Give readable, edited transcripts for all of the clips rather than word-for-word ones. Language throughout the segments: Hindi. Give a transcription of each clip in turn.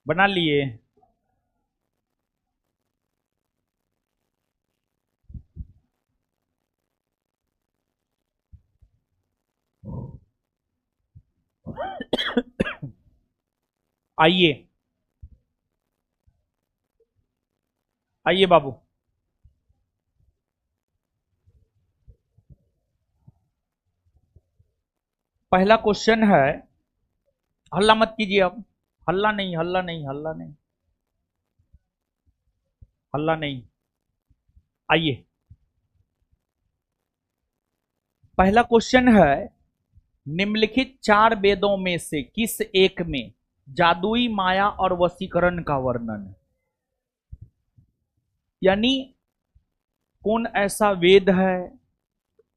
बना लिए। आइए आइए बाबू। पहला क्वेश्चन है, हल्ला मत कीजिए अब। हल्ला नहीं, हल्ला नहीं, हल्ला नहीं, हल्ला नहीं। आइए, पहला क्वेश्चन है, निम्नलिखित चार वेदों में से किस एक में जादुई माया और वशीकरण का वर्णन है? यानी कौन ऐसा वेद है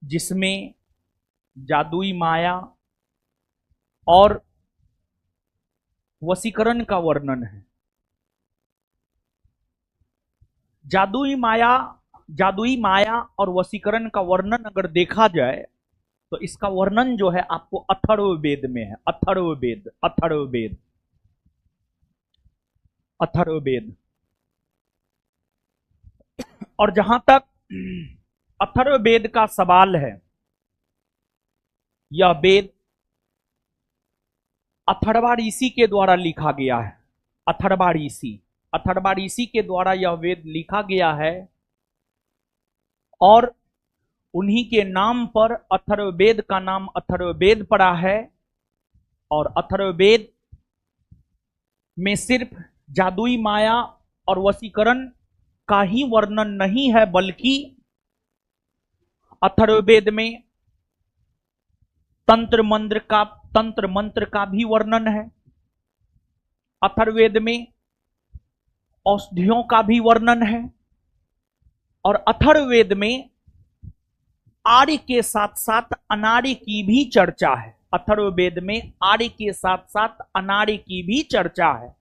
जिसमें जादुई माया और वशीकरण का वर्णन है? जादुई माया और वशीकरण का वर्णन अगर देखा जाए तो इसका वर्णन जो है आपको अथर्ववेद में है। अथर्ववेद, अथर्ववेद, अथर्ववेद। और जहां तक अथर्ववेद का सवाल है, यह वेद अथर्वा ऋषि के द्वारा लिखा गया है। अथर्वा ऋषि, अथर्वा ऋषि के द्वारा यह वेद लिखा गया है और उन्हीं के नाम पर अथर्ववेद का नाम अथर्ववेद पड़ा है। और अथर्ववेद में सिर्फ जादुई माया और वशीकरण का ही वर्णन नहीं है, बल्कि अथर्ववेद में तंत्र मंत्र का भी वर्णन है। अथर्ववेद में औषधियों का भी वर्णन है। और अथर्ववेद में आर्य के साथ साथ अनार्य की भी चर्चा है। अथर्ववेद में आर्य के साथ साथ अनार्य की भी चर्चा है।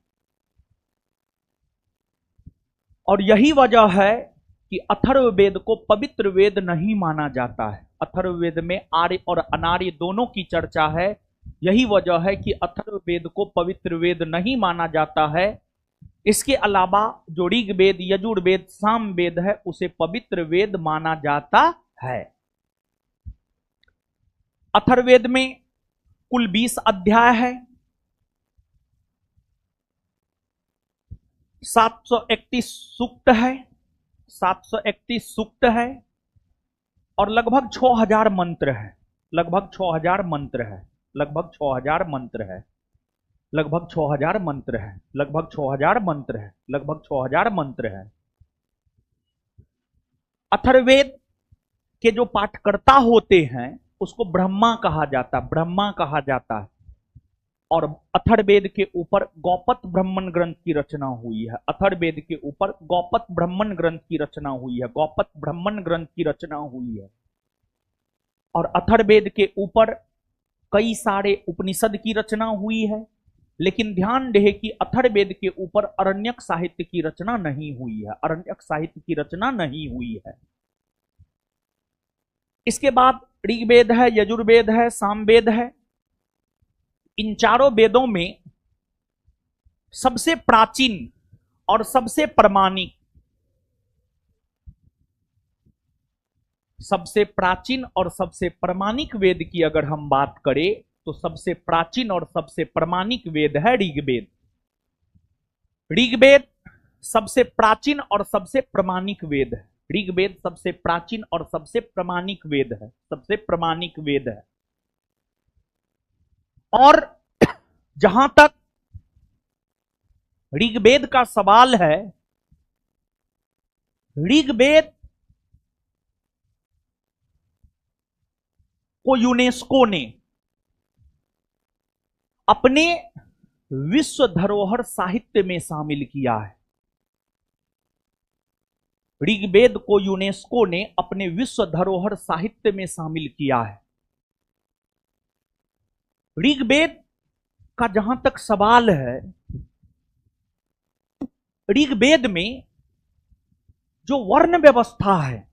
और यही वजह है कि अथर्ववेद को पवित्र वेद नहीं माना जाता है। अथर्ववेद में आर्य और अनार्य दोनों की चर्चा है। यही वजह है कि अथर्ववेद को पवित्र वेद नहीं माना जाता है। इसके अलावा जो ऋग्वेद, यजुर्वेद, सामवेद है उसे पवित्र वेद माना जाता है। अथर्ववेद में कुल 20 अध्याय है, 731 सूक्त है, 731 सूक्त है और लगभग 6000 मंत्र है। लगभग 6000 मंत्र है। लगभग 6000 मंत्र है। लगभग 6000 मंत्र है। लगभग 6000 मंत्र है। लगभग 6000 मंत्र है। अथर्ववेद के जो पाठकर्ता होते हैं उसको ब्रह्मा कहा जाता है। ब्रह्मा कहा जाता है। और अथर्ववेद के ऊपर गौपत ब्राह्मण ग्रंथ की रचना हुई है। अथर्ववेद के ऊपर गौपत ब्राह्मण ग्रंथ की रचना हुई है। गौपत ब्राह्मण ग्रंथ की रचना हुई है। और अथर्ववेद के ऊपर कई सारे उपनिषद की रचना हुई है। लेकिन ध्यान रहे कि अथर्ववेद के ऊपर अरण्यक साहित्य की रचना नहीं हुई है। अरण्यक साहित्य की रचना नहीं हुई है। इसके बाद ऋग्वेद है, यजुर्वेद है, सामवेद है। इन चारों वेदों में सबसे प्राचीन और सबसे प्रमाणिक, सबसे प्राचीन और सबसे प्रमाणिक वेद की अगर हम बात करें तो सबसे प्राचीन और सबसे प्रमाणिक वेद है ऋग्वेद। ऋग्वेद सबसे प्राचीन और सबसे प्रमाणिक वेद है। ऋग्वेद सबसे प्राचीन और सबसे प्रमाणिक वेद है। सबसे प्रमाणिक वेद है। और जहां तक ऋग्वेद का सवाल है, ऋग्वेद को यूनेस्को ने अपने विश्व धरोहर साहित्य में शामिल किया है। ऋग्वेद को यूनेस्को ने अपने विश्व धरोहर साहित्य में शामिल किया है। ऋग्वेद का जहां तक सवाल है, ऋग्वेद में जो वर्ण व्यवस्था है,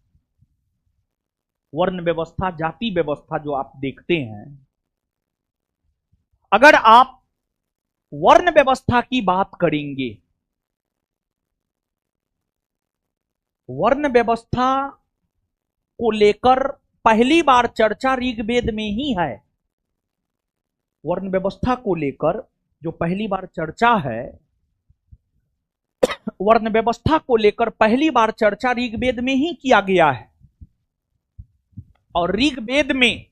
वर्ण व्यवस्था, जाति व्यवस्था जो आप देखते हैं, अगर आप वर्ण व्यवस्था की बात करेंगे। वर्ण व्यवस्था को लेकर पहली बार चर्चा ऋग्वेद में ही है। वर्ण व्यवस्था को लेकर जो पहली बार चर्चा है, वर्ण व्यवस्था को लेकर पहली बार चर्चा ऋग्वेद में ही किया गया है। और ऋग्वेद में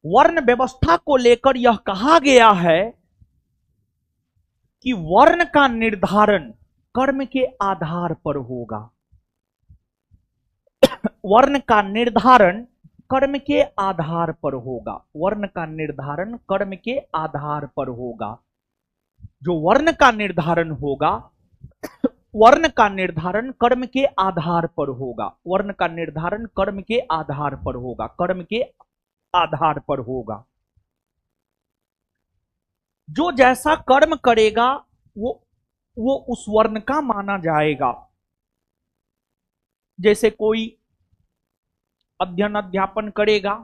वर्ण व्यवस्था को लेकर यह कहा गया है कि वर्ण का निर्धारण कर्म के आधार पर होगा। वर्ण का निर्धारण कर्म के आधार पर होगा। वर्ण का निर्धारण कर्म के आधार पर होगा। जो वर्ण का निर्धारण होगा, वर्ण का निर्धारण कर्म के आधार पर होगा। वर्ण का निर्धारण कर्म के आधार पर होगा। कर्म के आधार पर होगा। जो जैसा कर्म करेगा वो उस वर्ण का माना जाएगा। जैसे कोई अध्ययन अध्यापन करेगा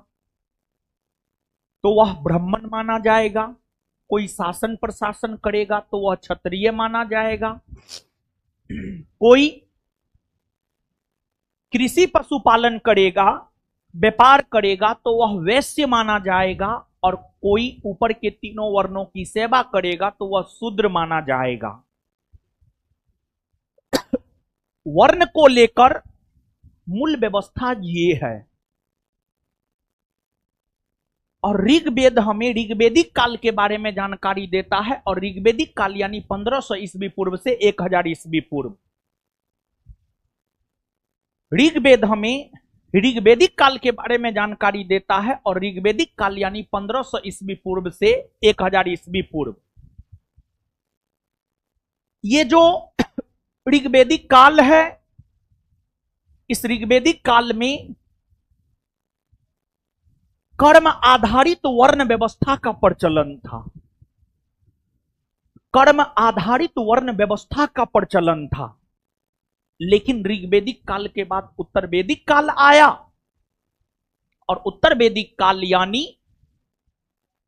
तो वह ब्राह्मण माना जाएगा। कोई शासन प्रशासन करेगा तो वह क्षत्रिय माना जाएगा। कोई कृषि पशुपालन करेगा, व्यापार करेगा तो वह वैश्य माना जाएगा। और कोई ऊपर के तीनों वर्णों की सेवा करेगा तो वह शूद्र माना जाएगा। वर्ण को लेकर मूल व्यवस्था ये है। और ऋग्वेद हमें ऋग्वेदिक काल के बारे में जानकारी देता है। और ऋग्वेदिक काल यानी 1500 ईस्वी पूर्व से 1000 ईस्वी पूर्व। ऋग्वेद हमें ऋग्वेदिक काल के बारे में जानकारी देता है। और ऋग्वेदिक काल यानी 1500 ईस्वी पूर्व से 1000 ईस्वी पूर्व। ये जो ऋग्वेदिक काल है, इस ऋग्वेदिक काल में कर्म आधारित वर्ण व्यवस्था का प्रचलन था। कर्म आधारित वर्ण व्यवस्था का प्रचलन था। लेकिन ऋग्वेदिक काल के बाद उत्तर वैदिक काल आया। और उत्तर वैदिक काल यानी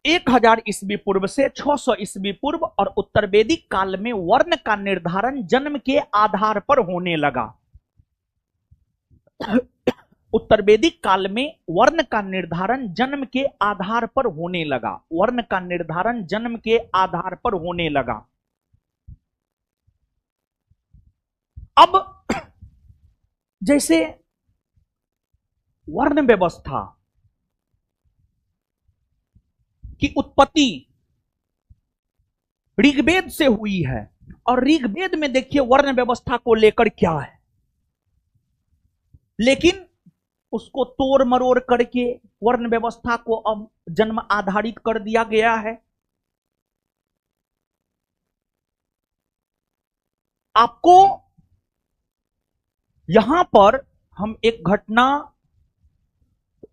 1000 ईस्वी पूर्व से 600 ईस्वी पूर्व। और उत्तर वैदिक काल में वर्ण का निर्धारण जन्म के आधार पर होने लगा। उत्तर वैदिक काल में वर्ण का निर्धारण जन्म के आधार पर होने लगा। वर्ण का निर्धारण जन्म के आधार पर होने लगा। अब जैसे वर्ण व्यवस्था की उत्पत्ति ऋग्वेद से हुई है। और ऋग्वेद में देखिए वर्ण व्यवस्था को लेकर क्या है। लेकिन उसको तोड़ मरोड़ करके वर्ण व्यवस्था को अब जन्म आधारित कर दिया गया है। आपको यहां पर हम एक घटना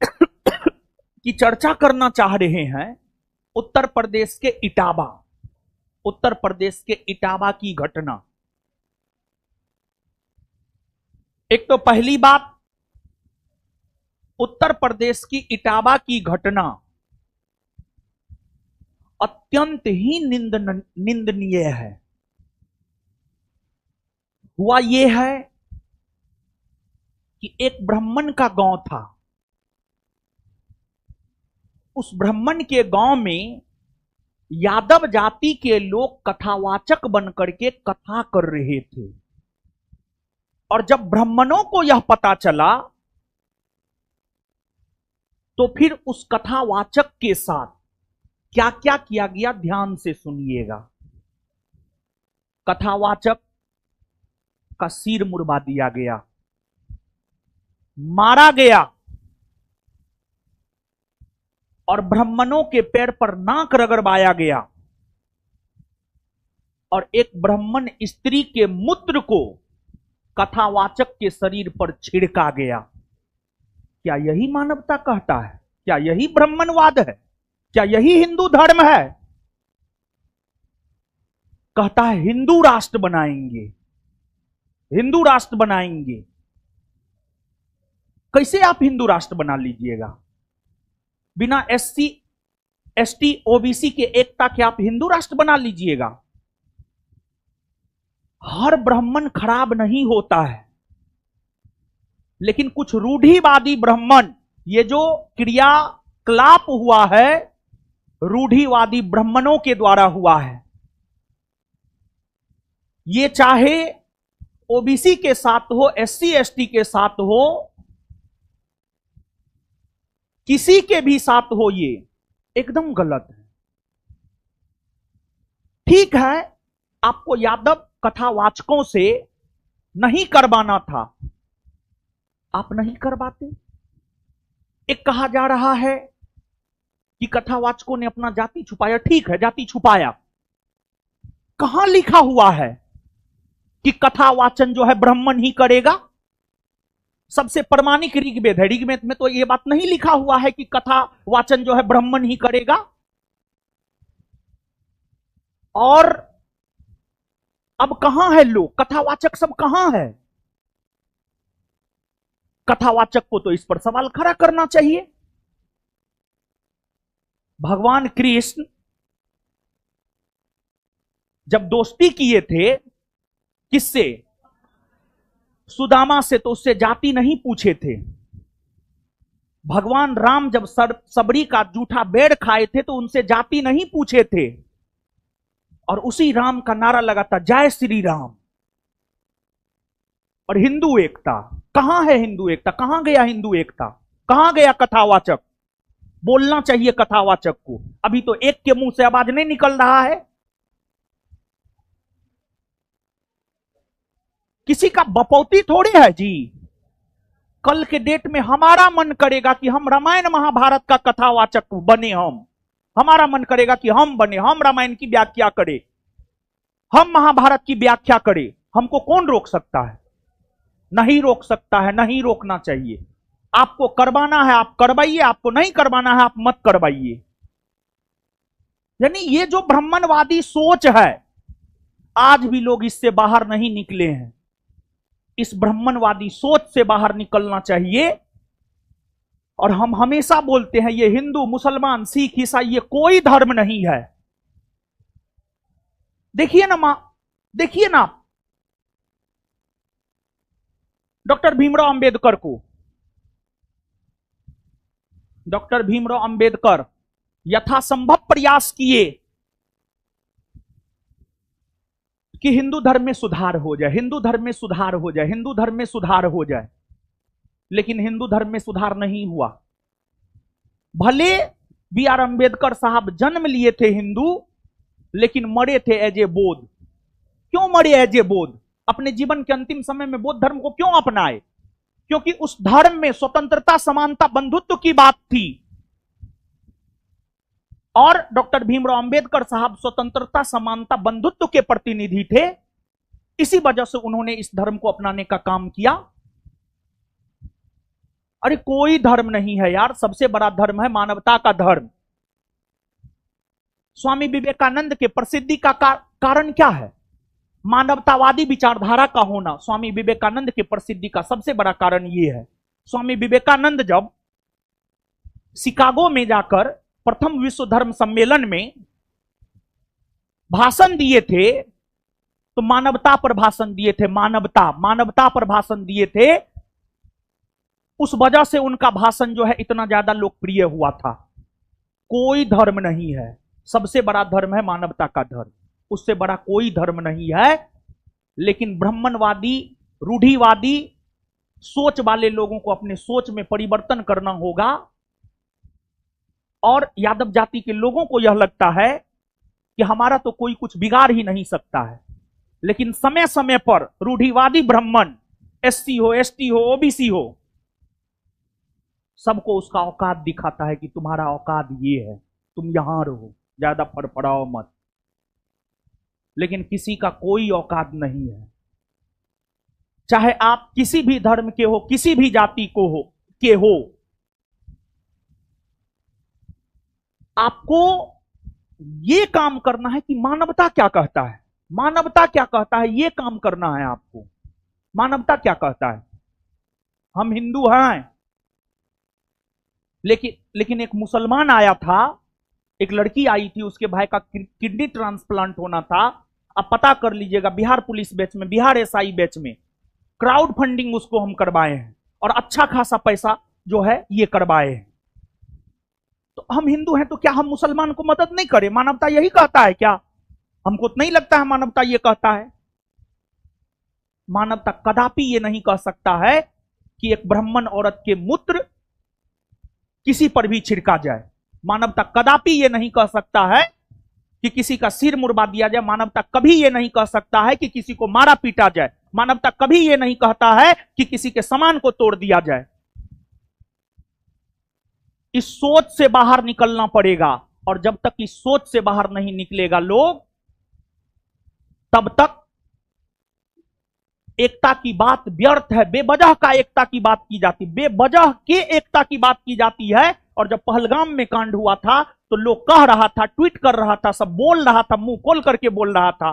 की चर्चा करना चाह रहे हैं। उत्तर प्रदेश के इटावा, उत्तर प्रदेश के इटावा की घटना। एक तो पहली बात, उत्तर प्रदेश की इटावा की घटना अत्यंत ही निंदनीय है। हुआ यह है कि एक ब्राह्मण का गांव था। उस ब्राह्मण के गांव में यादव जाति के लोग कथावाचक बनकर के कथा कर रहे थे। और जब ब्राह्मणों को यह पता चला तो फिर उस कथावाचक के साथ क्या क्या किया गया, ध्यान से सुनिएगा। कथावाचक का सिर मुड़वा दिया गया, मारा गया। और ब्राह्मणों के पैर पर नाक रगड़वाया गया। और एक ब्राह्मण स्त्री के मूत्र को कथावाचक के शरीर पर छिड़का गया। क्या यही मानवता कहता है? क्या यही ब्राह्मणवाद है? क्या यही हिंदू धर्म है? कहता है हिंदू राष्ट्र बनाएंगे, हिंदू राष्ट्र बनाएंगे। कैसे आप हिंदू राष्ट्र बना लीजिएगा? बिना एससी एसटी ओबीसी के एकता के आप हिंदू राष्ट्र बना लीजिएगा। हर ब्राह्मण खराब नहीं होता है, लेकिन कुछ रूढ़िवादी ब्राह्मण, ये जो क्रियाकलाप हुआ है रूढ़िवादी ब्राह्मणों के द्वारा हुआ है। ये चाहे ओबीसी के साथ हो, एससी एसटी के साथ हो, किसी के भी साथ हो, ये एकदम गलत है। ठीक है, आपको यादव कथावाचकों से नहीं करवाना था, आप नहीं करवाते। एक कहा जा रहा है कि कथावाचकों ने अपना जाति छुपाया। ठीक है, जाति छुपाया। कहां लिखा हुआ है कि कथावाचन जो है ब्राह्मण ही करेगा? सबसे प्रमाणिक ऋग्वेद है। ऋग्वेद में तो यह बात नहीं लिखा हुआ है कि कथावाचन जो है ब्राह्मण ही करेगा। और अब कहां है लोग, कथावाचक सब कहां है? कथावाचक को तो इस पर सवाल खड़ा करना चाहिए। भगवान कृष्ण जब दोस्ती किए थे किससे? सुदामा से, तो उससे जाति नहीं पूछे थे। भगवान राम जब सबरी का जूठा बेड़ खाए थे तो उनसे जाति नहीं पूछे थे, और उसी राम का नारा लगा था, जय श्री राम। और हिंदू एकता कहां है? हिंदू एकता कहां गया? हिंदू एकता कहां गया? कथावाचक बोलना चाहिए कथावाचक को। अभी तो एक के मुंह से आवाज नहीं निकल रहा है। किसी का बपौती थोड़ी है जी। कल के डेट में हमारा मन करेगा कि हम रामायण महाभारत का कथावाचक बने। हमारा मन करेगा कि हम बने, हम रामायण की व्याख्या करें, हम महाभारत की व्याख्या करें। हमको कौन रोक सकता है? नहीं रोक सकता है, नहीं रोकना चाहिए। आपको करवाना है आप करवाइए, आपको नहीं करवाना है आप मत करवाइए। यानी ये जो ब्राह्मणवादी सोच है, आज भी लोग इससे बाहर नहीं निकले हैं। इस ब्राह्मणवादी सोच से बाहर निकलना चाहिए। और हम हमेशा बोलते हैं ये हिंदू मुसलमान सिख ईसाई ये कोई धर्म नहीं है। देखिए ना देखिए ना डॉक्टर भीमराव अंबेडकर को। डॉक्टर भीमराव अंबेडकर यथासंभव प्रयास किए कि हिंदू धर्म में सुधार हो जाए, हिंदू धर्म में सुधार हो जाए, हिंदू धर्म में सुधार हो जाए। लेकिन हिंदू धर्म में सुधार नहीं हुआ। भले बी आर अंबेडकर साहब जन्म लिए थे हिंदू, लेकिन मरे थे एज ए बौद्ध। क्यों मरे एज ए बौद्ध? अपने जीवन के अंतिम समय में बौद्ध धर्म को क्यों अपनाए? क्योंकि उस धर्म में स्वतंत्रता, समानता, बंधुत्व की बात थी। और डॉक्टर भीमराव अंबेडकर साहब स्वतंत्रता, समानता, बंधुत्व के प्रतिनिधि थे। इसी वजह से उन्होंने इस धर्म को अपनाने का काम किया। अरे कोई धर्म नहीं है यार, सबसे बड़ा धर्म है मानवता का धर्म। स्वामी विवेकानंद के प्रसिद्धि का कारण क्या है? मानवतावादी विचारधारा का होना स्वामी विवेकानंद के प्रसिद्धि का सबसे बड़ा कारण यह है। स्वामी विवेकानंद जब शिकागो में जाकर प्रथम विश्व धर्म सम्मेलन में भाषण दिए थे, तो मानवता पर भाषण दिए थे। मानवता पर भाषण दिए थे। उस वजह से उनका भाषण जो है इतना ज्यादा लोकप्रिय हुआ था। कोई धर्म नहीं है, सबसे बड़ा धर्म है मानवता का धर्म, उससे बड़ा कोई धर्म नहीं है। लेकिन ब्राह्मणवादी, रूढ़िवादी सोच वाले लोगों को अपने सोच में परिवर्तन करना होगा। और यादव जाति के लोगों को यह लगता है कि हमारा तो कोई कुछ बिगाड़ ही नहीं सकता है। लेकिन समय समय पर रूढ़िवादी ब्राह्मण, एससी हो, एसटी हो, ओबीसी हो, सबको उसका औकात दिखाता है कि तुम्हारा औकात ये है, तुम यहां रहो, ज्यादा फड़फड़ाओ मत। लेकिन किसी का कोई औकात नहीं है। चाहे आप किसी भी धर्म के हो, किसी भी जाति के हो, आपको यह काम करना है कि मानवता क्या कहता है, मानवता क्या कहता है, यह काम करना है आपको। मानवता क्या कहता है? हम हिंदू हैं, लेकिन एक मुसलमान आया था एक लड़की आई थी, उसके भाई का किडनी ट्रांसप्लांट होना था। अब पता कर लीजिएगा, बिहार पुलिस बैच में, बिहार एसआई बैच में क्राउड फंडिंग उसको हम करवाए हैं और अच्छा खासा पैसा जो है ये करवाए हैं। तो हम हिंदू हैं तो क्या हम मुसलमान को मदद नहीं करें? मानवता यही कहता है क्या? हमको तो नहीं लगता है मानवता ये कहता है। मानवता कदापि ये नहीं कह सकता है कि एक ब्राह्मण औरत के मूत्र किसी पर भी छिड़का जाए। मानवता कदापि ये नहीं कह सकता है कि किसी का सिर मुड़वा दिया जाए। मानवता कभी ये नहीं कह सकता है कि किसी को मारा पीटा जाए। मानवता कभी ये नहीं कहता है कि किसी के सामान को तोड़ दिया जाए। इस सोच से बाहर निकलना पड़ेगा, और जब तक इस सोच से बाहर नहीं निकलेगा लोग, तब तक एकता की बात व्यर्थ है। बेवजह का एकता की बात की जाती, बेवजह के एकता की बात की जाती है। और जब पहलगाम में कांड हुआ था तो लोग कह रहा था, ट्वीट कर रहा था, सब बोल रहा था, मुंह खोल करके बोल रहा था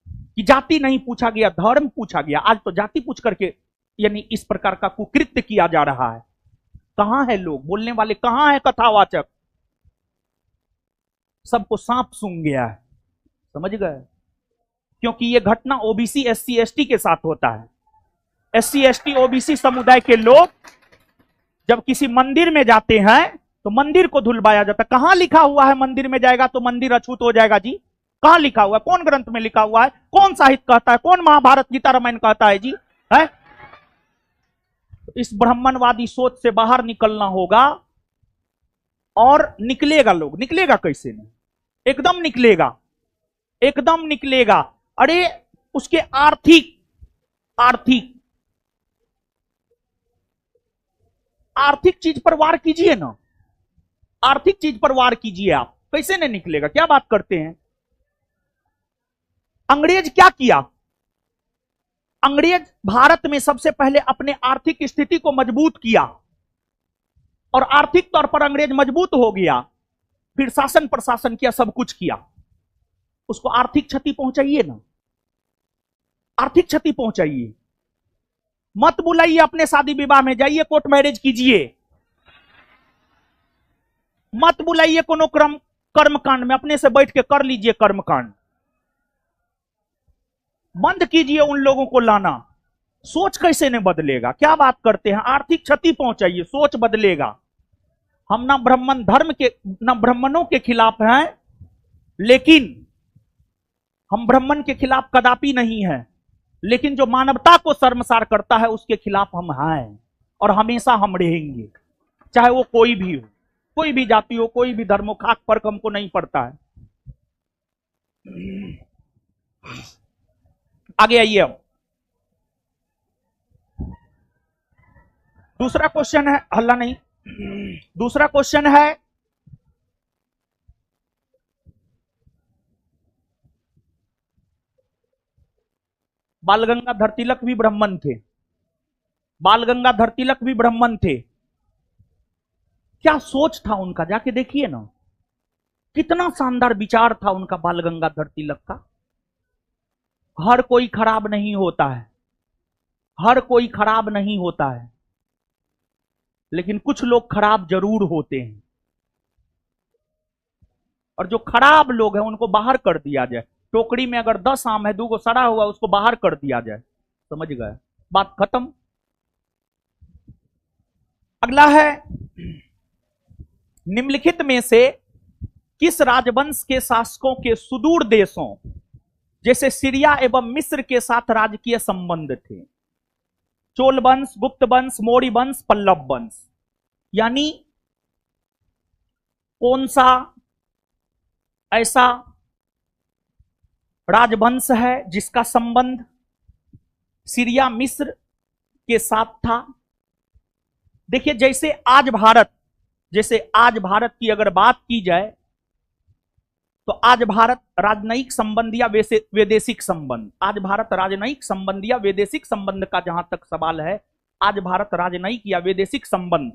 कि जाति नहीं पूछा गया, धर्म पूछा गया। आज तो जाति पूछ करके यानी इस प्रकार का कुकृत्य किया जा रहा है। कहां है लोग बोलने वाले? कहां है कथावाचक? सबको सांप सूंघ गया है, समझ गए? क्योंकि यह घटना ओबीसी एससी एसटी के साथ होता है। एससी एसटी ओबीसी समुदाय के लोग जब किसी मंदिर में जाते हैं तो मंदिर को धुलवाया जाता है। कहां लिखा हुआ है मंदिर में जाएगा तो मंदिर अछूत हो जाएगा जी? कहां लिखा हुआ है? कौन ग्रंथ में लिखा हुआ है? कौन साहित्य कहता है? कौन महाभारत गीता रामायण कहता है जी? है? इस ब्राह्मणवादी सोच से बाहर निकलना होगा। और निकलेगा लोग, निकलेगा कैसे नहीं? एकदम निकलेगा, एकदम निकलेगा। अरे उसके आर्थिक आर्थिक आर्थिक चीज पर वार कीजिए ना, आर्थिक चीज पर वार कीजिए। आप कैसे नहीं निकलेगा? क्या बात करते हैं? अंग्रेज क्या किया? अंग्रेज भारत में सबसे पहले अपने आर्थिक स्थिति को मजबूत किया, और आर्थिक तौर पर अंग्रेज मजबूत हो गया, फिर शासन प्रशासन किया, सब कुछ किया। उसको आर्थिक क्षति पहुंचाइए ना, आर्थिक क्षति पहुंचाइए। मत बुलाइए, अपने शादी विवाह में जाइए, कोर्ट मैरिज कीजिए। मत बुलाइए कोनो कर्मकांड में, अपने से बैठ के कर लीजिए कर्मकांड। बंद कीजिए उन लोगों को लाना। सोच कैसे नहीं बदलेगा? क्या बात करते हैं? आर्थिक क्षति पहुंचाइए, सोच बदलेगा। हम ना ब्राह्मण धर्म के, ना ब्राह्मणों के खिलाफ हैं, लेकिन हम ब्राह्मण के खिलाफ कदापि नहीं है। लेकिन जो मानवता को शर्मसार करता है उसके खिलाफ हम हैं, और हमेशा हम रहेंगे, चाहे वो कोई भी हो, कोई भी जाति हो, कोई भी धर्म हो। खाक फर्क हमको नहीं पड़ता है। आगे आइए। अब दूसरा क्वेश्चन है, हल्ला नहीं, दूसरा क्वेश्चन है, बाल गंगाधर तिलक भी ब्राह्मण थे। बाल गंगाधर तिलक भी ब्राह्मण थे। क्या सोच था उनका? जाके देखिए ना, कितना शानदार विचार था उनका बाल गंगाधर तिलक का। हर कोई खराब नहीं होता है, हर कोई खराब नहीं होता है, लेकिन कुछ लोग खराब जरूर होते हैं। और जो खराब लोग हैं उनको बाहर कर दिया जाए। टोकरी में अगर 10 आम है, 2 को सड़ा हुआ, उसको बाहर कर दिया जाए। समझ गए? बात खत्म। अगला है, निम्नलिखित में से किस राजवंश के शासकों के सुदूर देशों जैसे सीरिया एवं मिस्र के साथ राजकीय संबंध थे? चोल वंश, गुप्त वंश, मौर्य वंश, पल्लव वंश। यानी कौन सा ऐसा राजवंश है जिसका संबंध सीरिया मिस्र के साथ था? देखिए, जैसे आज भारत की अगर बात की जाए तो आज भारत राजनयिक संबंध या वैदेशिक संबंध, आज भारत राजनयिक संबंध या वैदेशिक संबंध का जहां तक सवाल है, आज भारत राजनयिक या वैदेशिक संबंध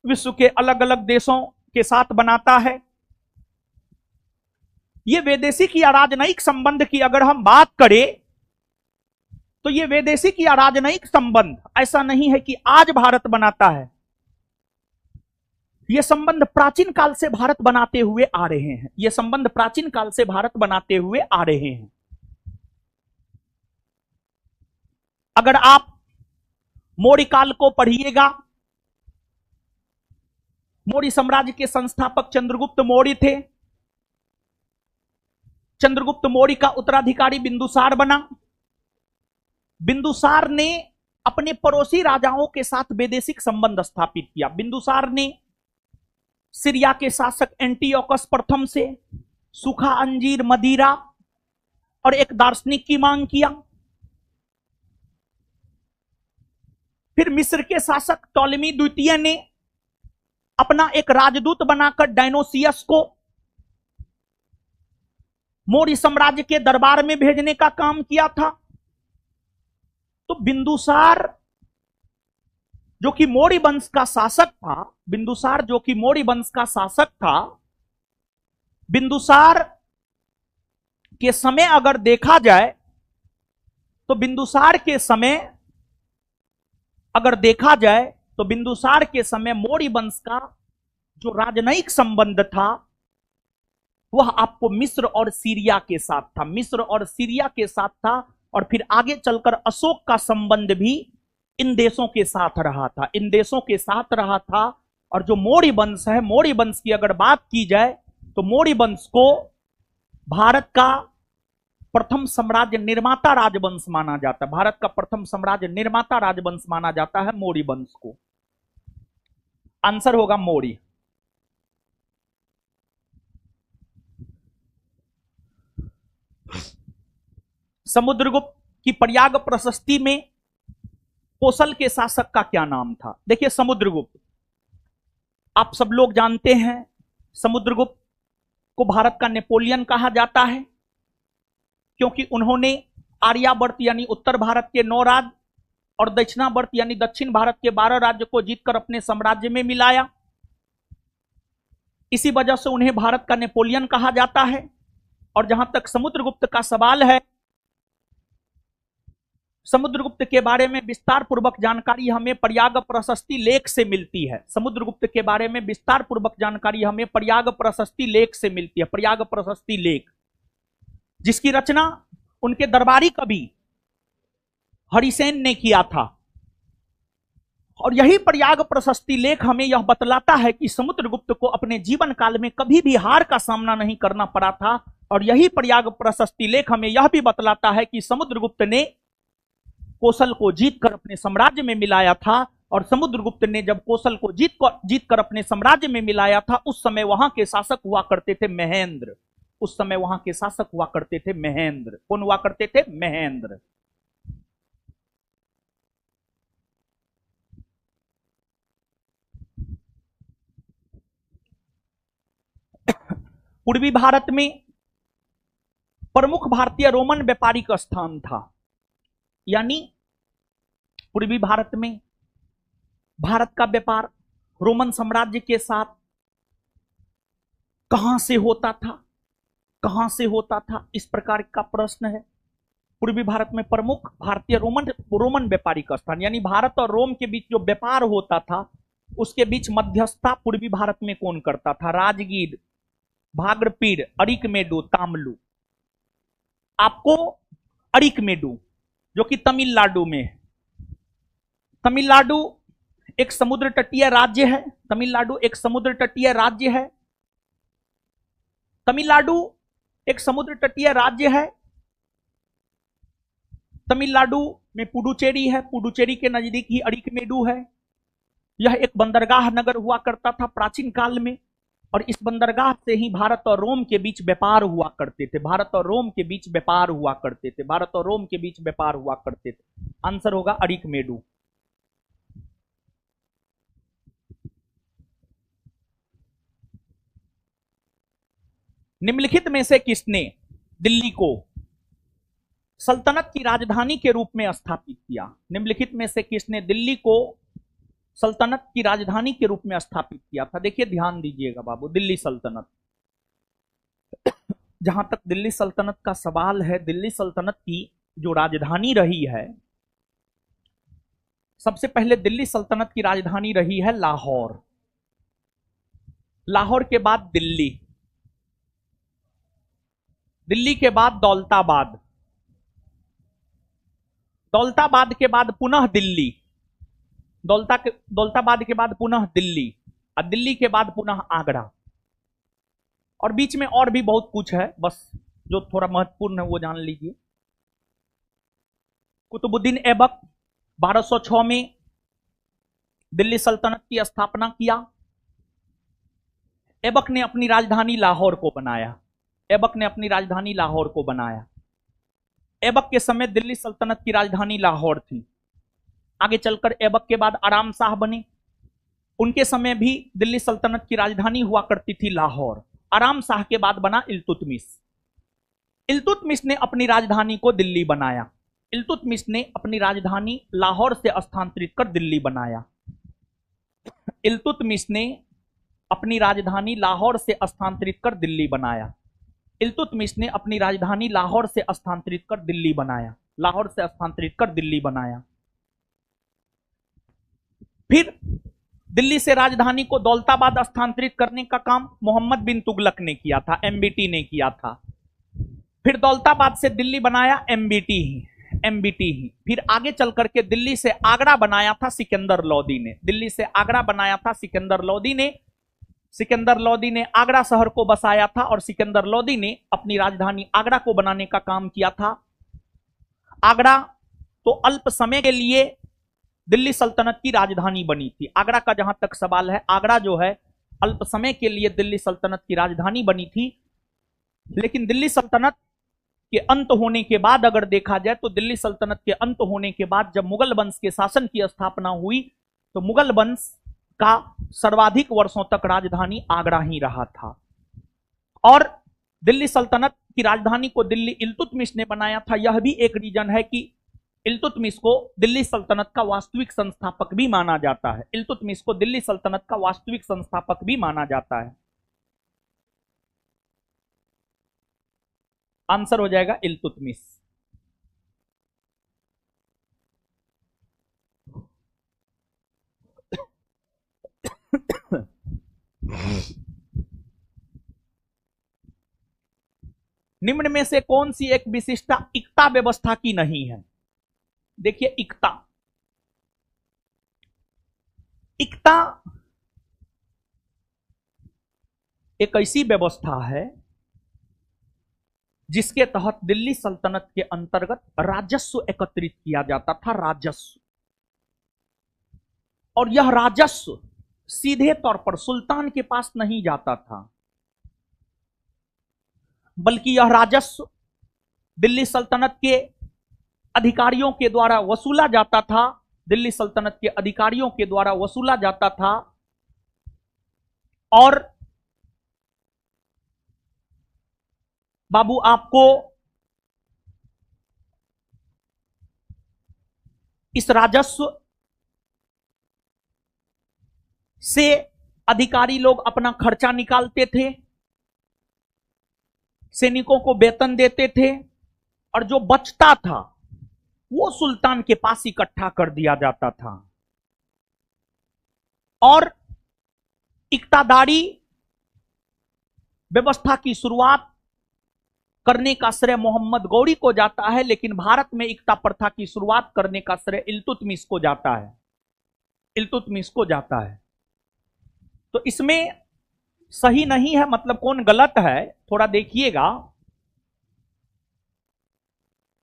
विश्व के अलग अलग देशों के साथ बनाता है। ये वैदेशिक या राजनयिक संबंध की अगर हम बात करें तो ये वैदेशिक या राजनयिक संबंध ऐसा नहीं है कि आज भारत बनाता है। ये संबंध प्राचीन काल से भारत बनाते हुए आ रहे हैं, ये संबंध प्राचीन काल से भारत बनाते हुए आ रहे हैं। अगर आप मौर्य काल को पढ़िएगा, मौर्य साम्राज्य के संस्थापक चंद्रगुप्त मौर्य थे। चंद्रगुप्त मौर्य का उत्तराधिकारी बिंदुसार बना। बिंदुसार ने अपने पड़ोसी राजाओं के साथ वैदेशिक संबंध स्थापित किया। बिंदुसार ने सीरिया के शासक एंटीओकस प्रथम से सूखा अंजीर, मदिरा और एक दार्शनिक की मांग किया। फिर मिस्र के शासक टॉलेमी द्वितीय ने अपना एक राजदूत बनाकर डायनोसियस को मौर्य साम्राज्य के दरबार में भेजने का काम किया था। तो बिंदुसार जो कि मौर्य वंश का शासक था, बिंदुसार जो कि मौर्य वंश का शासक था, बिंदुसार के समय अगर देखा जाए तो बिंदुसार के समय अगर देखा जाए तो बिंदुसार के समय मौर्य वंश का जो राजनयिक संबंध था वह आपको मिस्र और सीरिया के साथ था, मिस्र और सीरिया के साथ था। और फिर आगे चलकर अशोक का संबंध भी इन देशों के साथ रहा था, इन देशों के साथ रहा था। और जो मौर्य वंश है, मौर्य वंश की अगर बात की जाए तो मौर्य वंश को भारत का प्रथम साम्राज्य निर्माता राजवंश माना जाता है। भारत का प्रथम साम्राज्य निर्माता राजवंश माना जाता है मौर्य वंश को। आंसर होगा मौर्य। समुद्रगुप्त की प्रयाग प्रशस्ति में कोसल के शासक का क्या नाम था? देखिए, समुद्रगुप्त आप सब लोग जानते हैं, समुद्रगुप्त को भारत का नेपोलियन कहा जाता है, क्योंकि उन्होंने आर्यावर्त यानी उत्तर भारत के 9 राज्य और दक्षिणावर्त यानी दक्षिण भारत के 12 राज्य को जीतकर अपने साम्राज्य में मिलाया। इसी वजह से उन्हें भारत का नेपोलियन कहा जाता है। और जहां तक समुद्रगुप्त का सवाल है, समुद्रगुप्त के बारे में विस्तार पूर्वक जानकारी हमें प्रयाग प्रशस्ति लेख से मिलती है। समुद्रगुप्त के बारे में विस्तार पूर्वक जानकारी हमें प्रयाग प्रशस्ति लेख से मिलती है। प्रयाग प्रशस्ति लेख, जिसकी रचना उनके दरबारी कवि हरिसेन ने किया था। और यही प्रयाग प्रशस्ति लेख हमें यह बतलाता है कि समुद्रगुप्त को अपने जीवन काल में कभी भी हार का सामना नहीं करना पड़ा था। और यही प्रयाग प्रशस्ति लेख हमें यह भी बतलाता है कि समुद्रगुप्त ने कोसल को जीतकर अपने साम्राज्य में मिलाया था। और समुद्रगुप्त ने जब कोसल को जीतकर अपने साम्राज्य में मिलाया था, उस समय वहां के शासक हुआ करते थे महेंद्र। उस समय वहां के शासक हुआ करते थे महेंद्र। कौन हुआ करते थे? महेंद्र। पूर्वी भारत में प्रमुख भारतीय रोमन व्यापारिक स्थान था। यानी पूर्वी भारत में भारत का व्यापार रोमन साम्राज्य के साथ कहां से होता था, कहां से होता था, इस प्रकार का प्रश्न है। पूर्वी भारत में प्रमुख भारतीय रोमन व्यापारिक स्थान, यानी भारत और रोम के बीच जो व्यापार होता था उसके बीच मध्यस्थता पूर्वी भारत में कौन करता था? राजगीर, भागरपीर, अरिकमेडु, तामलु। आपको अरिकमेडु जो कि तमिलनाडु में है, तमिलनाडु एक समुद्र तटीय राज्य है। तमिलनाडु एक समुद्र तटीय राज्य है। तमिलनाडु एक समुद्र तटीय राज्य है। तमिलनाडु में पुडुचेरी है, पुडुचेरी के नजदीक ही अरिकमेडु है। यह एक बंदरगाह नगर हुआ करता था प्राचीन काल में। और इस बंदरगाह से ही भारत और रोम के बीच व्यापार हुआ करते थे। भारत और रोम के बीच व्यापार हुआ करते थे। भारत और रोम के बीच व्यापार हुआ करते थे। आंसर होगा अरिकमेडु। निम्नलिखित में से किसने दिल्ली को सल्तनत की राजधानी के रूप में स्थापित किया? निम्नलिखित में से किसने दिल्ली को सल्तनत की राजधानी के रूप में स्थापित किया था? देखिए, ध्यान दीजिएगा बाबू, दिल्ली सल्तनत। जहां तक दिल्ली सल्तनत का सवाल है, दिल्ली सल्तनत की जो राजधानी रही है, सबसे पहले दिल्ली सल्तनत की राजधानी रही है लाहौर। लाहौर के बाद दिल्ली, दिल्ली के बाद दौलताबाद, दौलताबाद के बाद पुनः दिल्ली, दौलताबाद के बाद पुनः दिल्ली, और दिल्ली के बाद पुनः आगरा। और बीच में और भी बहुत कुछ है, बस जो थोड़ा महत्वपूर्ण है वो जान लीजिए। कुतुबुद्दीन ऐबक 1206 में दिल्ली सल्तनत की स्थापना किया। ऐबक ने अपनी राजधानी लाहौर को बनाया, ऐबक ने अपनी राजधानी लाहौर को बनाया। ऐबक के समय दिल्ली सल्तनत की राजधानी लाहौर थी। आगे चलकर ऐबक के बाद आराम शाह बने, उनके समय भी दिल्ली सल्तनत की राजधानी हुआ करती थी लाहौर। आराम शाह के बाद बना इल्तुतमिश। इल्तुतमिश ने अपनी राजधानी को दिल्ली बनाया। इल्तुतमिश ने अपनी राजधानी लाहौर से स्थानांतरित कर दिल्ली बनाया। इल्तुतमिश ने अपनी राजधानी लाहौर से स्थानांतरित कर दिल्ली बनाया। इल्तुतमिश ने अपनी राजधानी लाहौर से स्थानांतरित कर दिल्ली बनाया, लाहौर से स्थानांतरित कर दिल्ली बनाया। फिर दिल्ली से राजधानी को दौलताबाद स्थानांतरित करने का काम मोहम्मद बिन तुगलक ने किया था, एमबीटी ने किया था। फिर दौलताबाद से दिल्ली बनाया एमबीटी ही। फिर आगे चल करके दिल्ली से आगरा बनाया था सिकंदर लोदी ने, दिल्ली से आगरा बनाया था सिकंदर लोदी ने। सिकंदर लोदी ने आगरा शहर को बसाया था और सिकंदर लोदी ने अपनी राजधानी आगरा को बनाने का काम किया था। आगरा तो अल्प समय के लिए दिल्ली सल्तनत की राजधानी बनी थी। आगरा का जहां तक सवाल है, आगरा जो है अल्प समय के लिए दिल्ली सल्तनत की राजधानी बनी थी। लेकिन दिल्ली सल्तनत के अंत होने के बाद अगर देखा जाए तो दिल्ली सल्तनत के अंत होने के बाद जब मुगल वंश के शासन की स्थापना हुई तो मुगल वंश का सर्वाधिक वर्षों तक राजधानी आगरा ही रहा था। और दिल्ली सल्तनत की राजधानी को दिल्ली इल्तुतमिश ने बनाया था। यह भी एक रीजन है कि इल्तुतमिश को दिल्ली सल्तनत का वास्तविक संस्थापक भी माना जाता है। इल्तुतमिश को दिल्ली सल्तनत का वास्तविक संस्थापक भी माना जाता है। आंसर हो जाएगा इल्तुतमिश। निम्न में से कौन सी एक विशिष्टता इक्ता व्यवस्था की नहीं है? देखिए इक्ता, इक्ता एक ऐसी व्यवस्था है जिसके तहत दिल्ली सल्तनत के अंतर्गत राजस्व एकत्रित किया जाता था, राजस्व। और यह राजस्व सीधे तौर पर सुल्तान के पास नहीं जाता था, बल्कि यह राजस्व दिल्ली सल्तनत के अधिकारियों के द्वारा वसूला जाता था। दिल्ली सल्तनत के अधिकारियों के द्वारा वसूला जाता था। और बाबू आपको इस राजस्व से अधिकारी लोग अपना खर्चा निकालते थे, सैनिकों को वेतन देते थे, और जो बचता था वो सुल्तान के पास इकट्ठा कर दिया जाता था। और इक्तादारी व्यवस्था की शुरुआत करने का श्रेय मोहम्मद गौरी को जाता है, लेकिन भारत में इक्ता प्रथा की शुरुआत करने का श्रेय इल्तुतमिश को जाता है, इल्तुतमिश को जाता है। तो इसमें सही नहीं है, मतलब कौन गलत है थोड़ा देखिएगा।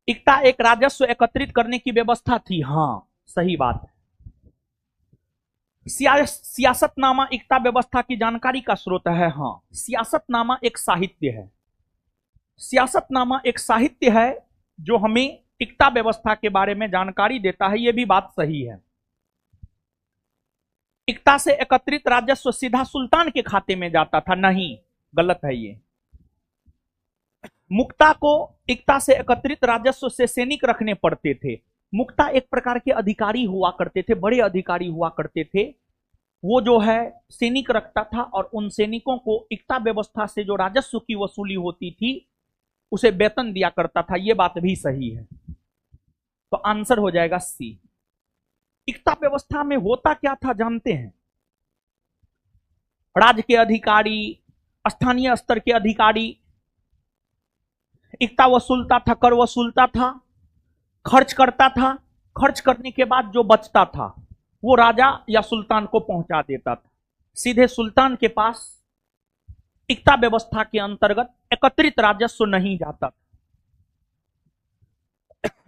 इक्ता एक राजस्व एकत्रित करने की व्यवस्था थी, हां सही बात है। सियासतनामा इक्ता व्यवस्था की जानकारी का स्रोत है, हां। सियासतनामा एक साहित्य है, सियासतनामा एक साहित्य है जो हमें इक्ता व्यवस्था के बारे में जानकारी देता है, यह भी बात सही है। इक्ता से एकत्रित राजस्व सीधा सुल्तान के खाते में जाता था, नहीं, गलत है ये। मुक्ता को इक्ता से एकत्रित राजस्व से सैनिक रखने पड़ते थे। मुक्ता एक प्रकार के अधिकारी हुआ करते थे, बड़े अधिकारी हुआ करते थे। वो जो है सैनिक रखता था और उन सैनिकों को इक्ता व्यवस्था से जो राजस्व की वसूली होती थी उसे वेतन दिया करता था, ये बात भी सही है। तो आंसर हो जाएगा सी। इक्ता व्यवस्था में होता क्या था जानते हैं? राज्य के अधिकारी, स्थानीय स्तर के अधिकारी इक्ता वसूलता था, कर वसूलता था, खर्च करता था। खर्च करने के बाद जो बचता था वो राजा या सुल्तान को पहुंचा देता था। सीधे सुल्तान के पास इक्ता व्यवस्था के अंतर्गत एकत्रित राजस्व नहीं जाता था।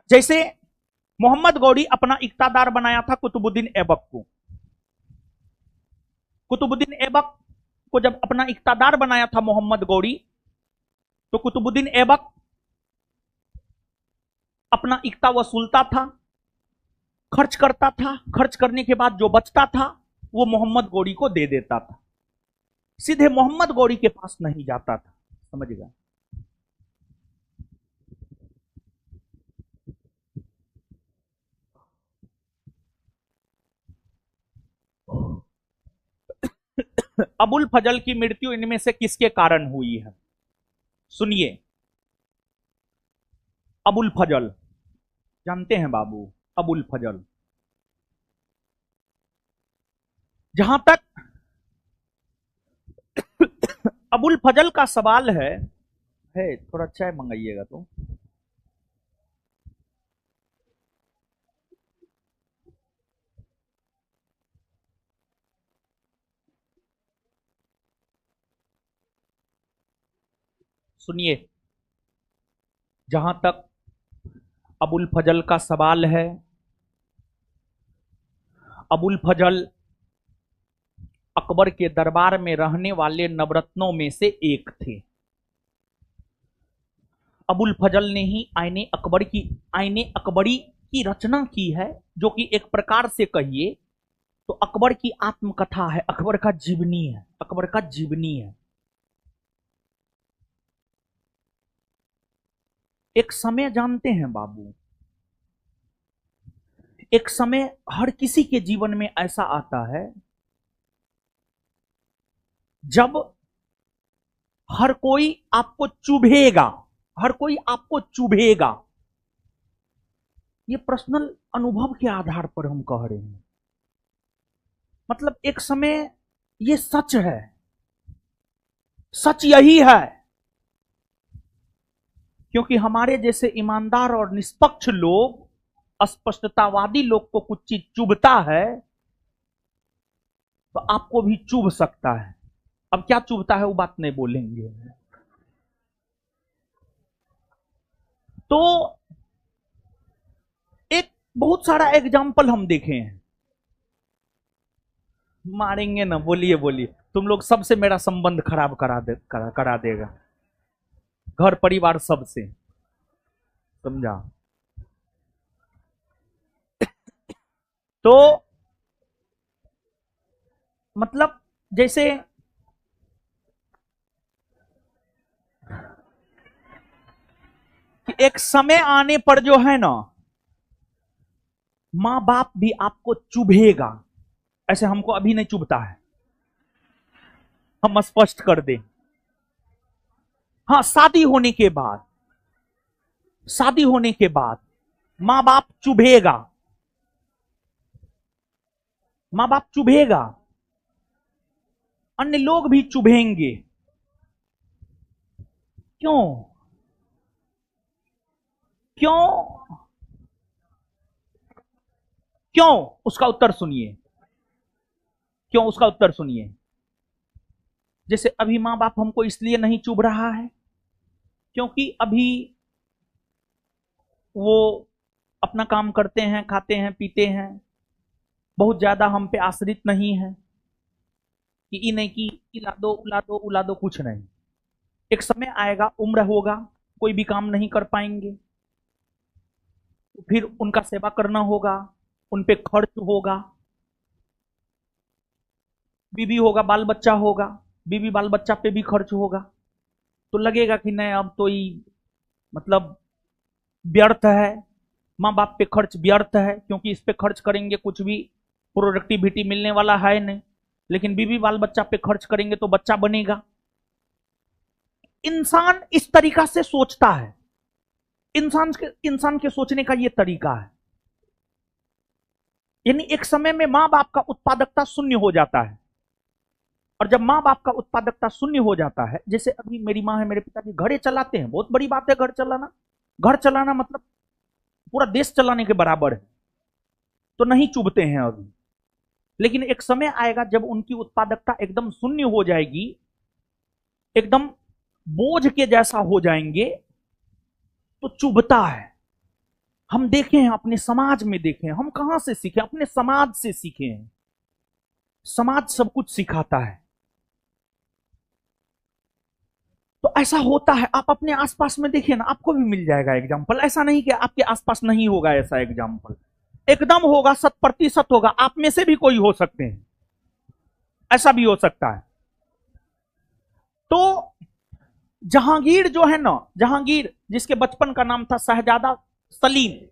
जैसे मोहम्मद गौरी अपना इक्तादार बनाया था कुतुबुद्दीन ऐबक को। कुतुबुद्दीन ऐबक को जब अपना इक्तादार बनाया था मोहम्मद गौरी, तो कुतुबुद्दीन ऐबक अपना इक्ता वसूलता था, खर्च करता था। खर्च करने के बाद जो बचता था वो मोहम्मद गौरी को दे देता था। सीधे मोहम्मद गौरी के पास नहीं जाता था। समझ गए? अबुल फजल की मृत्यु इनमें से किसके कारण हुई है? सुनिए, अबुल फजल जानते हैं बाबू? अबुल फजल, जहां तक अबुल फजल का सवाल है थोड़ा चाय मंगाइएगा तो। सुनिए, जहां तक अबुल फजल का सवाल है, अबुल फजल अकबर के दरबार में रहने वाले नवरत्नों में से एक थे। अबुल फजल ने ही आईने अकबरी की रचना की है, जो कि एक प्रकार से कहिए तो अकबर की आत्मकथा है, अकबर का जीवनी है, अकबर का जीवनी है। एक समय जानते हैं बाबू, एक समय हर किसी के जीवन में ऐसा आता है जब हर कोई आपको चुभेगा, हर कोई आपको चुभेगा। ये पर्सनल अनुभव के आधार पर हम कह रहे हैं। मतलब एक समय ये सच है, सच यही है, क्योंकि हमारे जैसे ईमानदार और निष्पक्ष लोग, अस्पष्टतावादी लोग को कुछ चीज चुभता है तो आपको भी चुभ सकता है। अब क्या चुभता है वो बात नहीं बोलेंगे। तो एक बहुत सारा एग्जाम्पल हम देखे हैं। मारेंगे ना, बोलिए बोलिए। तुम लोग सबसे मेरा संबंध खराब करा देगा, घर परिवार सबसे, समझा? तो मतलब जैसे कि एक समय आने पर जो है ना, मां बाप भी आपको चुभेगा। ऐसे हमको अभी नहीं चुभता है, हम स्पष्ट कर दें। हाँ, शादी होने के बाद, शादी होने के बाद मां बाप चुभेगा, मां बाप चुभेगा, अन्य लोग भी चुभेंगे। क्यों? क्यों? क्यों? उसका उत्तर सुनिए। क्यों? उसका उत्तर सुनिए। जैसे अभी मां बाप हमको इसलिए नहीं चुभ रहा है क्योंकि अभी वो अपना काम करते हैं, खाते हैं, पीते हैं, बहुत ज्यादा हम पे आश्रित नहीं है कि ई नहीं कि इला दो उला दो उला दो, कुछ नहीं। एक समय आएगा, उम्र होगा, कोई भी काम नहीं कर पाएंगे, फिर उनका सेवा करना होगा, उन पे खर्च होगा, बीवी होगा, बाल बच्चा होगा, बीवी बाल बच्चा पे भी खर्च होगा। तो लगेगा कि नहीं, अब तो ये मतलब व्यर्थ है, माँ बाप पे खर्च व्यर्थ है, क्योंकि इस पे खर्च करेंगे कुछ भी प्रोडक्टिविटी मिलने वाला है नहीं। लेकिन बीवी बाल बच्चा पे खर्च करेंगे तो बच्चा बनेगा। इंसान इस तरीका से सोचता है, इंसान के सोचने का यह तरीका है। यानी एक समय में मां बाप का उत्पादकता शून्य हो जाता है और जब माँ बाप का उत्पादकता शून्य हो जाता है, जैसे अभी मेरी माँ है, मेरे पिताजी घड़े चलाते हैं, बहुत बड़ी बात है घर चलाना। घर चलाना मतलब पूरा देश चलाने के बराबर है, तो नहीं चुभते हैं अभी। लेकिन एक समय आएगा जब उनकी उत्पादकता एकदम शून्य हो जाएगी, एकदम बोझ के जैसा हो जाएंगे, तो चुभता है। हम देखे हैं, अपने समाज में देखे हैं। हम कहां से सीखे? अपने समाज से सीखे हैं। समाज सब कुछ सिखाता है। तो ऐसा होता है। आप अपने आसपास में देखिए ना, आपको भी मिल जाएगा एग्जाम्पल। ऐसा नहीं कि आपके आसपास नहीं होगा ऐसा एग्जाम्पल, एकदम होगा, 100% होगा। आप में से भी कोई हो सकते हैं, ऐसा भी हो सकता है। तो जहांगीर जो है ना, जहांगीर जिसके बचपन का नाम था शहजादा सलीम,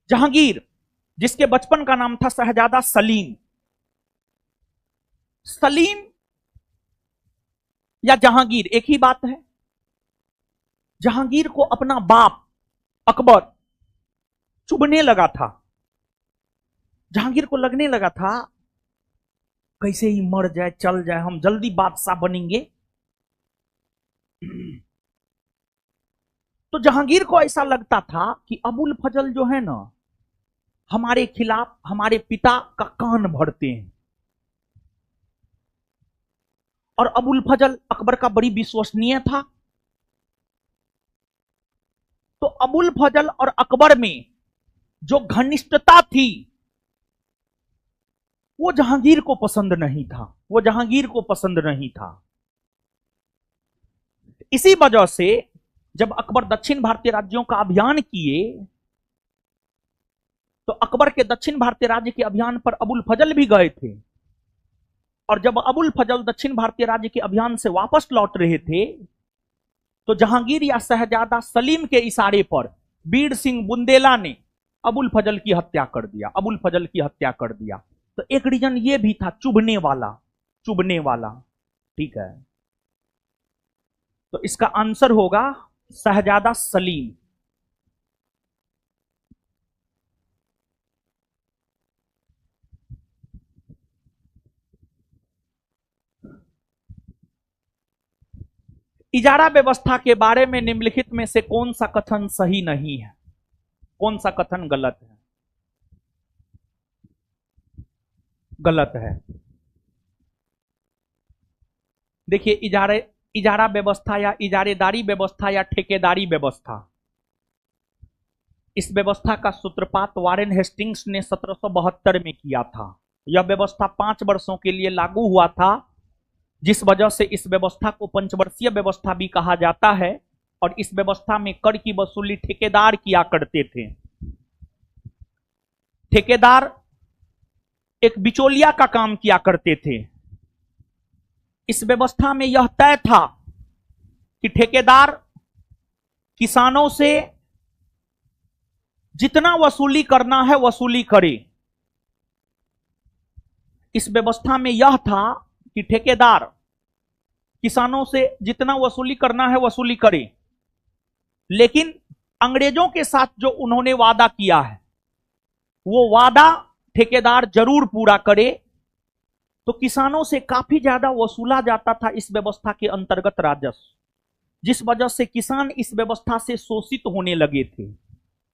जहांगीर जिसके बचपन का नाम था शहजादा सलीम, सलीम या जहांगीर एक ही बात है। जहांगीर को अपना बाप अकबर चुभने लगा था। जहांगीर को लगने लगा था कैसे ही मर जाए, चल जाए, हम जल्दी बादशाह बनेंगे। तो जहांगीर को ऐसा लगता था कि अबुल फजल जो है ना, हमारे खिलाफ हमारे पिता का कान भरते हैं। और अबुल फजल अकबर का बड़ी विश्वसनीय था। तो अबुल फजल और अकबर में जो घनिष्ठता थी, वो जहांगीर को पसंद नहीं था, वो जहांगीर को पसंद नहीं था। इसी वजह से जब अकबर दक्षिण भारतीय राज्यों का अभियान किए, तो अकबर के दक्षिण भारतीय राज्य के अभियान पर अबुल फजल भी गए थे। और जब अबुल फजल दक्षिण भारतीय राज्य के अभियान से वापस लौट रहे थे, तो जहांगीर या शहजादा सलीम के इशारे पर बीर सिंह बुंदेला ने अबुल फजल की हत्या कर दिया, अबुल फजल की हत्या कर दिया। तो एक रीजन ये भी था, चुभने वाला, चुभने वाला। ठीक है, तो इसका आंसर होगा शहजादा सलीम। इजारा व्यवस्था के बारे में निम्नलिखित में से कौन सा कथन सही नहीं है, कौन सा कथन गलत है? गलत है। देखिए, इजारा व्यवस्था या इजारेदारी व्यवस्था या ठेकेदारी व्यवस्था, इस व्यवस्था का सूत्रपात वारेन हेस्टिंग्स ने 1772 में किया था। यह व्यवस्था 5 वर्षों के लिए लागू हुआ था, जिस वजह से इस व्यवस्था को पंचवर्षीय व्यवस्था भी कहा जाता है। और इस व्यवस्था में कर की वसूली ठेकेदार किया करते थे। ठेकेदार एक बिचौलिया का काम किया करते थे। इस व्यवस्था में यह तय था कि ठेकेदार किसानों से जितना वसूली करना है वसूली करे। इस व्यवस्था में यह था कि ठेकेदार किसानों से जितना वसूली करना है वसूली करे, लेकिन अंग्रेजों के साथ जो उन्होंने वादा किया है, वो वादा ठेकेदार जरूर पूरा करे। तो किसानों से काफी ज्यादा वसूला जाता था इस व्यवस्था के अंतर्गत राजस्व, जिस वजह से किसान इस व्यवस्था से शोषित होने लगे थे।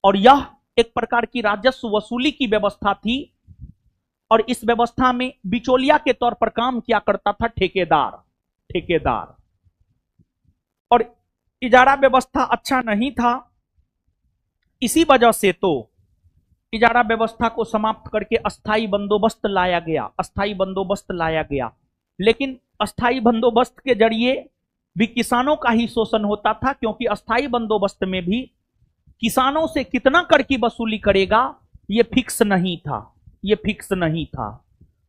और यह एक प्रकार की राजस्व वसूली की व्यवस्था थी। और इस व्यवस्था में बिचौलिया के तौर पर काम किया करता था ठेकेदार, ठेकेदार। और इजारा व्यवस्था अच्छा नहीं था। इसी वजह से तो इजारा व्यवस्था को समाप्त करके अस्थाई बंदोबस्त लाया गया, अस्थाई बंदोबस्त लाया गया। लेकिन अस्थाई बंदोबस्त के जरिए भी किसानों का ही शोषण होता था, क्योंकि अस्थाई बंदोबस्त में भी किसानों से कितना कर की वसूली करेगा यह फिक्स नहीं था, यह फिक्स नहीं था।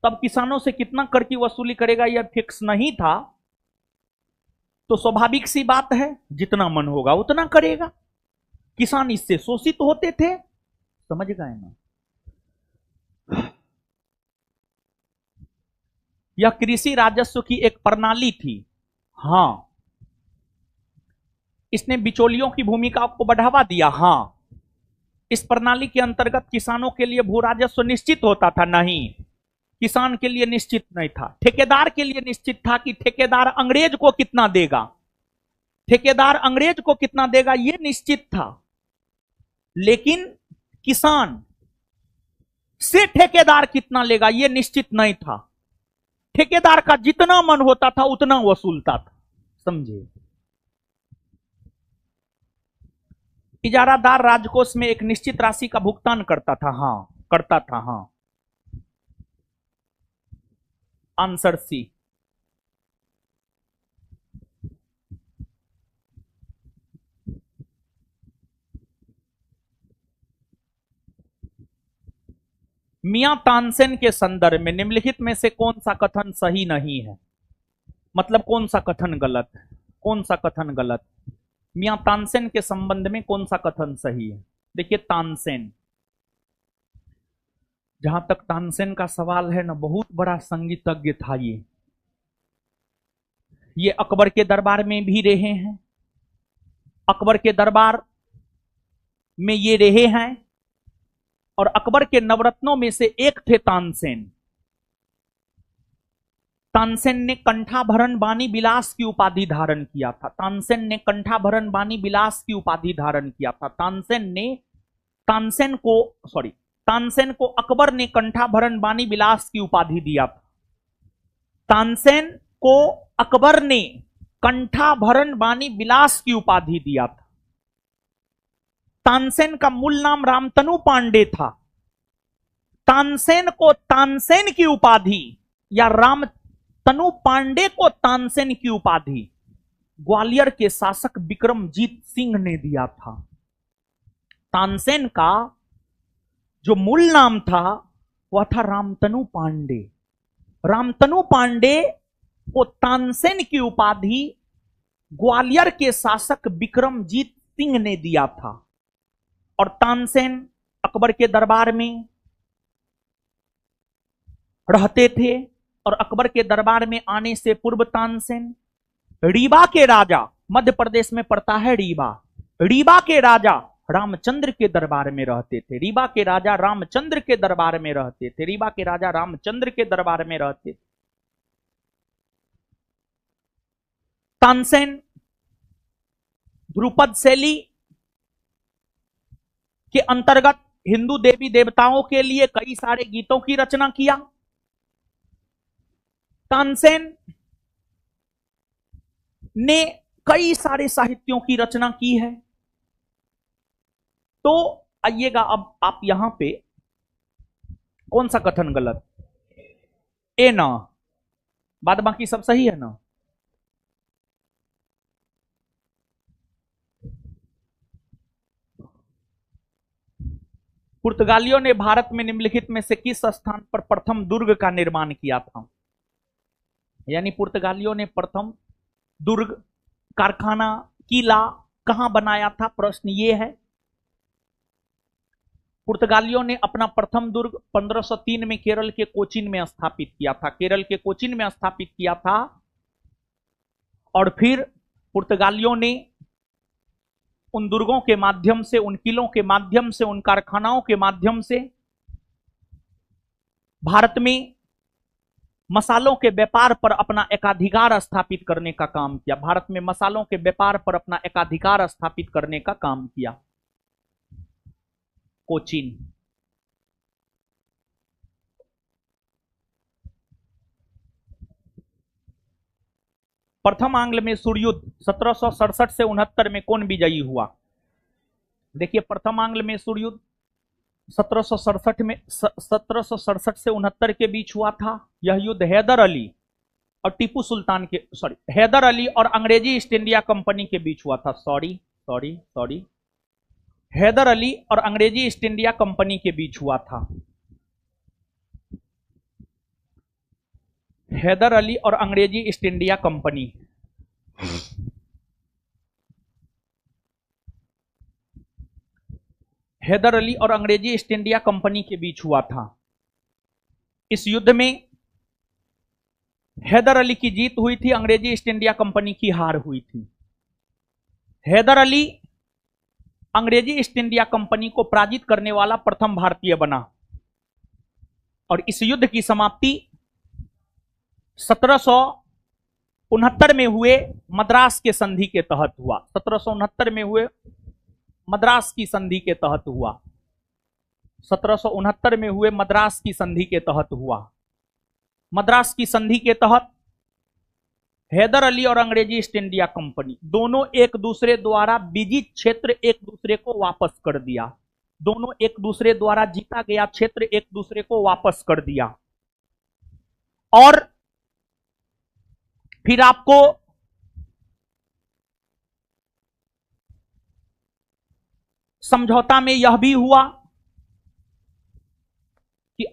तब किसानों से कितना कर की वसूली करेगा यह फिक्स नहीं था। तो स्वाभाविक सी बात है, जितना मन होगा उतना करेगा। किसान इससे शोषित होते थे। समझ गए ना? यह कृषि राजस्व की एक प्रणाली थी। हां, इसने बिचौलियों की भूमिका को बढ़ावा दिया। हां, इस प्रणाली के अंतर्गत किसानों के लिए भू राजस्व निश्चित होता था? नहीं, किसान के लिए निश्चित नहीं था। ठेकेदार के लिए निश्चित था कि ठेकेदार अंग्रेज को कितना देगा, ठेकेदार अंग्रेज को कितना देगा यह निश्चित था। लेकिन किसान से ठेकेदार कितना लेगा यह निश्चित नहीं था। ठेकेदार का जितना मन होता था उतना वसूलता था, समझे। इजारादार राजकोष में एक निश्चित राशि का भुगतान करता था, हाँ करता था, हाँ। Answer C. मियां तानसेन के संदर्भ में निम्नलिखित में से कौन सा कथन सही नहीं है, मतलब कौन सा कथन गलत है, कौन सा कथन गलत। मियां तानसेन के संबंध में कौन सा कथन सही है। देखिए तानसेन, जहां तक तानसेन का सवाल है ना, बहुत बड़ा संगीतज्ञ था ये अकबर के दरबार में भी रहे हैं, अकबर के दरबार में ये रहे हैं, और अकबर के नवरत्नों में से एक थे तानसेन। तानसेन ने कंठाभरण बानी विलास की उपाधि धारण किया था, तानसेन ने कंठाभरण बानी विलास की उपाधि धारण किया था। तानसेन को अकबर ने कंठाभरण बानी विलास की उपाधि दिया था। तानसेन को अकबर ने कंठाभरण बानी विलास की उपाधि दिया था। तानसेन का मूल नाम रामतनु पांडे था। तानसेन को तानसेन की उपाधि या रामतनु पांडे को तानसेन की उपाधि ग्वालियर के शासक विक्रमजीत सिंह ने दिया था। तानसेन का जो मूल नाम था वह था रामतनु पांडे। रामतनु पांडे को तानसेन की उपाधि ग्वालियर के शासक विक्रमजीत सिंह ने दिया था। और तानसेन अकबर के दरबार में रहते थे, और अकबर के दरबार में आने से पूर्व तानसेन रीवा के राजा, मध्य प्रदेश में पड़ता है रीवा, रीवा के राजा रामचंद्र के दरबार में रहते थे। रीवा के राजा रामचंद्र के दरबार में रहते थे। रीवा के राजा रामचंद्र के दरबार में रहते थे। तानसेन ध्रुपद शैली के अंतर्गत हिंदू देवी देवताओं के लिए कई सारे गीतों की रचना किया। तानसेन ने कई सारे साहित्यों की रचना की है। तो आइएगा अब आप यहां पे कौन सा कथन गलत, ए ना, बाद बाकी सब सही है ना। पुर्तगालियों ने भारत में निम्नलिखित में से किस स्थान पर प्रथम दुर्ग का निर्माण किया था। यानी पुर्तगालियों ने प्रथम दुर्ग, कारखाना, किला कहां बनाया था, प्रश्न ये है। पुर्तगालियों ने अपना प्रथम दुर्ग 1503 में केरल के कोचीन में स्थापित किया था। केरल के कोचीन में स्थापित किया था। और फिर पुर्तगालियों ने उन दुर्गों के माध्यम से, उन किलों के माध्यम से, उन कारखानाओं के माध्यम से भारत में मसालों के व्यापार पर अपना एकाधिकार स्थापित करने का काम किया। भारत में मसालों के व्यापार पर अपना एकाधिकार स्थापित करने का काम किया। कोचीन। प्रथम आंग्ल में सूर्युद्ध 1767 से 69 में कौन विजयी हुआ। देखिए प्रथम आंग्ल में सूर्युद्ध 1767 में 1767 से 69 के बीच हुआ था। यह युद्ध हैदर अली और टीपू सुल्तान के, हैदर अली और अंग्रेजी ईस्ट इंडिया कंपनी के बीच हुआ था। हैदर अली और अंग्रेजी ईस्ट इंडिया कंपनी के बीच हुआ था। हैदर अली और अंग्रेजी east India company. Hyder Ali और अंग्रेजी ईस्ट इंडिया कंपनी के बीच हुआ था। इस युद्ध में हैदर अली की जीत हुई थी, अंग्रेजी ईस्ट इंडिया कंपनी की हार हुई थी। हैदर अली अंग्रेजी ईस्ट इंडिया कंपनी को पराजित करने वाला प्रथम भारतीय बना। और इस युद्ध की समाप्ति 1769 में हुए मद्रास के संधि के तहत हुआ। 1769 में हुए मद्रास की संधि के तहत हुआ। 1769 में हुए मद्रास की संधि के तहत हुआ। मद्रास की संधि के तहत हैदर अली और अंग्रेजी ईस्ट इंडिया कंपनी दोनों एक दूसरे द्वारा विजित क्षेत्र एक दूसरे को वापस कर दिया। दोनों एक दूसरे द्वारा जीता गया क्षेत्र एक दूसरे को वापस कर दिया। और फिर आपको समझौता में यह भी हुआ कि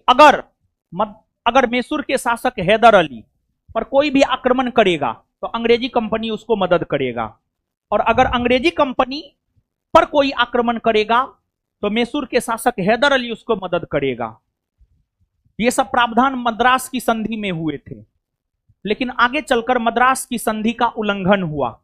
अगर मैसूर के शासक हैदर अली पर कोई भी आक्रमण करेगा तो अंग्रेजी कंपनी उसको मदद करेगा, और अगर अंग्रेजी कंपनी पर कोई आक्रमण करेगा तो मैसूर के शासक हैदर अली उसको मदद करेगा। ये सब प्रावधान मद्रास की संधि में हुए थे। लेकिन आगे चलकर मद्रास की संधि का उल्लंघन हुआ,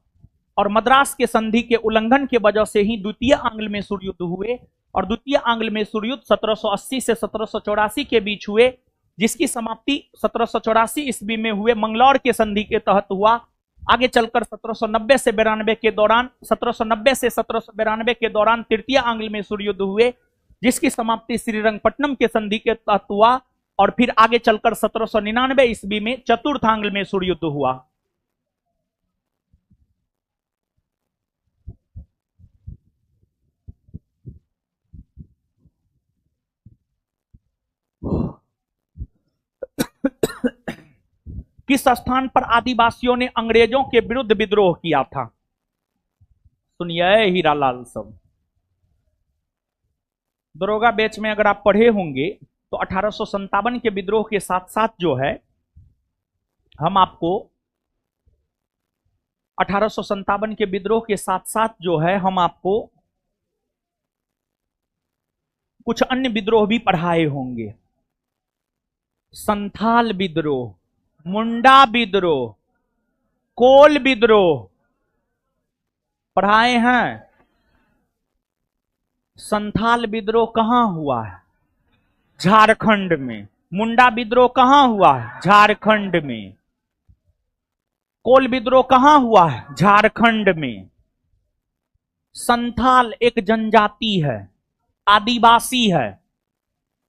और मद्रास के संधि के उल्लंघन के वजह से ही द्वितीय आंग्ल मैसूर युद्ध हुए। और द्वितीय आंग्ल मैसूर युद्ध 1780 से 1784 के बीच हुए, जिसकी समाप्ति 1784 ईस्वी में हुए मंगलौर के संधि के तहत हुआ। आगे चलकर 1790 से 92 के दौरान 1790 से 1792 के दौरान तृतीय आंग्ल मैसूर युद्ध हुए, जिसकी समाप्ति श्रीरंगपट्टनम के संधि के तहत हुआ। और फिर आगे चलकर 1799 ईस्वी में चतुर्थ आंग्ल मैसूर युद्ध हुआ। किस स्थान पर आदिवासियों ने अंग्रेजों के विरुद्ध विद्रोह किया था? सुनिए हीरालाल सब, दरोगा बैच में अगर आप पढ़े होंगे तो 1857 के विद्रोह के साथ साथ जो है हम आपको 1857 के विद्रोह के साथ साथ जो है हम आपको कुछ अन्य विद्रोह भी पढ़ाए होंगे। संथाल विद्रोह, मुंडा विद्रोह, कोल विद्रोह पढ़ाए हैं। संथाल विद्रोह कहां हुआ है? झारखंड में। मुंडा विद्रोह कहां हुआ है? झारखंड में। कोल विद्रोह कहां हुआ है? झारखंड में। संथाल एक जनजाति है, आदिवासी है।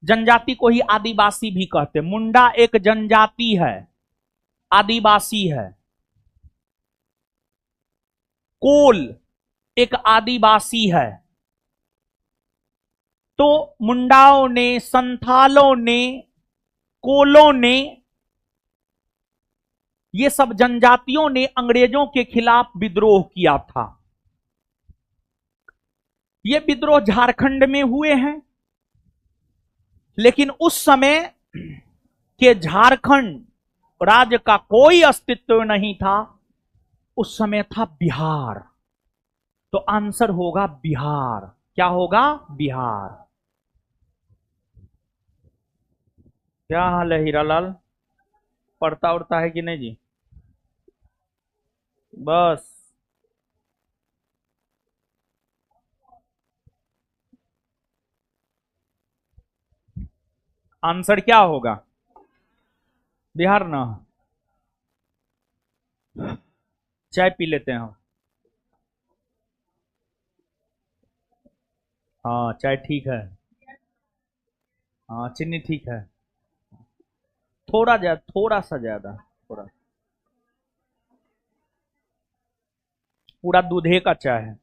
जनजाति को ही आदिवासी भी कहते। मुंडा एक जनजाति है, आदिवासी है। कोल एक आदिवासी है। तो मुंडाओं ने, संथालों ने, कोलों ने, ये सब जनजातियों ने अंग्रेजों के खिलाफ विद्रोह किया था। ये विद्रोह झारखंड में हुए हैं, लेकिन उस समय के झारखंड राज्य का कोई अस्तित्व नहीं था। उस समय था बिहार। तो आंसर होगा बिहार। क्या होगा? बिहार। क्या हाल है हीरालाल? पढ़ता उड़ता है कि नहीं जी? बस आंसर क्या होगा? बिहार ना। चाय पी लेते हैं हम। हाँ चाय ठीक है। हाँ चीनी ठीक है। थोड़ा सा ज्यादा, थोड़ा। पूरा दूधे का चाय है।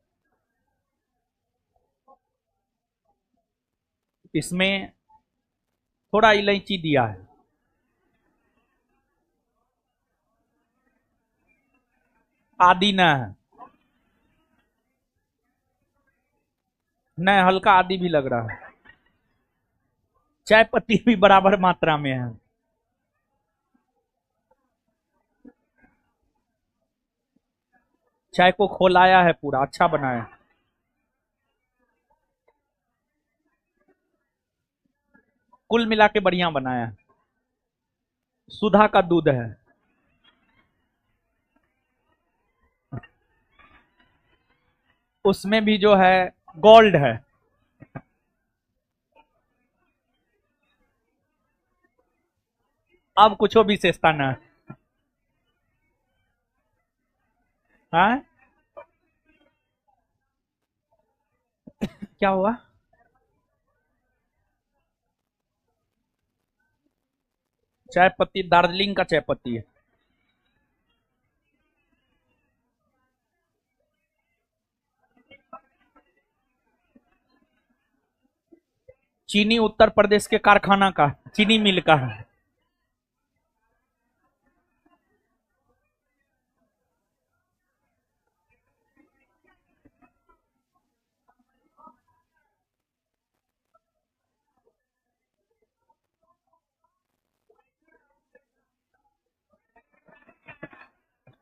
इसमें थोड़ा इलायची दिया है। आदि न है, नहीं हल्का आदि भी लग रहा है। चाय पत्ती भी बराबर मात्रा में है। चाय को खोलाया है, पूरा अच्छा बनाया। कुल मिला के बढ़िया बनाया है। सुधा का दूध है। उसमें भी जो है गोल्ड है। अब कुछ विशेषता न है। हाँ? क्या हुआ? चाय पत्ती दार्जिलिंग का चाय पत्ती है। चीनी उत्तर प्रदेश के कारखाना का, चीनी मिल का है।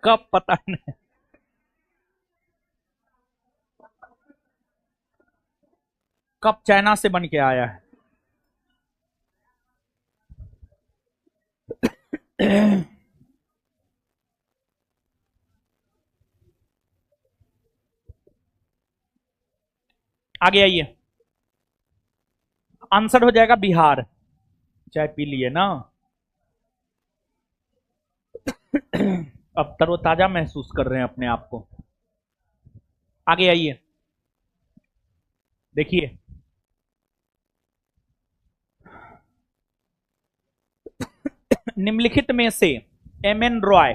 कब पता नहीं। कब चाइना से बन के आया है। आगे आइए। आंसर हो जाएगा बिहार। चाय पी लिए ना? अब तरोताजा महसूस कर रहे हैं अपने आप को। आगे आइए, देखिए। निम्नलिखित में से एम.एन. रॉय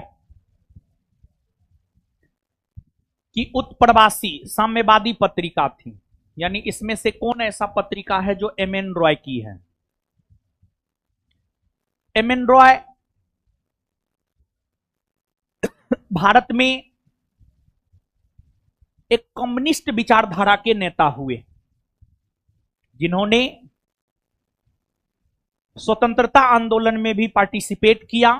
की उत्प्रवासी साम्यवादी पत्रिका थी, यानी इसमें से कौन ऐसा पत्रिका है जो एम.एन. रॉय की है? एम.एन. रॉय भारत में एक कम्युनिस्ट विचारधारा के नेता हुए, जिन्होंने स्वतंत्रता आंदोलन में भी पार्टिसिपेट किया।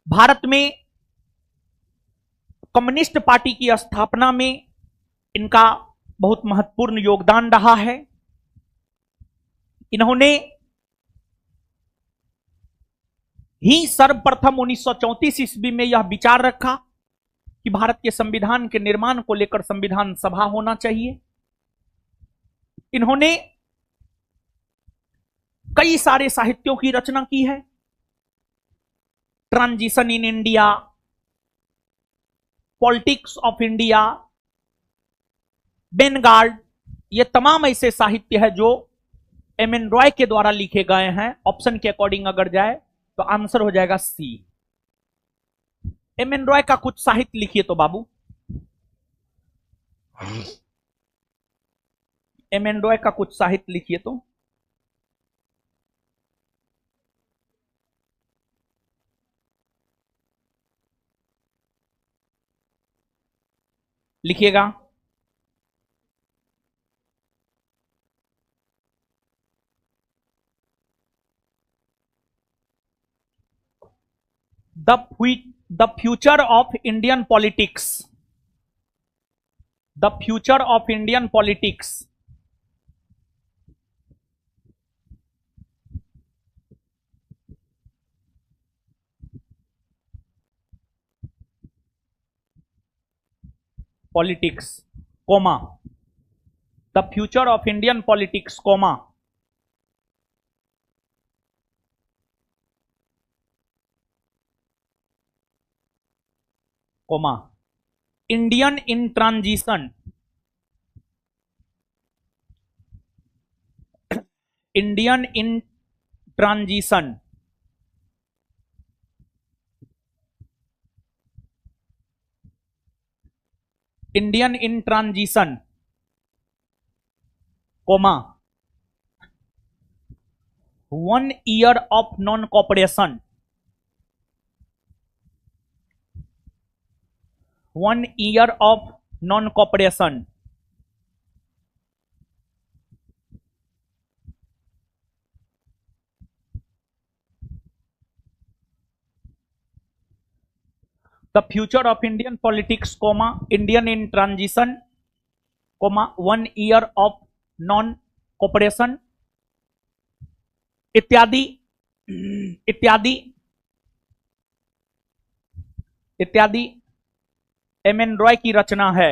भारत में कम्युनिस्ट पार्टी की स्थापना में इनका बहुत महत्वपूर्ण योगदान रहा है। इन्होंने ही सर्वप्रथम 1934 ईस्वी में यह विचार रखा कि भारत के संविधान के निर्माण को लेकर संविधान सभा होना चाहिए। इन्होंने कई सारे साहित्यों की रचना की है। Transition in India, politics of India, vanguard, ये तमाम ऐसे साहित्य है जो एम.एन. रॉय के द्वारा लिखे गए हैं। ऑप्शन के अकॉर्डिंग अगर जाए तो आंसर हो जाएगा सी। एम.एन. रॉय का कुछ साहित्य लिखिए तो बाबू। एम.एन. रॉय का कुछ साहित्य लिखिए तो। लिखिएगा। The future of Indian politics. The future of Indian politics. Politics, comma, the future of Indian politics, comma, comma, Indian in transition, Indian in transition, Indian in transition, comma, 1 year of non cooperation, 1 year of non cooperation, the future of Indian politics, comma, Indian in transition, comma, 1 year of non cooperation, इत्यादि इत्यादि इत्यादि एम.एन. रॉय की रचना है।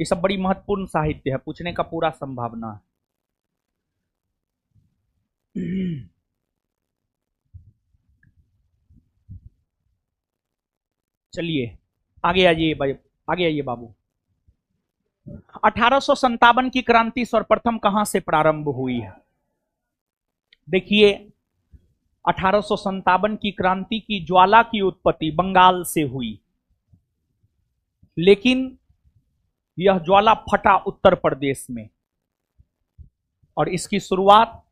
ये सब बड़ी महत्वपूर्ण साहित्य है, पूछने का पूरा संभावना है। चलिए आगे आइए भाई, आगे आइए बाबू। 1857 की क्रांति सर्वप्रथम कहां से प्रारंभ हुई है? देखिए 1857 की क्रांति की ज्वाला की उत्पत्ति बंगाल से हुई, लेकिन यह ज्वाला फटा उत्तर प्रदेश में, और इसकी शुरुआत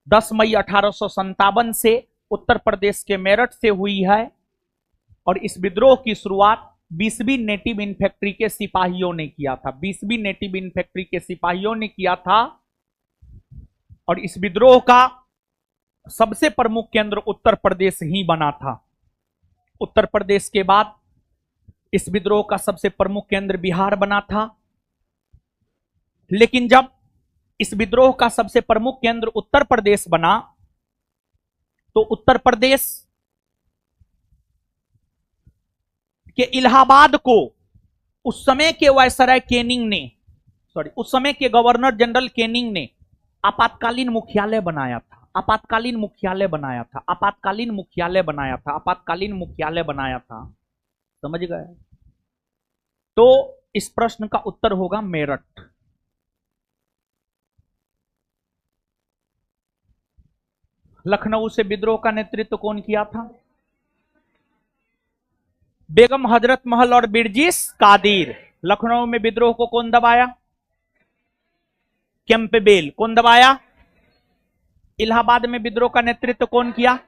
10 मई 1857 से उत्तर प्रदेश के मेरठ से हुई है। और इस विद्रोह की शुरुआत 20वीं नेटिव इन्फेंट्री के सिपाहियों ने किया था। 20वीं नेटिव इन्फेंट्री के सिपाहियों ने किया था, और इस विद्रोह का सबसे प्रमुख केंद्र उत्तर प्रदेश ही बना था। उत्तर प्रदेश के बाद इस विद्रोह का सबसे प्रमुख केंद्र बिहार बना था। लेकिन जब इस विद्रोह का सबसे प्रमुख केंद्र उत्तर प्रदेश बना, तो उत्तर प्रदेश के इलाहाबाद को उस समय के वायसराय केनिंग ने, उस समय के गवर्नर जनरल केनिंग ने आपातकालीन मुख्यालय बनाया था। आपातकालीन मुख्यालय बनाया था, आपातकालीन मुख्यालय बनाया था, आपातकालीन मुख्यालय बनाया था। समझ गए? तो इस प्रश्न का उत्तर होगा मेरठ। लखनऊ से विद्रोह का नेतृत्व कौन किया था? बेगम हजरत महल और बिरजिस कादिर। लखनऊ में विद्रोह को कौन दबाया? कैंपबेल। कौन दबाया? इलाहाबाद में विद्रोह का नेतृत्व कौन किया?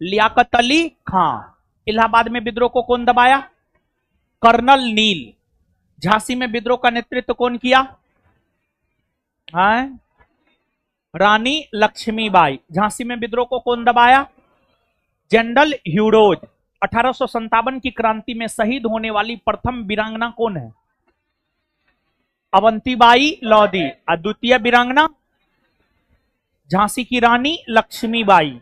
लियाकत अली खां। इलाहाबाद में विद्रोह को कौन दबाया? कर्नल नील। झांसी में विद्रोह का नेतृत्व कौन किया? हाँ? रानी लक्ष्मीबाई। झांसी में विद्रोह को कौन दबाया? General Hugh Rose. 1857 की क्रांति में शहीद होने वाली प्रथम वीरांगना कौन है? अवंतीबाई लोधी। और द्वितीय वीरांगना झांसी की रानी लक्ष्मीबाई।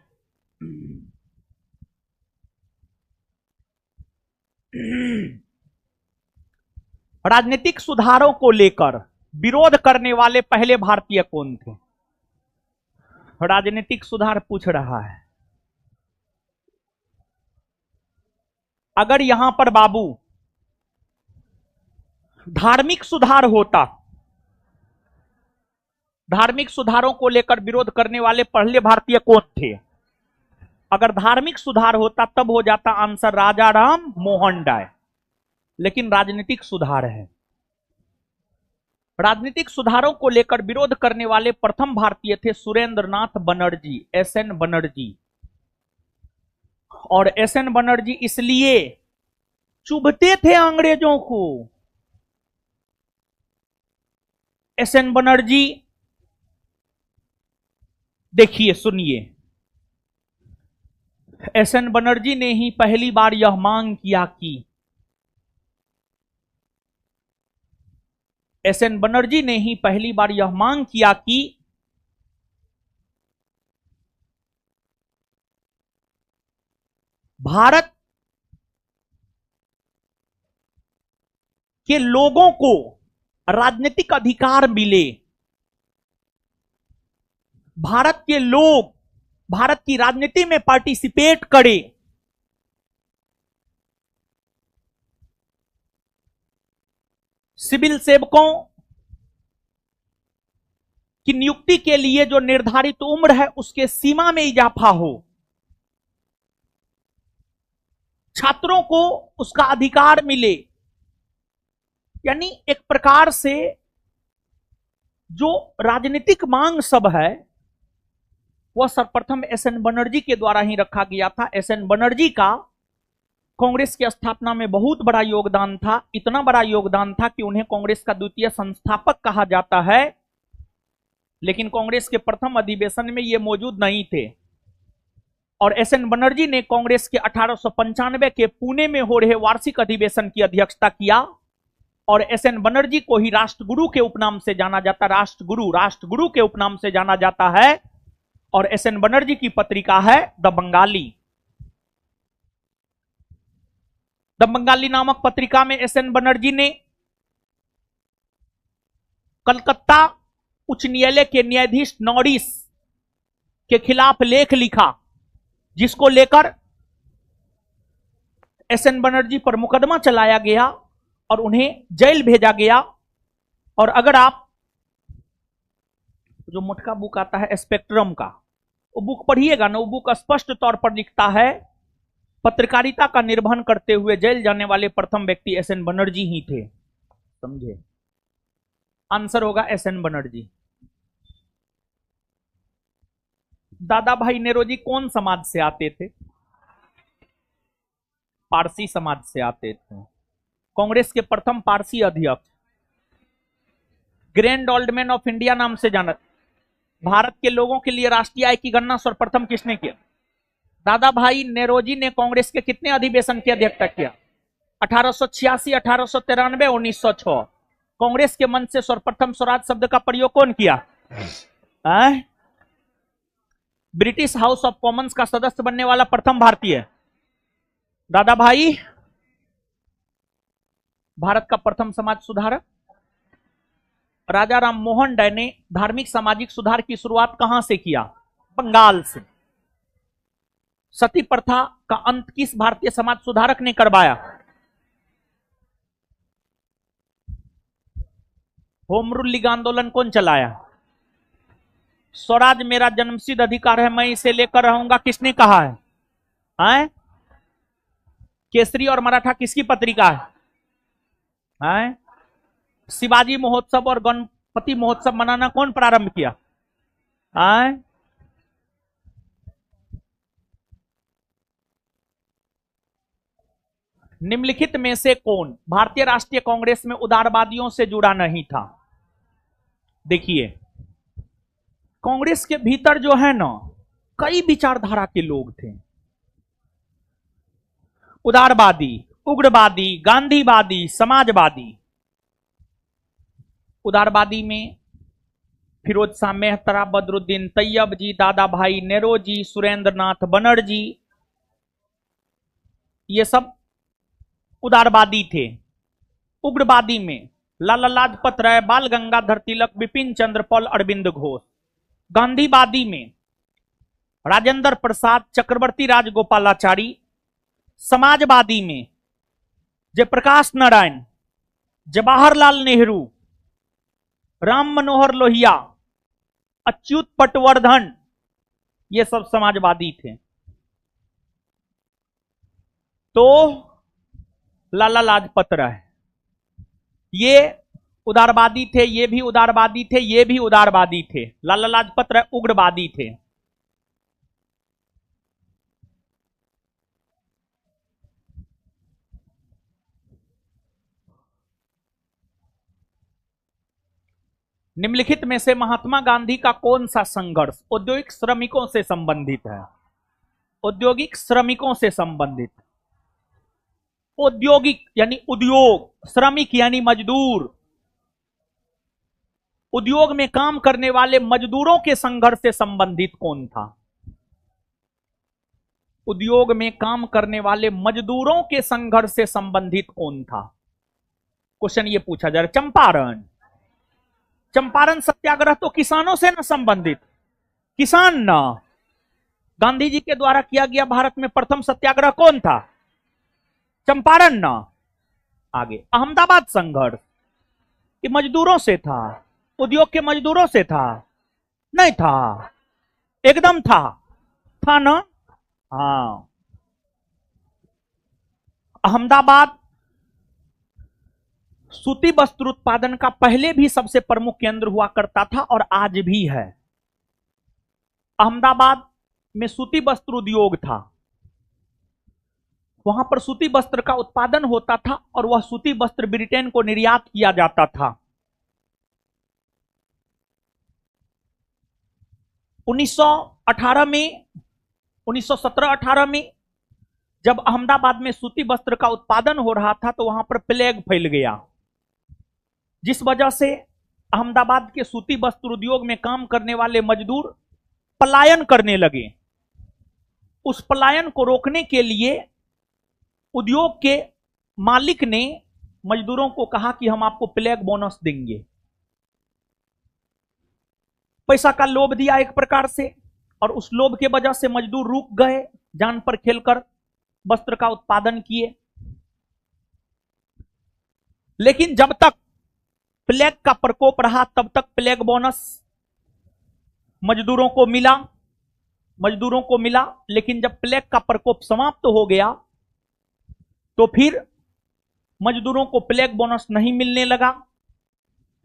राजनीतिक सुधारों को लेकर विरोध करने वाले पहले भारतीय कौन थे? राजनीतिक सुधार पूछ रहा है। अगर यहां पर बाबू धार्मिक सुधार होता, धार्मिक सुधारों को लेकर विरोध करने वाले पहले भारतीय कौन थे? अगर धार्मिक सुधार होता तब हो जाता आंसर राजा राम मोहन राय। लेकिन राजनीतिक सुधार है। राजनीतिक सुधारों को लेकर विरोध करने वाले प्रथम भारतीय थे सुरेंद्रनाथ बनर्जी, एसएन बनर्जी। और एसएन बनर्जी इसलिए चुभते थे अंग्रेजों को। एसएन बनर्जी, देखिए सुनिए, एसएन बनर्जी ने ही पहली बार यह मांग किया कि एसएन बनर्जी ने ही पहली बार यह मांग किया कि भारत के लोगों को राजनीतिक अधिकार मिले। भारत के लोग भारत की राजनीति में पार्टिसिपेट करें। सिविल सेवकों की नियुक्ति के लिए जो निर्धारित उम्र है उसके सीमा में इजाफा हो। छात्रों को उसका अधिकार मिले। यानी एक प्रकार से जो राजनीतिक मांग सब है वह सर्वप्रथम एसएन बनर्जी के द्वारा ही रखा गया था। एसएन बनर्जी का कांग्रेस की स्थापना में बहुत बड़ा योगदान था। इतना बड़ा योगदान था कि उन्हें कांग्रेस का द्वितीय संस्थापक कहा जाता है। लेकिन कांग्रेस के प्रथम अधिवेशन में ये मौजूद नहीं थे। और एसएन बनर्जी ने कांग्रेस के 1895 के पुणे में हो रहे वार्षिक अधिवेशन की अध्यक्षता किया। और एसएन बनर्जी को ही राष्ट्रगुरु के उपनाम से जाना जाता, राष्ट्रगुरु के उपनाम से जाना जाता है। और एसएन बनर्जी की पत्रिका है द बंगाली। द बंगाली नामक पत्रिका में एसएन बनर्जी ने कलकत्ता उच्च न्यायालय के न्यायाधीश नॉरिस के खिलाफ लेख लिखा, जिसको लेकर एसएन बनर्जी पर मुकदमा चलाया गया और उन्हें जेल भेजा गया। और अगर आप जो मोटका बुक आता है स्पेक्ट्रम का, वो बुक पढ़िएगा ना, वो बुक स्पष्ट तौर पर लिखता है पत्रकारिता का निर्वहन करते हुए जेल जाने वाले प्रथम व्यक्ति एसएन बनर्जी ही थे। समझे? आंसर होगा एसएन बनर्जी। दादा भाई नेरोजी कौन समाज से आते थे? पारसी समाज से आते थे। कांग्रेस के प्रथम पारसी अध्यक्ष, grand old man of India नाम से जाना। भारत के लोगों के लिए राष्ट्रीय आय की गणना सर्वप्रथम किसने किया? दादा भाई नेरोजी ने कांग्रेस के कितने अधिवेशन की अध्यक्षता किया? 1886, 1893, 1906। कांग्रेस के मंच से सर्वप्रथम स्वराज शब्द का प्रयोग कौन किया? ब्रिटिश हाउस ऑफ कॉमन्स का सदस्य बनने वाला प्रथम भारतीय दादा भाई। भारत का प्रथम समाज सुधारक राजा राम मोहन राय ने धार्मिक सामाजिक सुधार की शुरुआत कहां से किया? बंगाल से। सती प्रथा का अंत किस भारतीय समाज सुधारक ने करवाया? होम रूल लीग आंदोलन कौन चलाया? स्वराज मेरा जन्मसिद्ध अधिकार है, मैं इसे लेकर रहूंगा, किसने कहा है? केसरी और मराठा किसकी पत्रिका है? शिवाजी महोत्सव और गणपति महोत्सव मनाना कौन प्रारंभ किया? निम्नलिखित में से कौन भारतीय राष्ट्रीय कांग्रेस में उदारवादियों से जुड़ा नहीं था? देखिए, कांग्रेस के भीतर जो है ना, कई विचारधारा के लोग थे। उदारवादी, उग्रवादी, गांधीवादी, समाजवादी। उदारवादी में फिरोज शाह मेहतरा, बदरुद्दीन तैयब जी, दादा भाई नेरोजी, सुरेंद्र नाथ बनर्जी, ये सब उदारवादी थे। उग्रवादी में लाला लाजपत राय, बाल गंगाधर तिलक, बिपिन चंद्र पाल, अरविंद घोष। गांधीवादी में राजेंद्र प्रसाद, चक्रवर्ती राजगोपालाचारी। समाजवादी में जयप्रकाश नारायण, जवाहरलाल नेहरू, राम मनोहर लोहिया, अच्युत पटवर्धन, ये सब समाजवादी थे। तो लाला लाजपत राय, ये उदारवादी थे, ये भी उदारवादी थे, ये भी उदारवादी थे। लाला लाजपत राय उग्रवादी थे। निम्नलिखित में से महात्मा गांधी का कौन सा संघर्ष औद्योगिक श्रमिकों से संबंधित है? औद्योगिक श्रमिकों से संबंधित। औद्योगिक यानी उद्योग, श्रमिक यानी मजदूर। उद्योग में काम करने वाले मजदूरों के संघर्ष से संबंधित कौन था? उद्योग में काम करने वाले मजदूरों के संघर्ष से संबंधित कौन था? क्वेश्चन ये पूछा जा रहा है। चंपारण। चंपारण सत्याग्रह तो किसानों से न संबंधित, किसान न। गांधी जी के द्वारा किया गया भारत में प्रथम सत्याग्रह कौन था? चंपारण न। आगे अहमदाबाद संघर्ष, ये मजदूरों से था, उद्योग के मजदूरों से था? नहीं था, एकदम था ना? हाँ। अहमदाबाद सूती वस्त्र उत्पादन का पहले भी सबसे प्रमुख केंद्र हुआ करता था और आज भी है। अहमदाबाद में सूती वस्त्र उद्योग था। वहां पर सूती वस्त्र का उत्पादन होता था और वह सूती वस्त्र ब्रिटेन को निर्यात किया जाता था। 1918 में 1917-18 में जब अहमदाबाद में सूती वस्त्र का उत्पादन हो रहा था तो वहां पर प्लेग फैल गया, जिस वजह से अहमदाबाद के सूती वस्त्र उद्योग में काम करने वाले मजदूर पलायन करने लगे। उस पलायन को रोकने के लिए उद्योग के मालिक ने मजदूरों को कहा कि हम आपको प्लेग बोनस देंगे। पैसा का लोभ दिया एक प्रकार से, और उस लोभ के वजह से मजदूर रुक गए, जान पर खेलकर वस्त्र का उत्पादन किए। लेकिन जब तक प्लेग का प्रकोप रहा तब तक प्लेग बोनस मजदूरों को मिला। लेकिन जब प्लेग का प्रकोप समाप्त हो गया तो फिर मजदूरों को प्लेग बोनस नहीं मिलने लगा।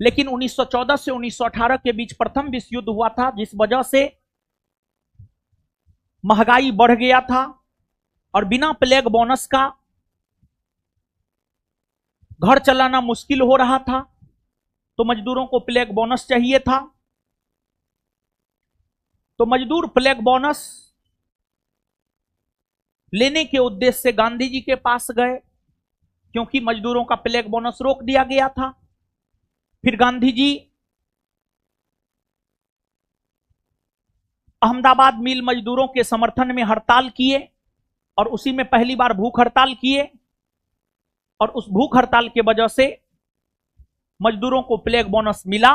लेकिन 1914 से 1918 के बीच प्रथम विश्व युद्ध हुआ था, जिस वजह से महंगाई बढ़ गया था और बिना प्लेग बोनस का घर चलाना मुश्किल हो रहा था। तो मजदूरों को प्लेग बोनस चाहिए था। तो मजदूर प्लेग बोनस लेने के उद्देश्य से गांधी जी के पास गए, क्योंकि मजदूरों का प्लेग बोनस रोक दिया गया था। फिर गांधी जी अहमदाबाद मिल मजदूरों के समर्थन में हड़ताल किए और उसी में पहली बार भूख हड़ताल किए और उस भूख हड़ताल के वजह से मजदूरों को प्लेग बोनस मिला।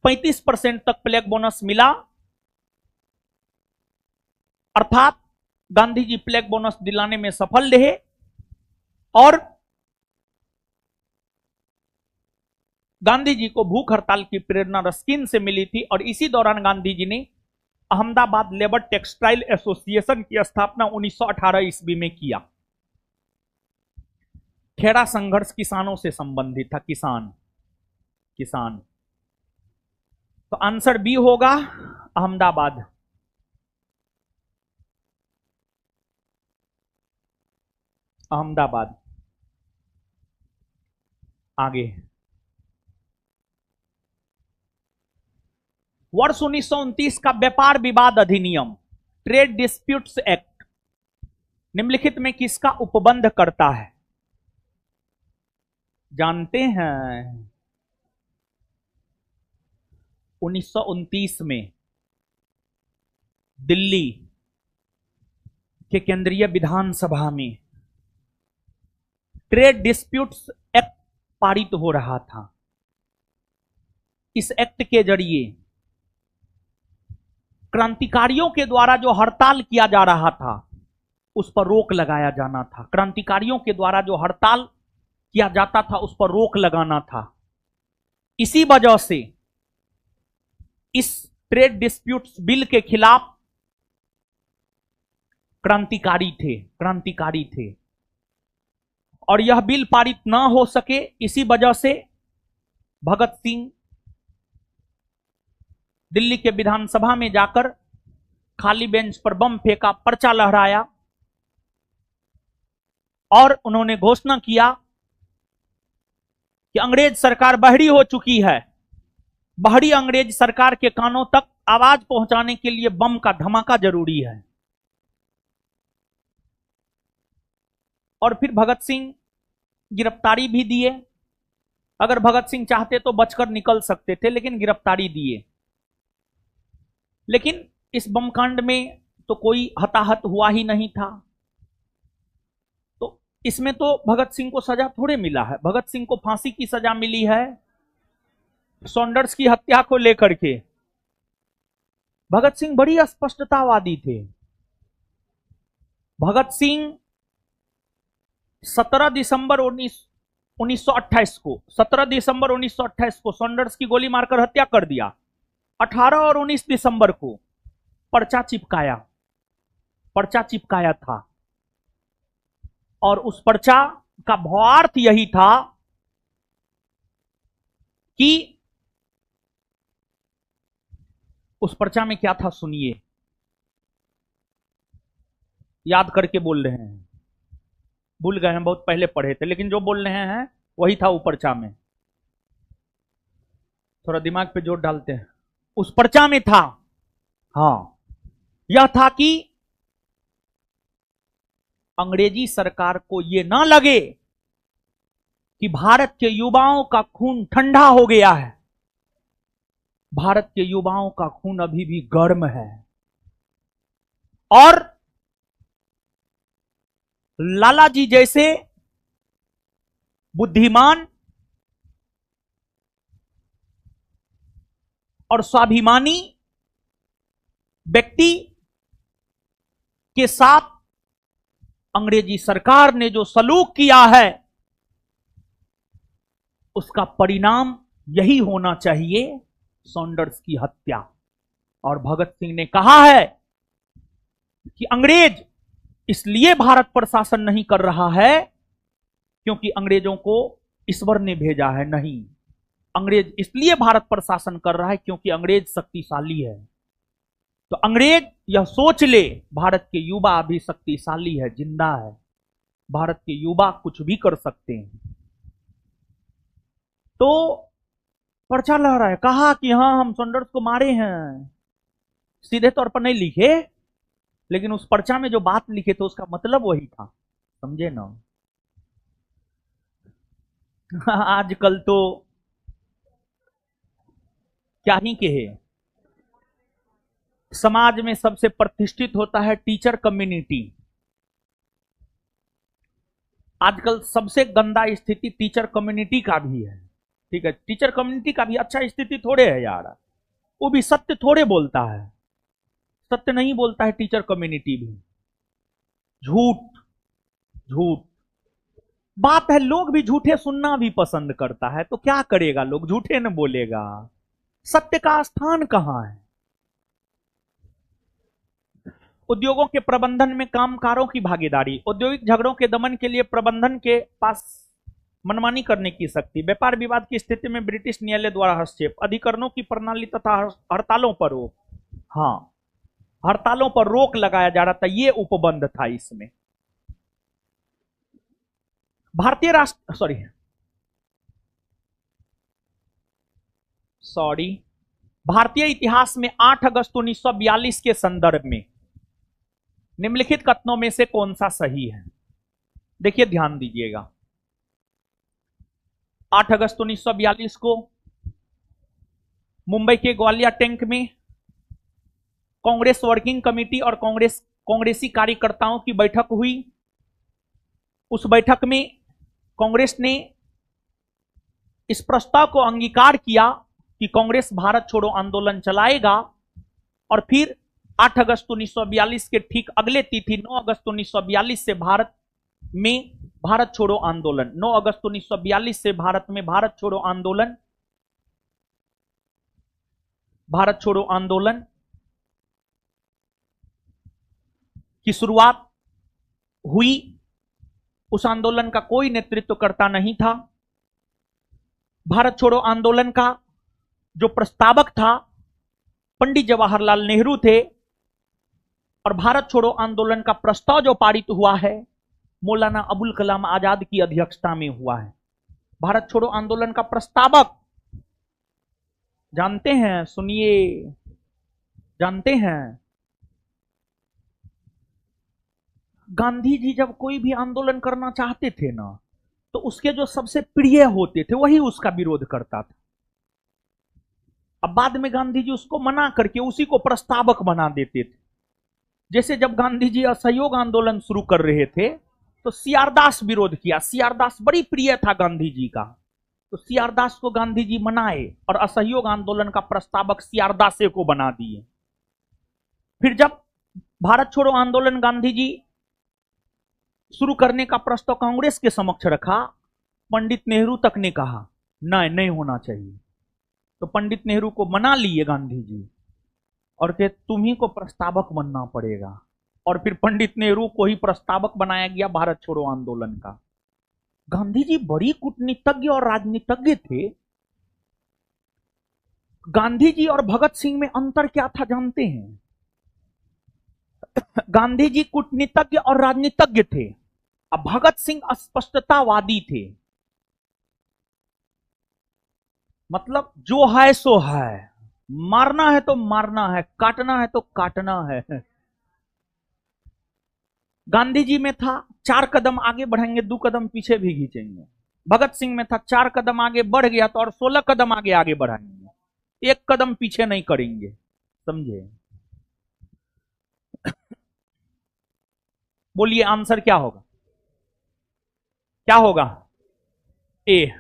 35% तक प्लेग बोनस मिला, अर्थात गांधी जी प्लेग बोनस दिलाने में सफल रहे। और गांधी जी को भूख हड़ताल की प्रेरणा रस्किन से मिली थी और इसी दौरान गांधी जी ने अहमदाबाद लेबर टेक्सटाइल एसोसिएशन की स्थापना 1918 ईस्वी में किया। खेड़ा संघर्ष किसानों से संबंधित था। किसान तो आंसर बी होगा, अहमदाबाद। आगे वर्ष 1929 का व्यापार विवाद अधिनियम ट्रेड डिस्प्यूट्स एक्ट निम्नलिखित में किसका उपबंध करता है? जानते हैं 1929 में दिल्ली के केंद्रीय विधानसभा में ट्रेड डिस्प्यूट्स एक्ट पारित हो रहा था। इस एक्ट के जरिए क्रांतिकारियों के द्वारा जो हड़ताल किया जा रहा था उस पर रोक लगाया जाना था। क्रांतिकारियों के द्वारा जो हड़ताल किया जाता था उस पर रोक लगाना था। इसी वजह से इस ट्रेड डिस्प्यूट्स बिल के खिलाफ क्रांतिकारी थे और यह बिल पारित ना हो सके, इसी वजह से भगत सिंह दिल्ली के विधानसभा में जाकर खाली बेंच पर बम फेंका, पर्चा लहराया और उन्होंने घोषणा किया कि अंग्रेज सरकार बहरी हो चुकी है। बहरी अंग्रेज सरकार के कानों तक आवाज पहुंचाने के लिए बम का धमाका जरूरी है। और फिर भगत सिंह गिरफ्तारी भी दिए। अगर भगत सिंह चाहते तो बचकर निकल सकते थे, लेकिन गिरफ्तारी दिए। लेकिन इस बम कांड में तो कोई हताहत हुआ ही नहीं था, तो इसमें तो भगत सिंह को सजा थोड़े मिला है। भगत सिंह को फांसी की सजा मिली है सॉन्डर्स की हत्या को लेकर के। भगत सिंह बड़ी स्पष्टतावादी थे। भगत सिंह 17 दिसंबर 1928 को सॉन्डर्स की गोली मारकर हत्या कर दिया। 18 और 19 दिसंबर को पर्चा चिपकाया था और उस पर्चा का भावार्थ यही था कि उस पर्चा में क्या था, सुनिए, याद करके बोल रहे हैं, भूल गए हैं, बहुत पहले पढ़े थे, लेकिन जो बोल रहे हैं वही था वो पर्चा में। थोड़ा दिमाग पे जोर डालते हैं। उस पर्चा में था, यह था कि अंग्रेजी सरकार को यह ना लगे कि भारत के युवाओं का खून ठंडा हो गया है। भारत के युवाओं का खून अभी भी गर्म है और लाला जी जैसे बुद्धिमान और स्वाभिमानी व्यक्ति के साथ अंग्रेजी सरकार ने जो सलूक किया है उसका परिणाम यही होना चाहिए, सॉन्डर्स की हत्या। और भगत सिंह ने कहा है कि अंग्रेज इसलिए भारत पर शासन नहीं कर रहा है क्योंकि अंग्रेजों को ईश्वर ने भेजा है, नहीं, अंग्रेज इसलिए भारत पर शासन कर रहा है क्योंकि अंग्रेज शक्तिशाली है। तो अंग्रेज यह सोच ले, भारत के युवा अभी शक्तिशाली है, जिंदा है, भारत के युवा कुछ भी कर सकते हैं। तो पर्चा लह रहा है, कहा कि हाँ हम सॉन्डर्स को मारे हैं, सीधे तौर पर नहीं लिखे, लेकिन उस पर्चा में जो बात लिखे थे उसका मतलब वही था, समझे ना। आजकल तो क्या ही कहे, समाज में सबसे प्रतिष्ठित होता है टीचर कम्युनिटी। आजकल सबसे गंदा स्थिति टीचर कम्युनिटी का भी है, ठीक है, टीचर कम्युनिटी का भी अच्छा स्थिति थोड़े है यार, वो भी सत्य थोड़े बोलता है, सत्य नहीं बोलता है टीचर कम्युनिटी भी, झूठ झूठ बात है। लोग भी झूठे सुनना भी पसंद करता है, तो क्या करेगा, लोग झूठे न बोलेगा, सत्य का स्थान कहां है। उद्योगों के प्रबंधन में कामगारों की भागीदारी, औद्योगिक झगड़ों के दमन के लिए प्रबंधन के पास मनमानी करने की शक्ति, व्यापार विवाद की स्थिति में ब्रिटिश न्यायालय द्वारा हस्तक्षेप, अधिकरणों की प्रणाली तथा हड़तालों पर रोक। हाँ, हड़तालों पर रोक लगाया जा रहा था, यह उपबंध था इसमें। भारतीय राष्ट्र भारतीय इतिहास में 8 अगस्त 1942 के संदर्भ में निम्नलिखित कथनों में से कौन सा सही है? देखिए, ध्यान दीजिएगा। 8 अगस्त 1942 को मुंबई के ग्वालिया टैंक में कांग्रेस वर्किंग कमेटी और कांग्रेसी कार्यकर्ताओं की बैठक हुई। उस बैठक में कांग्रेस ने इस प्रस्ताव को अंगीकार किया कि कांग्रेस भारत छोड़ो आंदोलन चलाएगा, और फिर 8 अगस्त 1942 के ठीक अगले तिथि 9 अगस्त 1942 से भारत में भारत छोड़ो आंदोलन, 9 अगस्त 1942 से भारत में भारत छोड़ो आंदोलन की शुरुआत हुई। उस आंदोलन का कोई नेतृत्व करता नहीं था। भारत छोड़ो आंदोलन का जो प्रस्तावक था पंडित जवाहरलाल नेहरू थे, और भारत छोड़ो आंदोलन का प्रस्ताव जो पारित हुआ है मौलाना अबुल कलाम आजाद की अध्यक्षता में हुआ है। भारत छोड़ो आंदोलन का प्रस्तावक जानते हैं, सुनिए, जानते हैं, गांधी जी जब कोई भी आंदोलन करना चाहते थे ना, तो उसके जो सबसे प्रिय होते थे वही उसका विरोध करता था। अब बाद में गांधी जी उसको मना करके उसी को प्रस्तावक बना देते थे। जैसे जब गांधी जी असहयोग आंदोलन शुरू कर रहे थे तो सीआर दास विरोध किया। सीआर दास बड़ी प्रिय था गांधी जी का, तो सीआर दास को गांधी जी मनाए और असहयोग आंदोलन का प्रस्तावक सीआर दासे को बना दिए। फिर जब भारत छोड़ो आंदोलन गांधी जी शुरू करने का प्रस्ताव कांग्रेस के समक्ष रखा, पंडित नेहरू तक ने कहा नहीं होना चाहिए, तो पंडित नेहरू को मना लिए गांधी जी और कहे तुम्ही को प्रस्तावक बनना पड़ेगा, और फिर पंडित नेहरू को ही प्रस्तावक बनाया गया भारत छोड़ो आंदोलन का। गांधी जी बड़ी कूटनीतिज्ञ और राजनीतिज्ञ थे। गांधी जी और भगत सिंह में अंतर क्या था जानते हैं? गांधी जी कूटनीतिज्ञ और राजनीतिज्ञ थे, अब भगत सिंह अस्पष्टतावादी थे। मतलब जो है सो है, मारना है तो मारना है, काटना है तो काटना है। गांधी जी में था 4 कदम आगे बढ़ेंगे 2 कदम पीछे भी खींचेंगे। भगत सिंह में था 4 कदम आगे बढ़ गया तो और 16 कदम आगे बढ़ाएंगे, 1 कदम पीछे नहीं करेंगे, समझे? बोलिए आंसर क्या होगा? क्या होगा? ए।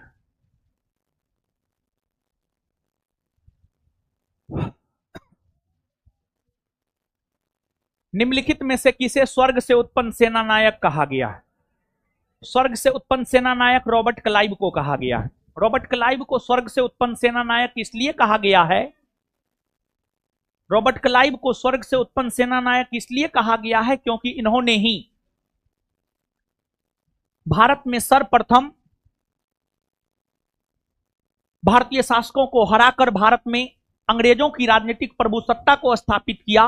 निम्नलिखित में से किसे स्वर्ग से उत्पन्न सेना नायक कहा गया है? स्वर्ग से उत्पन्न सेना नायक रॉबर्ट क्लाइव को कहा गया है। रॉबर्ट क्लाइव को स्वर्ग से उत्पन्न सेना नायक इसलिए कहा गया है, रॉबर्ट क्लाइव को स्वर्ग से उत्पन्न सेना नायक इसलिए कहा गया है क्योंकि इन्होंने ही भारत में सर्वप्रथम भारतीय शासकों को हराकर भारत में अंग्रेजों की राजनीतिक प्रभुसत्ता को स्थापित किया।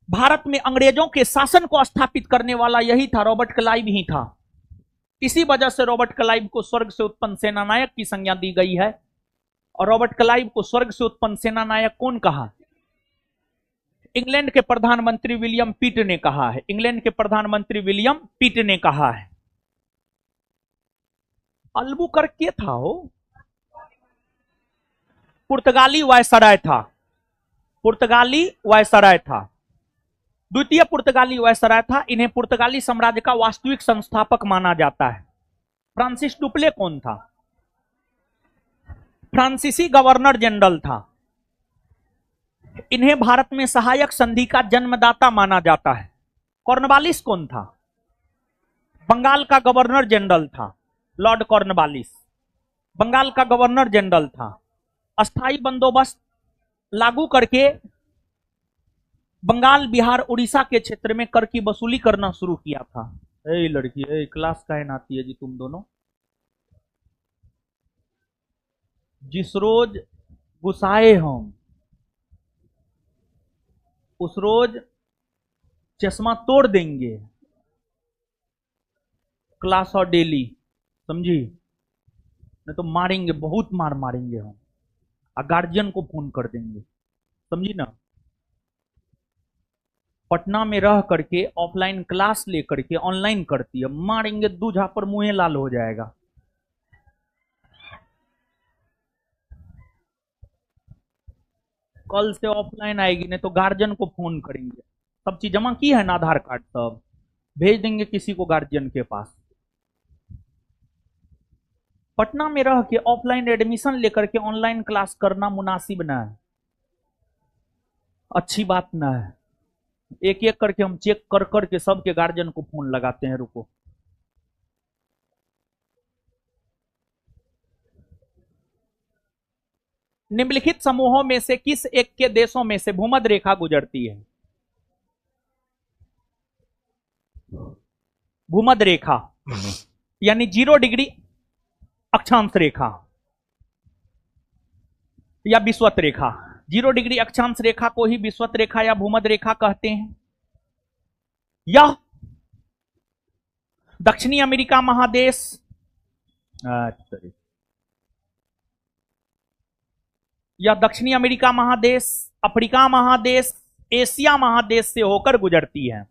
भारत में अंग्रेजों के शासन को स्थापित करने वाला यही था, रॉबर्ट क्लाइव ही था। इसी वजह से रॉबर्ट क्लाइव को स्वर्ग से उत्पन्न सेना नायक की संज्ञा दी गई है। और रॉबर्ट क्लाइव को स्वर्ग से उत्पन्न सेना नायक कौन कहा? इंग्लैंड के प्रधानमंत्री विलियम पिट ने कहा है। इंग्लैंड के प्रधानमंत्री विलियम पिट ने कहा है। अल्बुकर्क था हो, पुर्तगाली वायसराय था, पुर्तगाली वायसराय था, द्वितीय पुर्तगाली वायसराय था। इन्हें पुर्तगाली साम्राज्य का वास्तविक संस्थापक माना जाता है। फ्रांसिस डुप्ले कौन था? फ्रांसीसी गवर्नर जनरल था। इन्हें भारत में सहायक संधि का जन्मदाता माना जाता है। कॉर्नवालिस कौन था? बंगाल का गवर्नर जनरल था, लॉर्ड कॉर्नवालिस बंगाल का गवर्नर जनरल था। अस्थाई बंदोबस्त लागू करके बंगाल, बिहार, उड़ीसा के क्षेत्र में कर की वसूली करना शुरू किया था। ए लड़की, ए क्लास काहे ना आती है जी तुम दोनों? जिस रोज गुस्साए हम उस रोज चश्मा तोड़ देंगे। क्लास और डेली, समझी? नहीं तो मारेंगे, बहुत मार मारेंगे हम, और गार्जियन को फोन कर देंगे, समझी ना? पटना में रह करके ऑफलाइन क्लास ले करके ऑनलाइन करती है, मारेंगे दूझा पर मुंह लाल हो जाएगा। कल से ऑफलाइन आएगी, नहीं तो गार्जियन को फोन करेंगे। सब चीज जमा की है ना, आधार कार्ड सब भेज देंगे किसी को गार्जियन के पास। पटना में रह के ऑफलाइन एडमिशन लेकर के ऑनलाइन क्लास करना मुनासिब ना है, अच्छी बात ना है। एक एक करके हम चेक कर करके सबके गार्जियन को फोन लगाते हैं। रुको, निम्नलिखित समूहों में से किस एक के देशों में से भूमध्य रेखा गुजरती है? भूमध्य रेखा यानी 0 डिग्री अक्षांश रेखा या विषुवत रेखा। 0 डिग्री अक्षांश रेखा को ही विषुवत रेखा या भूमध्य रेखा कहते हैं। यह दक्षिणी अमेरिका महादेश, यह दक्षिणी अमेरिका महादेश, अफ्रीका महादेश, एशिया महादेश से होकर गुजरती है।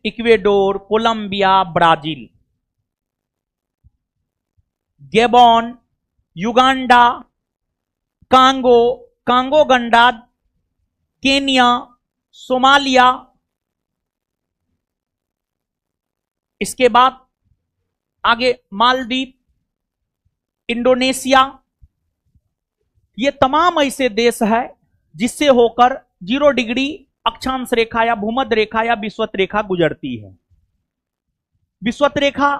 Ecuador, Colombia, Brazil, Gabon, Uganda, Congo, Congo गंडा, केनिया, सोमालिया, इसके बाद आगे मालदीव, इंडोनेशिया, ये तमाम ऐसे देश है जिससे होकर 0 डिग्री अक्षांश रेखा या भूमध्य रेखा या विषुवत रेखा गुजरती है। विषुवत रेखा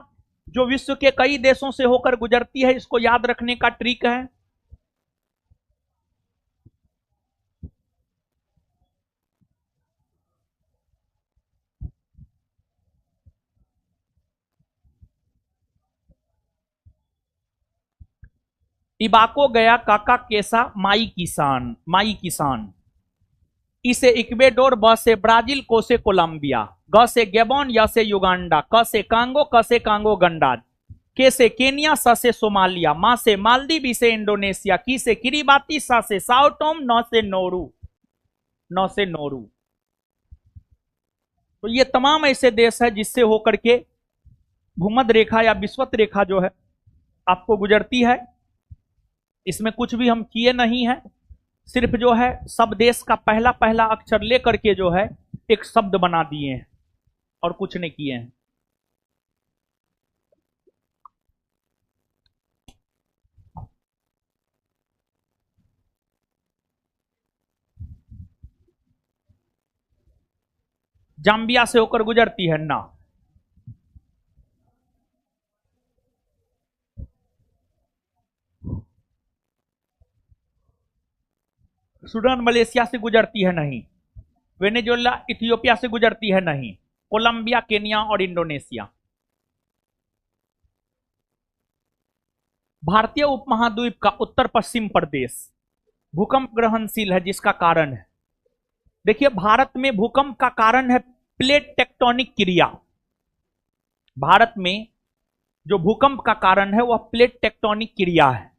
जो विश्व के कई देशों से होकर गुजरती है, इसको याद रखने का ट्रिक है, इबाको गया काका केसा माई किसान, माई किसान। इसे इक्वेडोर, ब से ब्राजील, को से कोलंबिया, ग से गेबॉन, य से युगांडा, क से कांगो, क से कांगो गंडा, के से केनिया, स से सोमालिया, मा से मालदीव, ई से इंडोनेशिया, की से किरीबाती, सा से साओ टोम, नौ से नोरू, नौ से नोरू। तो ये तमाम ऐसे देश है जिससे होकर के भूमध्य रेखा या विषुवत रेखा जो है आपको गुजरती है। इसमें कुछ भी हम किए नहीं है, सिर्फ जो है सब देश का पहला पहला अक्षर लेकर के जो है एक शब्द बना दिए हैं और कुछ नहीं किए हैं। जाम्बिया से होकर गुजरती है ना, सूडान मलेशिया से गुजरती है नहीं, वेनेजुएला इथियोपिया से गुजरती है नहीं, कोलंबिया, केनिया और इंडोनेशिया। भारतीय उपमहाद्वीप का उत्तर पश्चिम प्रदेश भूकंप ग्रहणशील है, जिसका कारण है, देखिए भारत में भूकंप का कारण है प्लेट टेक्टोनिक क्रिया। भारत में जो भूकंप का कारण है वह प्लेट टेक्टोनिक क्रिया है।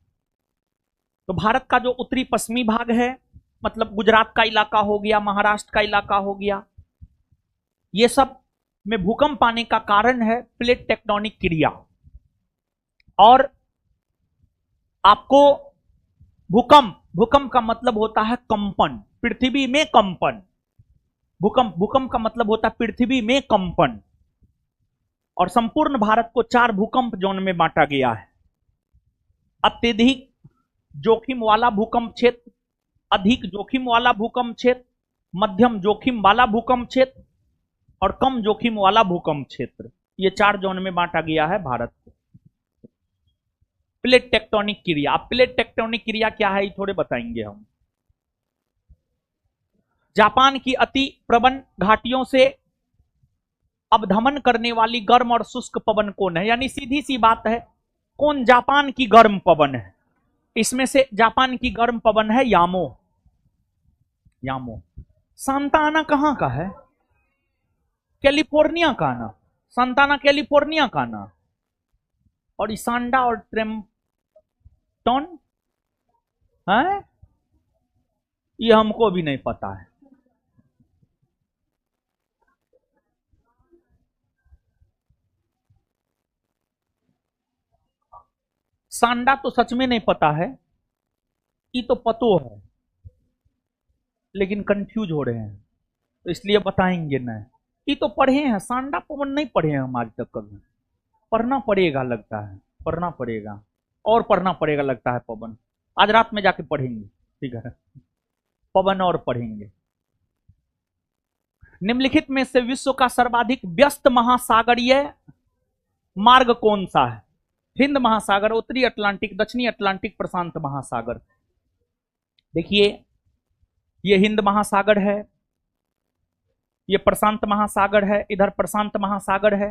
तो भारत का जो उत्तरी पश्चिमी भाग है, मतलब गुजरात का इलाका हो गया, महाराष्ट्र का इलाका हो गया, ये सब में भूकंप आने का कारण है प्लेट टेक्टोनिक क्रिया। और आपको भूकंप का मतलब होता है कंपन, पृथ्वी में कंपन। भूकंप का मतलब होता है पृथ्वी में कंपन। और संपूर्ण भारत को 4 भूकंप जोन में बांटा गया है। अत्यधिक जोखिम वाला भूकंप क्षेत्र, अधिक जोखिम वाला भूकंप क्षेत्र, मध्यम जोखिम वाला भूकंप क्षेत्र और कम जोखिम वाला भूकंप क्षेत्र। ये 4 जोन में बांटा गया है भारत को। प्लेट टेक्टोनिक क्रिया, प्लेट टेक्टोनिक क्रिया क्या है ये थोड़े बताएंगे हम। जापान की अति प्रबल घाटियों से अवधमन करने वाली गर्म और शुष्क पवन कौन है? यानी सीधी सी बात है, कौन जापान की गर्म पवन है? इसमें से जापान की गर्म पवन है यामो। यामो। सांता आना कहां का है? कैलिफोर्निया का ना। सांताना कैलिफोर्निया का ना। और इसांडा और ट्रेम्पटन है, ये हमको भी नहीं पता है। सांडा तो सच में नहीं पता है, ये तो पतो है, लेकिन कंफ्यूज हो रहे हैं तो इसलिए बताएंगे नहीं। ये तो पढ़े हैं, सांडा पवन नहीं पढ़े हैं हम आज तक कभी। पढ़ना पड़ेगा लगता है, पढ़ना पड़ेगा और पढ़ना पड़ेगा लगता है पवन। आज रात में जाके पढ़ेंगे, ठीक है, पवन और पढ़ेंगे। निम्नलिखित में से विश्व का सर्वाधिक व्यस्त महासागरीय मार्ग कौन सा है? हिंद महासागर, उत्तरी अटलांटिक, दक्षिणी अटलांटिक, प्रशांत महासागर। देखिए ये हिंद महासागर है, ये प्रशांत महासागर है, इधर प्रशांत महासागर है,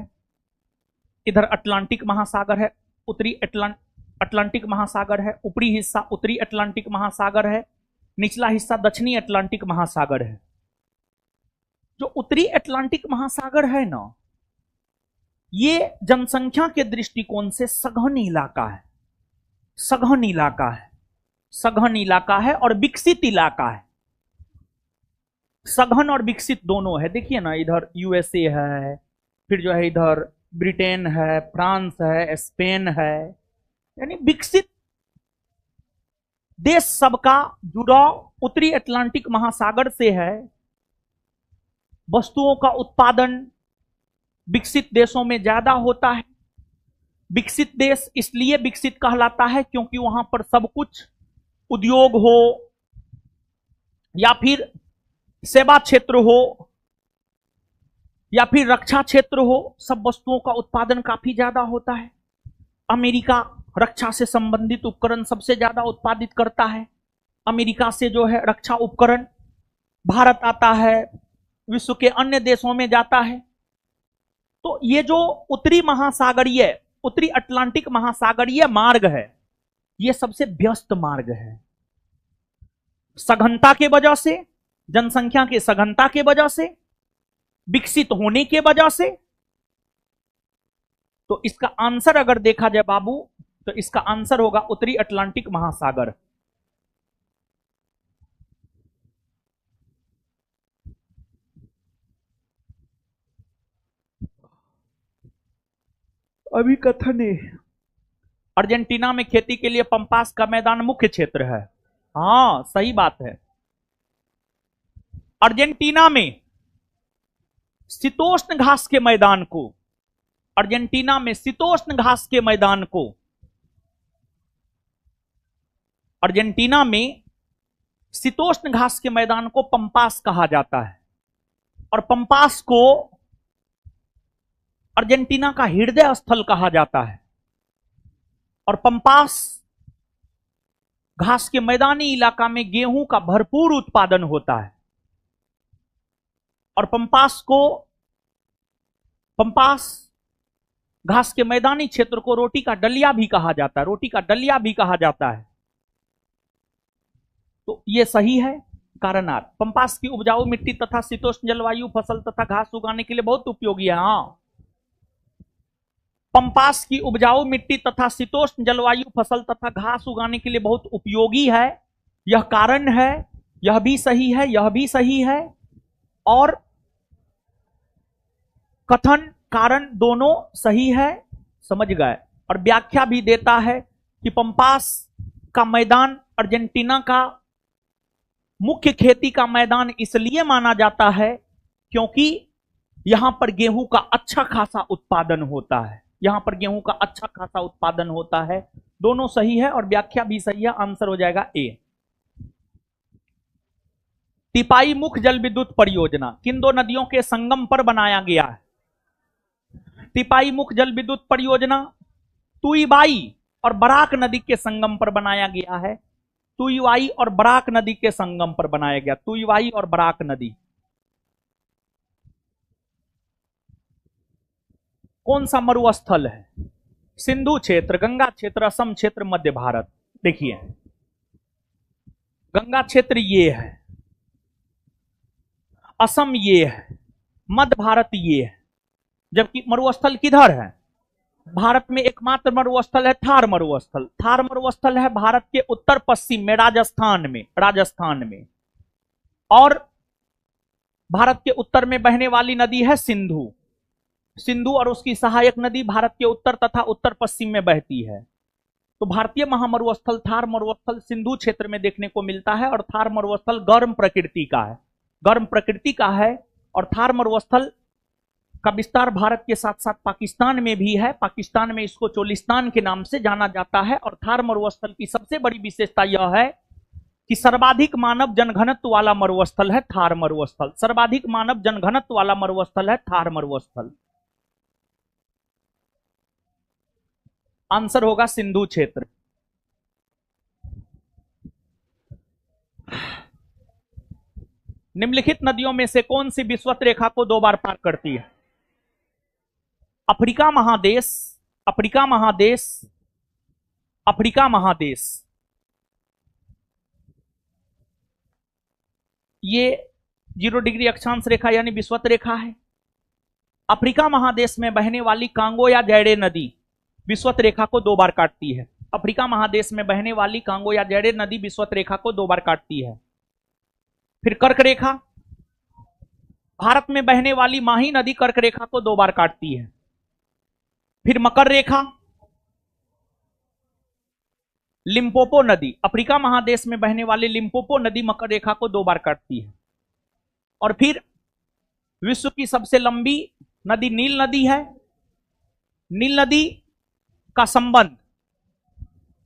इधर अटलांटिक महासागर है, उत्तरी अटलांटिक महासागर है, ऊपरी हिस्सा उत्तरी अटलांटिक महासागर है, निचला हिस्सा दक्षिणी अटलांटिक महासागर है। जो उत्तरी अटलांटिक महासागर है ना, ये जनसंख्या के दृष्टिकोण से सघन इलाका है, सघन इलाका है, सघन इलाका है और विकसित इलाका है। सघन और विकसित दोनों है। देखिए ना, इधर यूएसए है, फिर जो है इधर ब्रिटेन है, फ्रांस है, स्पेन है, यानी विकसित देश सबका जुड़ाव उत्तरी अटलांटिक महासागर से है। वस्तुओं का उत्पादन विकसित देशों में ज्यादा होता है। विकसित देश इसलिए विकसित कहलाता है क्योंकि वहां पर सब कुछ, उद्योग हो या फिर सेवा क्षेत्र हो या फिर रक्षा क्षेत्र हो, सब वस्तुओं का उत्पादन काफी ज्यादा होता है। अमेरिका रक्षा से संबंधित उपकरण सबसे ज्यादा उत्पादित करता है। अमेरिका से जो है रक्षा उपकरण भारत आता है, विश्व के अन्य देशों में जाता है। तो ये जो उत्तरी अटलांटिक महासागरीय मार्ग है, ये सबसे व्यस्त मार्ग है। सघनता के वजह से, जनसंख्या के सघनता के वजह से, विकसित होने के वजह से। तो इसका आंसर अगर देखा जाए बाबू, तो इसका आंसर होगा उत्तरी अटलांटिक महासागर। अभी कथन है, अर्जेंटीना में खेती के लिए पंपास का मैदान मुख्य क्षेत्र है। हाँ सही बात है। अर्जेंटीना में शीतोष्ण घास के मैदान को, अर्जेंटीना में शीतोष्ण घास के मैदान को, अर्जेंटीना में शीतोष्ण घास के मैदान को पंपास कहा जाता है। और पंपास को अर्जेंटीना का हृदय स्थल कहा जाता है। और पंपास घास के मैदानी इलाका में गेहूं का भरपूर उत्पादन होता है। और पंपास घास के मैदानी क्षेत्र को रोटी का डलिया भी कहा जाता है, रोटी का डलिया भी कहा जाता है। तो यह सही है। कारणार्थ, पंपास की उपजाऊ मिट्टी तथा शीतोष्ण जलवायु फसल तथा घास उगाने के लिए बहुत उपयोगी है। हाँ, पंपास की उपजाऊ मिट्टी तथा शीतोष्ण जलवायु फसल तथा घास उगाने के लिए बहुत उपयोगी है, यह कारण है। यह भी सही है, यह भी सही है। और कथन कारण दोनों सही है, समझ गए। और व्याख्या भी देता है कि पंपास का मैदान अर्जेंटीना का मुख्य खेती का मैदान इसलिए माना जाता है क्योंकि यहां पर गेहूं का अच्छा खासा उत्पादन होता है, यहां पर गेहूं का अच्छा खासा उत्पादन होता है। दोनों सही है और व्याख्या भी सही है। आंसर हो जाएगा ए। तिपाई मुख्य जल विद्युत परियोजना किन दो नदियों के संगम पर बनाया गया है? तिपाई मुख्य जल विद्युत परियोजना तुईवाई और बराक नदी के संगम पर बनाया गया है। तुईवाई और बराक नदी के संगम पर बनाया गया, तुईवाई और बराक नदी। कौन सा मरुस्थल है? सिंधु क्षेत्र, गंगा क्षेत्र, असम क्षेत्र, मध्य भारत। देखिए, गंगा क्षेत्र ये है, असम ये है, मध्य भारत ये है। जबकि मरुस्थल किधर है? भारत में एकमात्र मरुस्थल है थार मरुस्थल। थार मरुस्थल है भारत के उत्तर पश्चिम में, राजस्थान में। और भारत के उत्तर में बहने वाली नदी है सिंधु। सिंधु और उसकी सहायक नदी भारत के उत्तर तथा उत्तर पश्चिम में बहती है। तो भारतीय महामरुस्थल थार मरुस्थल सिंधु क्षेत्र में देखने को मिलता है। और थार मरुस्थल गर्म प्रकृति का है, गर्म प्रकृति का है। और थार मरुस्थल का विस्तार भारत के साथ साथ पाकिस्तान में भी है। पाकिस्तान में इसको चोलिस्तान के नाम से जाना जाता है। और थार मरुस्थल की सबसे बड़ी विशेषता यह है कि सर्वाधिक मानव जनघनत्व वाला मरुस्थल है थार मरुस्थल। सर्वाधिक मानव जनघनत्व वाला मरुस्थल है थार मरुस्थल। आंसर होगा सिंधु क्षेत्र। निम्नलिखित नदियों में से कौन सी विषुवत रेखा को 2 बार पार करती है? अफ्रीका महादेश, अफ्रीका महादेश, अफ्रीका महादेश। ये 0 डिग्री अक्षांश रेखा यानी विषुवत रेखा है। अफ्रीका महादेश में बहने वाली कांगो या जैडे नदी विषुवत रेखा को 2 बार काटती है। अफ्रीका महादेश में बहने वाली कांगो या जैडे नदी विषुवत रेखा को 2 बार काटती है। फिर कर्क रेखा, भारत में बहने वाली माही नदी कर्क रेखा को 2 बार काटती है। फिर मकर रेखा, लिम्पोपो नदी, अफ्रीका महादेश में बहने वाली लिम्पोपो नदी मकर रेखा को 2 बार काटती है। और फिर विश्व की सबसे लंबी नदी नील नदी है। नील नदी का संबंध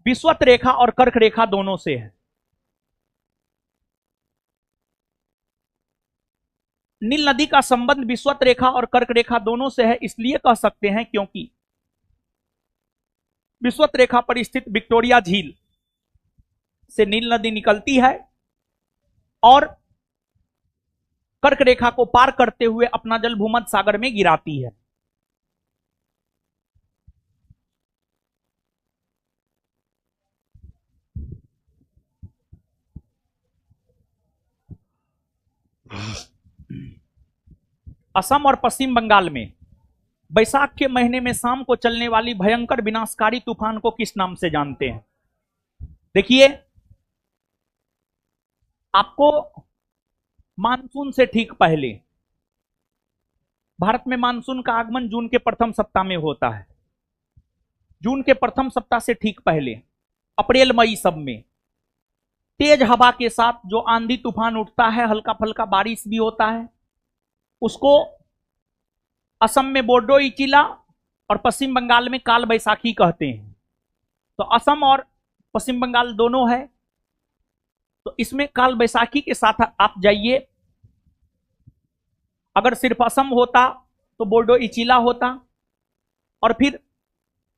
विषुवत रेखा और कर्क रेखा दोनों से है। नील नदी का संबंध विषुवत रेखा और कर्क रेखा दोनों से है, इसलिए कह सकते हैं क्योंकि विषुवत रेखा पर स्थित विक्टोरिया झील से नील नदी निकलती है और कर्क रेखा को पार करते हुए अपना जल भूमध्य सागर में गिराती है। असम और पश्चिम बंगाल में बैसाख के महीने में शाम को चलने वाली भयंकर विनाशकारी तूफान को किस नाम से जानते हैं? देखिए, आपको मानसून से ठीक पहले, भारत में मानसून का आगमन जून के प्रथम सप्ताह में होता है। जून के प्रथम सप्ताह से ठीक पहले अप्रैल मई सब में तेज हवा के साथ जो आंधी तूफान उठता है, हल्का फल्का बारिश भी होता है, उसको असम में बोडो इचिला और पश्चिम बंगाल में काल बैसाखी कहते हैं। तो असम और पश्चिम बंगाल दोनों है। तो इसमें काल बैसाखी के साथ आप जाइए। अगर सिर्फ असम होता तो बोडो इचिला होता। और फिर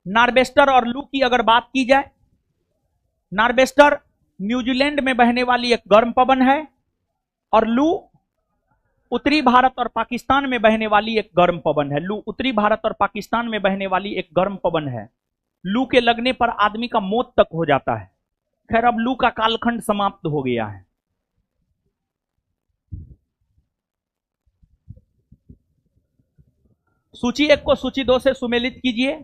नार्वेस्टर और लू की अगर बात की जाए, नार्वेस्टर न्यूजीलैंड में बहने वाली एक गर्म पवन है, और लू उत्तरी भारत और पाकिस्तान में बहने वाली एक गर्म पवन है। लू उत्तरी भारत और पाकिस्तान में बहने वाली एक गर्म पवन है। लू के लगने पर आदमी का मौत तक हो जाता है। खैर, अब लू का कालखंड समाप्त हो गया है। सूची 1 को सूची 2 से सुमेलित कीजिए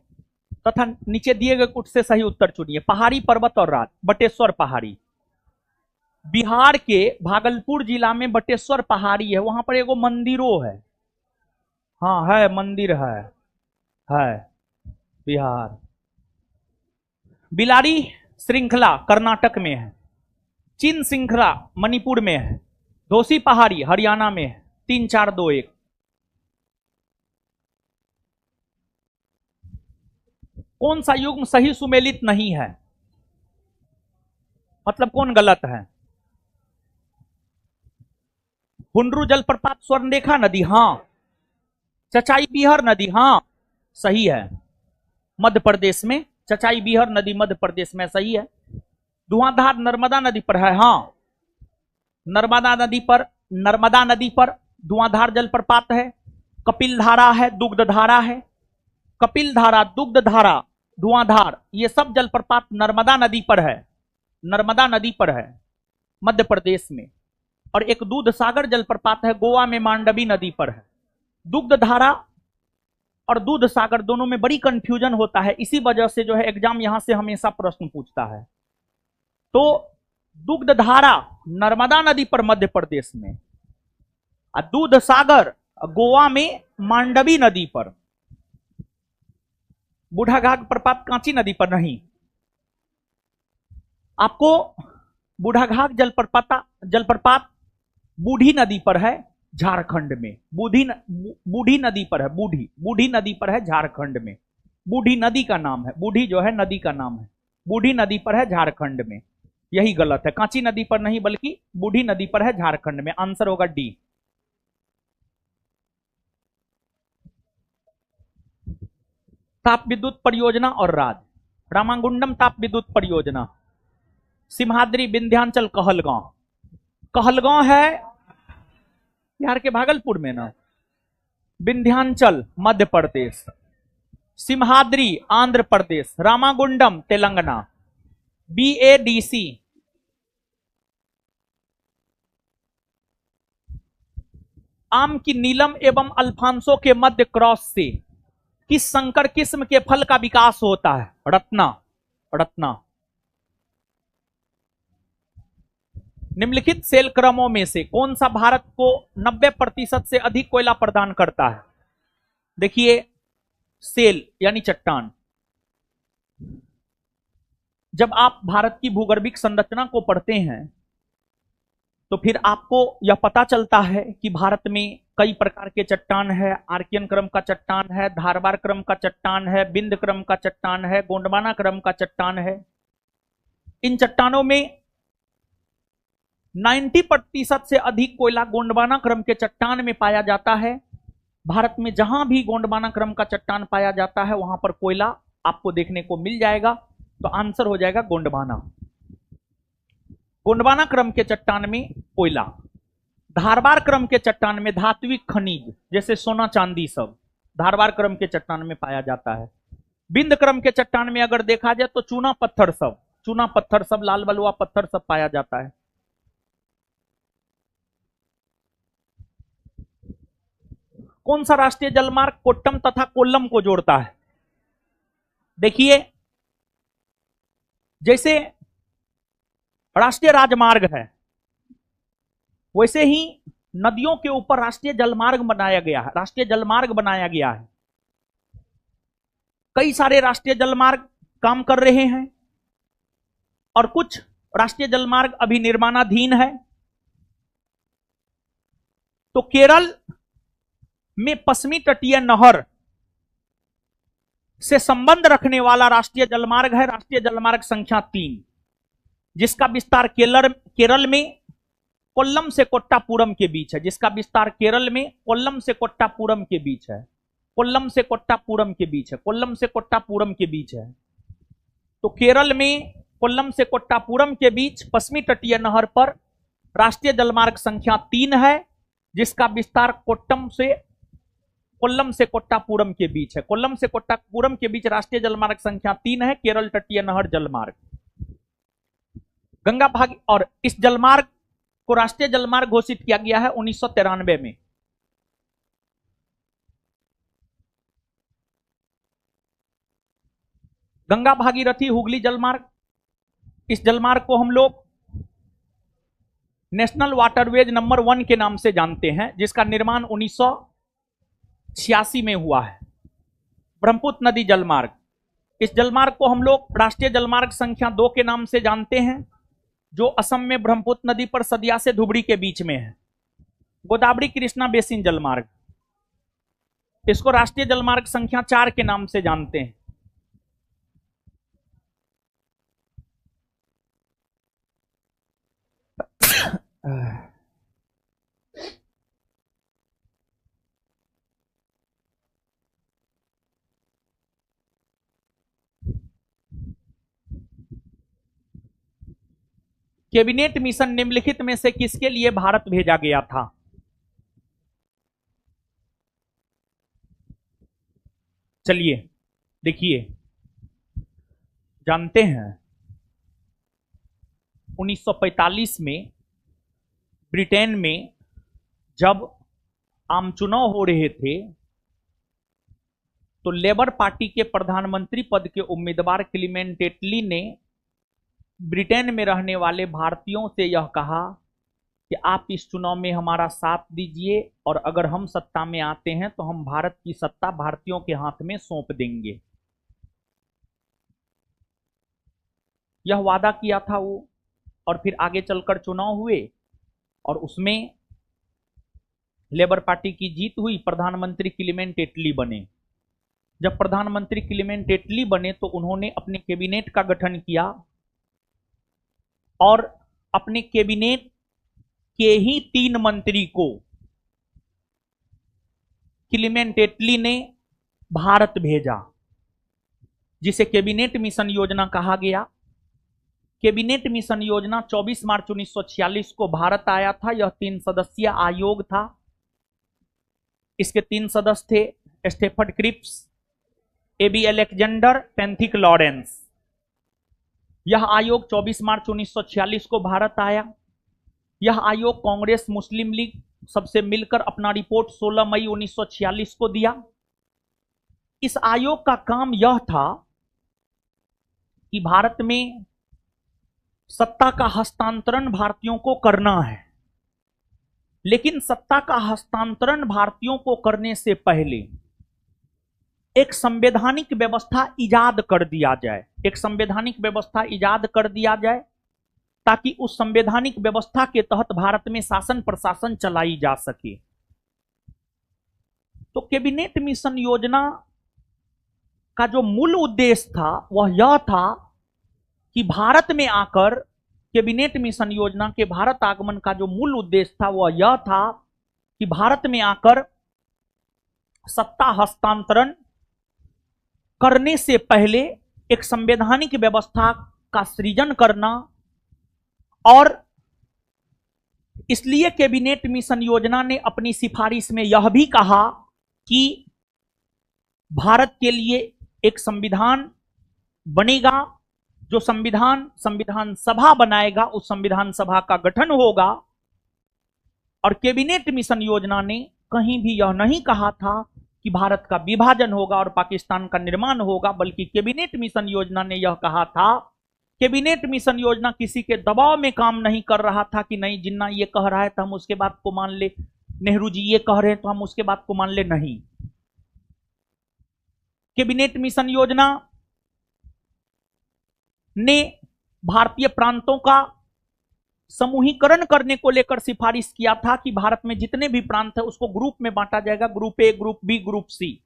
तथा नीचे दिए गए कुछ से सही उत्तर चुनिए। पहाड़ी, पर्वत और राज। बटेश्वर पहाड़ी। बिहार के भागलपुर जिला में बटेश्वर पहाड़ी है, वहां पर एगो मंदिरों है। हाँ है, मंदिर है बिहार। बिलारी श्रृंखला कर्नाटक में है। चिन श्रृंखला मणिपुर में है। धोसी पहाड़ी हरियाणा में है। 3 4 2 1। कौन सा युग्म सही सुमेलित नहीं है, मतलब कौन गलत है? हुंड्रू जलप्रपात स्वर्णरेखा नदी, हां। चचाई बीहर नदी, हां सही है, मध्य प्रदेश में। चचाई बीहर नदी मध्य प्रदेश में सही है। धुआंधार नर्मदा नदी पर है, हां। नर्मदा नदी पर धुआंधार जलप्रपात है। कपिल धारा है, दुग्ध धारा है। कपिल धारा, दुग्ध धारा, धुआंधार, ये सब जलप्रपात नर्मदा नदी पर है। नर्मदा नदी पर है मध्य प्रदेश में। और एक दूध सागर जलप्रपात है, गोवा में मांडवी नदी पर है। दुग्ध धारा और दूध सागर दोनों में बड़ी कंफ्यूजन होता है, इसी वजह से जो है एग्जाम यहां से हमेशा प्रश्न पूछता है। तो दुग्ध धारा नर्मदा नदी पर मध्य प्रदेश में, और दूध सागर गोवा में मांडवी नदी पर। बूढ़ाघाट प्रपात कांची नदी पर नहीं। आपको बूढ़ाघाट जलप्रपात बूढ़ी नदी पर है झारखंड में। बूढ़ी नदी पर है, बूढ़ी नदी पर है झारखंड में। बूढ़ी नदी का नाम है, बूढ़ी जो है नदी का नाम है। बूढ़ी नदी पर है झारखंड में, यही गलत है। कांची नदी पर नहीं बल्कि बूढ़ी नदी पर है झारखंड में। आंसर होगा डी। ताप विद्युत परियोजना और राज। रामागुंडम ताप विद्युत परियोजना, सिम्हाद्री, विंध्याचल, कहलगांव। कहलगांव है बिहार के भागलपुर में ना। विंध्याचल मध्य प्रदेश, सिम्हाद्री आंध्र प्रदेश, रामागुंडम तेलंगाना। BADC। आम की नीलम एवं अल्फांसो के मध्य क्रॉस से किस संकर किस्म के फल का विकास होता है? रत्ना। निम्नलिखित सेल क्रमों में से कौन सा भारत को 90% से अधिक कोयला प्रदान करता है? देखिए, सेल यानी चट्टान। जब आप भारत की भूगर्भिक संरचना को पढ़ते हैं तो फिर आपको यह पता चलता है कि भारत में कई प्रकार के चट्टान है। आर्कियन क्रम का चट्टान है, धारवार क्रम का चट्टान है, बिंद क्रम का चट्टान है, गोंडवाना क्रम का चट्टान है। इन चट्टानों में 90% से अधिक कोयला गोंडवाना क्रम के चट्टान में पाया जाता है। भारत में जहां भी गोंडवाना क्रम का चट्टान पाया जाता है वहां पर कोयला आपको देखने को मिल जाएगा। तो आंसर हो जाएगा गोंडवाना। गोंडवाना क्रम के चट्टान में कोयला। धारवार क्रम के चट्टान में धात्विक खनिज जैसे सोना चांदी सब धारवार क्रम के चट्टान में पाया जाता है। बिंद क्रम के चट्टान में अगर देखा जाए तो चूना पत्थर सब, लाल बलुआ पत्थर सब पाया जाता है। कौन सा राष्ट्रीय जलमार्ग कोट्टम तथा कोल्लम को जोड़ता है? देखिए, जैसे राष्ट्रीय राजमार्ग है वैसे ही नदियों के ऊपर राष्ट्रीय जलमार्ग बनाया गया है। कई सारे राष्ट्रीय जलमार्ग काम कर रहे हैं और कुछ राष्ट्रीय जलमार्ग अभी निर्माणाधीन है। तो केरल में पश्चिमी तटीय नहर से संबंध रखने वाला राष्ट्रीय जलमार्ग है राष्ट्रीय जलमार्ग संख्या 3, जिसका विस्तार केरल में कोल्लम से कोट्टापुरम के बीच है। केरल में कोल्लम से कोट्टापुरम के बीच पश्चिमी तटीय नहर पर राष्ट्रीय जलमार्ग संख्या 3 है, जिसका विस्तार कोल्लम से कोट्टापुरम के बीच है। कोल्लम से कोट्टापुरम के बीच राष्ट्रीय जलमार्ग संख्या 3 है, केरल तटीय नहर जलमार्ग। गंगा भागी, और इस जलमार्ग को राष्ट्रीय जलमार्ग घोषित किया गया है 1993 में। गंगा भागीरथी हुगली जलमार्ग, इस जलमार्ग को हम लोग नेशनल वाटरवेज नंबर 1 के नाम से जानते हैं, जिसका निर्माण 1986 में हुआ है। ब्रह्मपुत्र नदी जलमार्ग, इस जलमार्ग को हम लोग राष्ट्रीय जलमार्ग संख्या 2 के नाम से जानते हैं, जो असम में ब्रह्मपुत्र नदी पर सदिया से धुबरी के बीच में है। गोदावरी कृष्णा बेसिन जलमार्ग, इसको राष्ट्रीय जलमार्ग संख्या 4 के नाम से जानते हैं। कैबिनेट मिशन निम्नलिखित में से किसके लिए भारत भेजा गया था? चलिए देखिए, जानते हैं 1945 में ब्रिटेन में जब आम चुनाव हो रहे थे, तो लेबर पार्टी के प्रधानमंत्री पद के उम्मीदवार क्लीमेंट एटली ने ब्रिटेन में रहने वाले भारतीयों से यह कहा कि आप इस चुनाव में हमारा साथ दीजिए, और अगर हम सत्ता में आते हैं तो हम भारत की सत्ता भारतीयों के हाथ में सौंप देंगे। यह वादा किया था वो, और फिर आगे चलकर चुनाव हुए और उसमें लेबर पार्टी की जीत हुई, प्रधानमंत्री क्लीमेंट एटली बने। जब प्रधानमंत्री क्लीमेंट एटली बने तो उन्होंने अपने कैबिनेट का गठन किया, और अपने कैबिनेट के ही 3 मंत्री को क्लीमेंट एटली ने भारत भेजा, जिसे कैबिनेट मिशन योजना कहा गया। कैबिनेट मिशन योजना 24 मार्च 1946 को भारत आया था। यह 3 सदस्यीय आयोग था। इसके 3 सदस्य थे Stafford Cripps, A B Alexander, Pethick Lawrence. यह आयोग 24 मार्च 1946 को भारत आया। यह आयोग कांग्रेस मुस्लिम लीग सबसे मिलकर अपना रिपोर्ट 16 मई 1946 को दिया। इस आयोग का काम यह था कि भारत में सत्ता का हस्तांतरण भारतीयों को करना है, लेकिन सत्ता का हस्तांतरण भारतीयों को करने से पहले एक संवैधानिक व्यवस्था इजाद कर दिया जाए। एक संवैधानिक व्यवस्था इजाद कर दिया जाए ताकि उस संवैधानिक व्यवस्था के तहत भारत में शासन प्रशासन चलाई जा सके। तो कैबिनेट मिशन योजना का जो मूल उद्देश्य था वह यह था कि भारत में आकर, कैबिनेट मिशन योजना के भारत आगमन का जो मूल उद्देश्य था वह यह था कि भारत में आकर सत्ता हस्तांतरण करने से पहले एक संवैधानिक व्यवस्था का सृजन करना, और इसलिए कैबिनेट मिशन योजना ने अपनी सिफारिश में यह भी कहा कि भारत के लिए एक संविधान बनेगा, जो संविधान सभा बनाएगा, उस संविधान सभा का गठन होगा। और कैबिनेट मिशन योजना ने कहीं भी यह नहीं कहा था कि भारत का विभाजन होगा और पाकिस्तान का निर्माण होगा, बल्कि कैबिनेट मिशन योजना ने यह कहा था, कैबिनेट मिशन योजना किसी के दबाव में काम नहीं कर रहा था कि नहीं जिन्ना ये कह रहा है तो हम उसके बात को मान ले, नेहरू जी ये कह रहे हैं तो हम उसके बात को मान ले। नहीं, कैबिनेट मिशन योजना ने भारतीय प्रांतों का समूहीकरण करने को लेकर सिफारिश किया था कि भारत में जितने भी प्रांत है उसको ग्रुप में बांटा जाएगा, group A, group B, group C,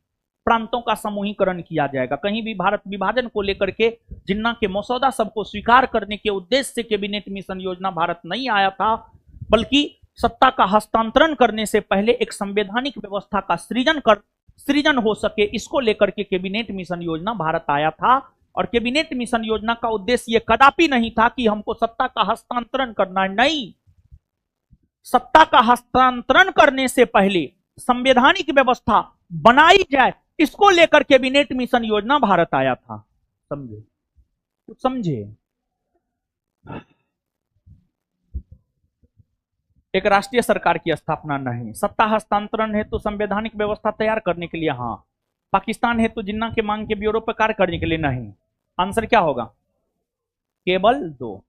प्रांतों का समूहीकरण किया जाएगा। कहीं भी भारत विभाजन को लेकर के जिन्ना के मसौदा सबको स्वीकार करने के उद्देश्य से कैबिनेट मिशन योजना भारत नहीं आया था, बल्कि सत्ता का हस्तांतरण करने से पहले एक संवैधानिक व्यवस्था का सृजन हो सके, इसको लेकर के कैबिनेट मिशन योजना भारत आया था। और कैबिनेट मिशन योजना का उद्देश्य यह कदापि नहीं था कि हमको सत्ता का हस्तांतरण करना है, नहीं। सत्ता का हस्तांतरण करने से पहले संवैधानिक व्यवस्था बनाई जाए, इसको लेकर कैबिनेट मिशन योजना भारत आया था। समझे, कुछ समझे। एक राष्ट्रीय सरकार की स्थापना नहीं, सत्ता हस्तांतरण है तो संवैधानिक व्यवस्था तैयार करने के लिए, हाँ। पाकिस्तान है तो जिन्ना के मांग के ब्यूरो पर कार्य करने के लिए, नहीं। आंसर क्या होगा? केवल दो।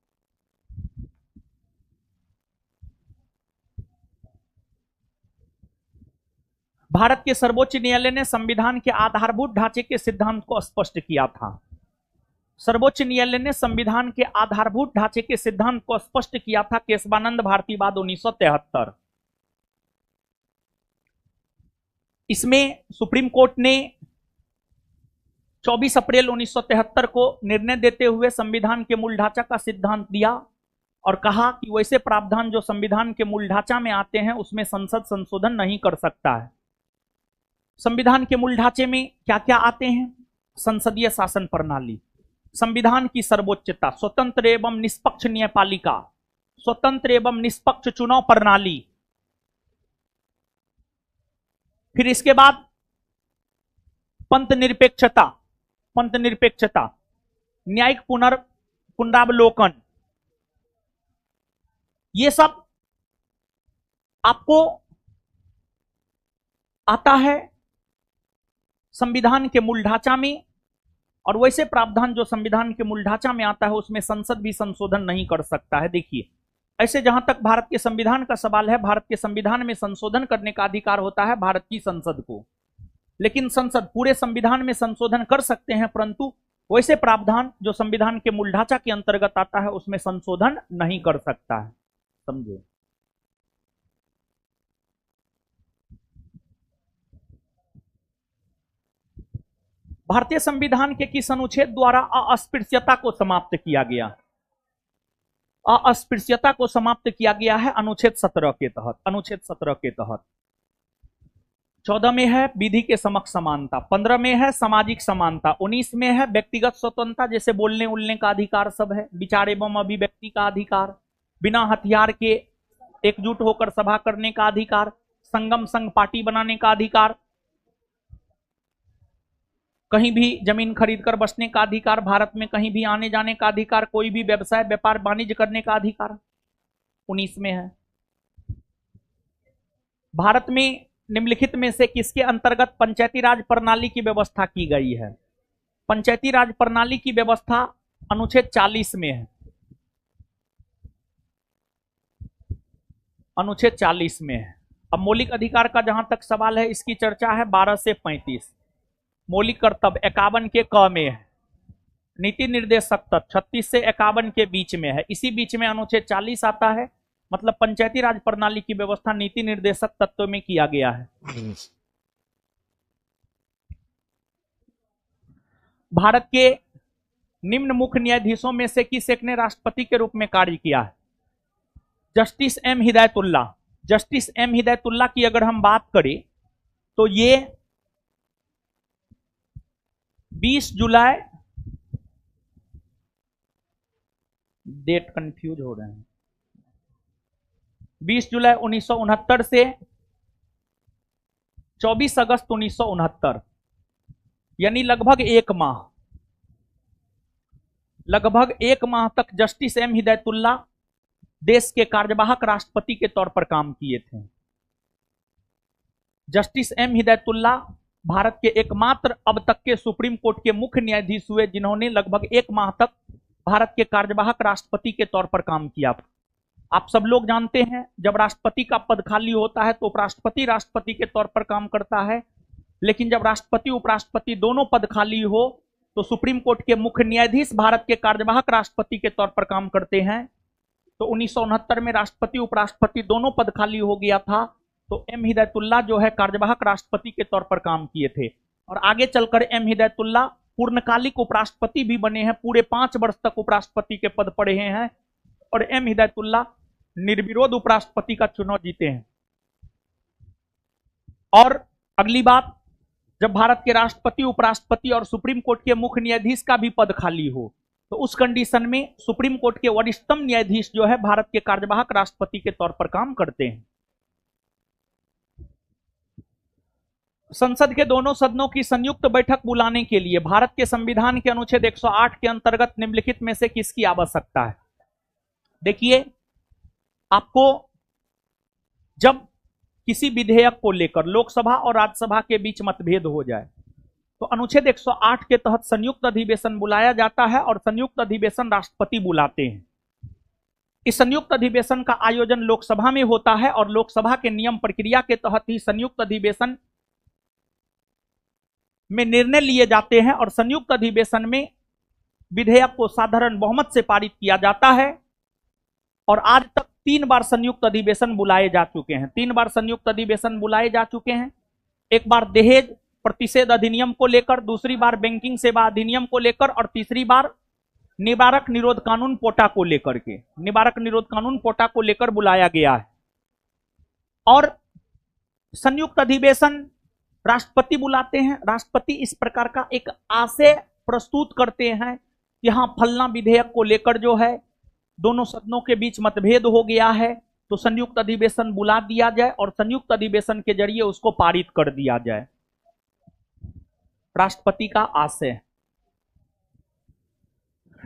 भारत के सर्वोच्च न्यायालय ने संविधान के आधारभूत ढांचे के सिद्धांत को स्पष्ट किया था। सर्वोच्च न्यायालय ने संविधान के आधारभूत ढांचे के सिद्धांत को स्पष्ट किया था, केशवानंद भारतीवाद 1973। इसमें सुप्रीम कोर्ट ने 24 अप्रैल 1973 को निर्णय देते हुए संविधान के मूल ढांचा का सिद्धांत दिया और कहा कि वैसे प्रावधान जो संविधान के मूल ढांचा में आते हैं उसमें संसद संशोधन नहीं कर सकता है। संविधान के मूल ढांचे में क्या क्या आते हैं? संसदीय शासन प्रणाली, संविधान की सर्वोच्चता, स्वतंत्र एवं निष्पक्ष न्यायपालिका, स्वतंत्र एवं निष्पक्ष चुनाव प्रणाली। फिर इसके बाद पंथ निरपेक्षता, न्यायिक पुनरावलोकन, ये सब आपको आता है संविधान के मूल ढांचा में। और वैसे प्रावधान जो संविधान के मूल ढांचा में आता है उसमें संसद भी संशोधन नहीं कर सकता है। देखिए, ऐसे जहां तक भारत के संविधान का सवाल है, भारत के संविधान में संशोधन करने का अधिकार होता है भारत की संसद को, लेकिन संसद पूरे संविधान में संशोधन कर सकते हैं, परंतु वैसे प्रावधान जो संविधान के मूल ढांचा के अंतर्गत आता है उसमें संशोधन नहीं कर सकता है। समझे। भारतीय संविधान के किस अनुच्छेद द्वारा अस्पृश्यता को समाप्त किया गया? अस्पृश्यता को समाप्त किया गया है अनुच्छेद 17 के तहत। अनुच्छेद 17 के तहत 14 में है विधि के समक्ष समानता, 15 में है सामाजिक समानता, 19 में है व्यक्तिगत स्वतंत्रता, जैसे बोलने उलने का अधिकार सब है, विचार एवं अभिव्यक्ति का अधिकार, बिना हथियार के एकजुट होकर सभा करने का अधिकार, संगम संघ पार्टी बनाने का अधिकार, कहीं भी जमीन खरीदकर बसने का अधिकार, भारत में कहीं भी आने जाने का अधिकार, कोई भी व्यवसाय व्यापार वाणिज्य करने का अधिकार 19 में है। भारत में निम्नलिखित में से किसके अंतर्गत पंचायती राज प्रणाली की व्यवस्था की गई है? पंचायती राज प्रणाली की व्यवस्था अनुच्छेद 40 में है। अनुच्छेद 40 में है। अब मौलिक अधिकार का जहां तक सवाल है, इसकी चर्चा है 12 से 35। मौलिक कर्तव्य 51 के क में है। नीति निर्देशक तत्व 36 से 51 के बीच में है। इसी बीच में अनुच्छेद 40 आता है, मतलब पंचायती राज प्रणाली की व्यवस्था नीति निर्देशक तत्व में किया गया है। भारत के निम्न मुख्य न्यायाधीशों में से किस एक ने राष्ट्रपति के रूप में कार्य किया है? Justice M Hidayatullah. Justice M Hidayatullah की अगर हम बात करें तो ये 20 जुलाई, डेट कंफ्यूज हो रहे हैं, 20 जुलाई 1969 से 24 अगस्त 1969, यानी लगभग एक माह तक जस्टिस एम हिदायतुल्ला देश के कार्यवाहक राष्ट्रपति के तौर पर काम किए थे। जस्टिस एम हिदायतुल्ला भारत के एकमात्र अब तक के सुप्रीम कोर्ट के मुख्य न्यायाधीश हुए जिन्होंने लगभग एक माह तक भारत के कार्यवाहक राष्ट्रपति के तौर पर काम किया। आप सब लोग जानते हैं, जब राष्ट्रपति का पद खाली होता है तो उपराष्ट्रपति राष्ट्रपति के तौर पर काम करता है, लेकिन जब राष्ट्रपति उपराष्ट्रपति दोनों पद खाली हो तो सुप्रीम कोर्ट के मुख्य न्यायाधीश भारत के कार्यवाहक राष्ट्रपति के तौर पर काम करते हैं। तो 1969 में राष्ट्रपति उपराष्ट्रपति दोनों पद खाली हो गया था, तो एम हिदायतुल्ला जो है कार्यवाहक राष्ट्रपति के तौर पर काम किए थे। और आगे चलकर एम हिदायतुल्ला पूर्णकालिक उपराष्ट्रपति भी बने हैं, पूरे 5 वर्ष तक उपराष्ट्रपति के पद पढ़े हैं और एम हिदायतुल्ला निर्विरोध उपराष्ट्रपति का चुनाव जीते हैं। और अगली बात, जब भारत के राष्ट्रपति, उपराष्ट्रपति और सुप्रीम कोर्ट के मुख्य न्यायाधीश का भी पद खाली हो, तो उस कंडीशन में सुप्रीम कोर्ट के वरिष्ठतम न्यायाधीश जो है भारत के कार्यवाहक राष्ट्रपति के तौर पर काम करते हैं। संसद के दोनों सदनों की संयुक्त बैठक बुलाने के लिए भारत के संविधान के अनुच्छेद 108 के अंतर्गत निम्नलिखित में से किसकी आवश्यकता है? देखिए, आपको जब किसी विधेयक को लेकर लोकसभा और राज्यसभा के बीच मतभेद हो जाए तो अनुच्छेद 108 के तहत संयुक्त अधिवेशन बुलाया जाता है और संयुक्त अधिवेशन राष्ट्रपति बुलाते हैं। इस संयुक्त अधिवेशन का आयोजन लोकसभा में होता है और लोकसभा के नियम प्रक्रिया के तहत ही संयुक्त अधिवेशन में निर्णय लिए जाते हैं और संयुक्त अधिवेशन में विधेयक को साधारण बहुमत से पारित किया जाता है। और आज तक 3 बार संयुक्त अधिवेशन बुलाए जा चुके हैं। 3 बार संयुक्त अधिवेशन बुलाए जा चुके हैं। एक बार दहेज प्रतिषेध अधिनियम को लेकर, दूसरी बार बैंकिंग सेवा अधिनियम को लेकर और तीसरी बार निवारक निरोध कानून पोटा को लेकर के, निवारक निरोध कानून पोटा को लेकर बुलाया गया है। और संयुक्त अधिवेशन राष्ट्रपति बुलाते हैं। राष्ट्रपति इस प्रकार का एक आशय प्रस्तुत करते हैं कि यहां फलना विधेयक को लेकर जो है दोनों सदनों के बीच मतभेद हो गया है, तो संयुक्त अधिवेशन बुला दिया जाए और संयुक्त अधिवेशन के जरिए उसको पारित कर दिया जाए। राष्ट्रपति का आशय।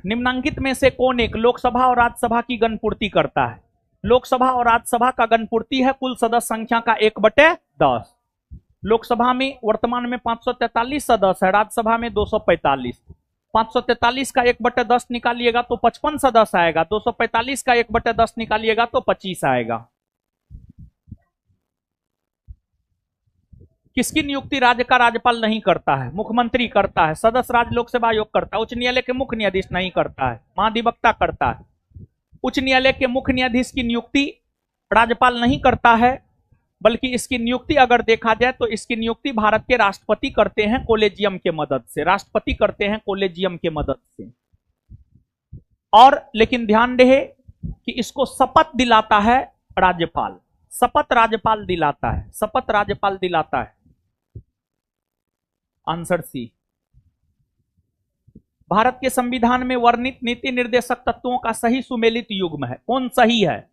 निम्नांकित में से कौन एक लोकसभा और राज्यसभा की गणपूर्ति करता है? लोकसभा और राज्यसभा का गणपूर्ति है कुल सदस्य संख्या का 1/10। लोकसभा में वर्तमान में 543 सदस्य है, राज्यसभा में 245। 543 का 1/10 निकालिएगा तो 55 सदस्य आएगा, 245 का 1/10 निकालिएगा तो 25 आएगा। किसकी नियुक्ति राज्य का राज्यपाल नहीं करता है? मुख्यमंत्री करता है। सदस्य राज्य लोक सेवा आयोग करता है। उच्च न्यायालय के मुख्य न्यायाधीश नहीं करता है, महाधिवक्ता करता है। उच्च न्यायालय के मुख्य न्यायाधीश की नियुक्ति राज्यपाल नहीं करता है, बल्कि इसकी नियुक्ति अगर देखा जाए तो इसकी नियुक्ति भारत के राष्ट्रपति करते हैं कोलेजियम के मदद से। राष्ट्रपति करते हैं कोलेजियम के मदद से। और लेकिन ध्यान रहे कि इसको शपथ दिलाता है राज्यपाल। शपथ राज्यपाल दिलाता है, शपथ राज्यपाल दिलाता है। Answer C. भारत के संविधान में वर्णित नीति निर्देशक तत्वों का सही सुमेलित युग्म है। कौन सही है?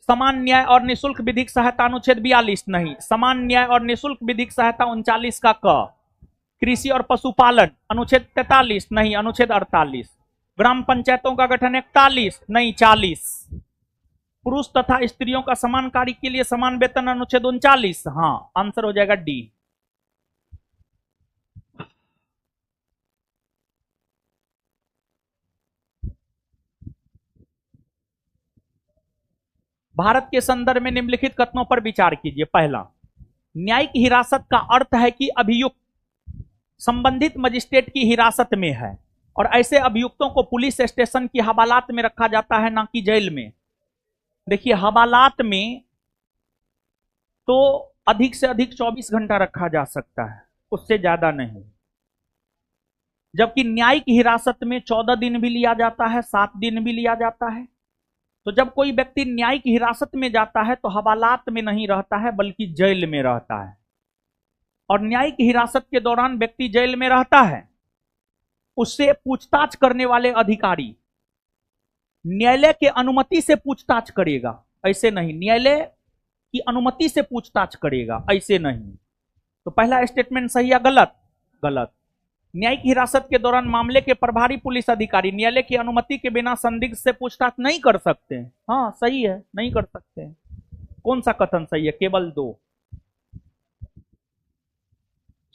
समान न्याय और निःशुल्क विधिक सहायता अनुच्छेद 42 नहीं। समान न्याय और निःशुल्क विधिक सहायता 39 का क। कृषि और पशुपालन अनुच्छेद 43 नहीं, अनुच्छेद 48। ग्राम पंचायतों का गठन 41 नहीं, 40। पुरुष तथा स्त्रियों का समान कार्य के लिए समान वेतन अनुच्छेद 39। हाँ, आंसर हो जाएगा डी। भारत के संदर्भ में निम्नलिखित कथनों पर विचार कीजिए। पहला, न्यायिक हिरासत का अर्थ है कि अभियुक्त संबंधित मजिस्ट्रेट की हिरासत में है और ऐसे अभियुक्तों को पुलिस स्टेशन की हवालात में रखा जाता है, ना कि जेल में। देखिए, हवालात में तो अधिक से अधिक 24 घंटा रखा जा सकता है, उससे ज्यादा नहीं। जबकि न्यायिक हिरासत में 14 दिन भी लिया जाता है, 7 दिन भी लिया जाता है। तो जब कोई व्यक्ति न्यायिक हिरासत में जाता है तो हवालात में नहीं रहता है, बल्कि जेल में रहता है। और न्यायिक हिरासत के दौरान व्यक्ति जेल में रहता है, उससे पूछताछ करने वाले अधिकारी न्यायालय के अनुमति से पूछताछ करेगा, ऐसे नहीं। न्यायालय की अनुमति से पूछताछ करेगा, ऐसे नहीं। तो पहला स्टेटमेंट सही या गलत? गलत। न्यायिक हिरासत के दौरान मामले के प्रभारी पुलिस अधिकारी न्यायालय की अनुमति के बिना संदिग्ध से पूछताछ नहीं कर सकते। हाँ, सही है, नहीं कर सकते। कौन सा कथन सही है? केवल 2।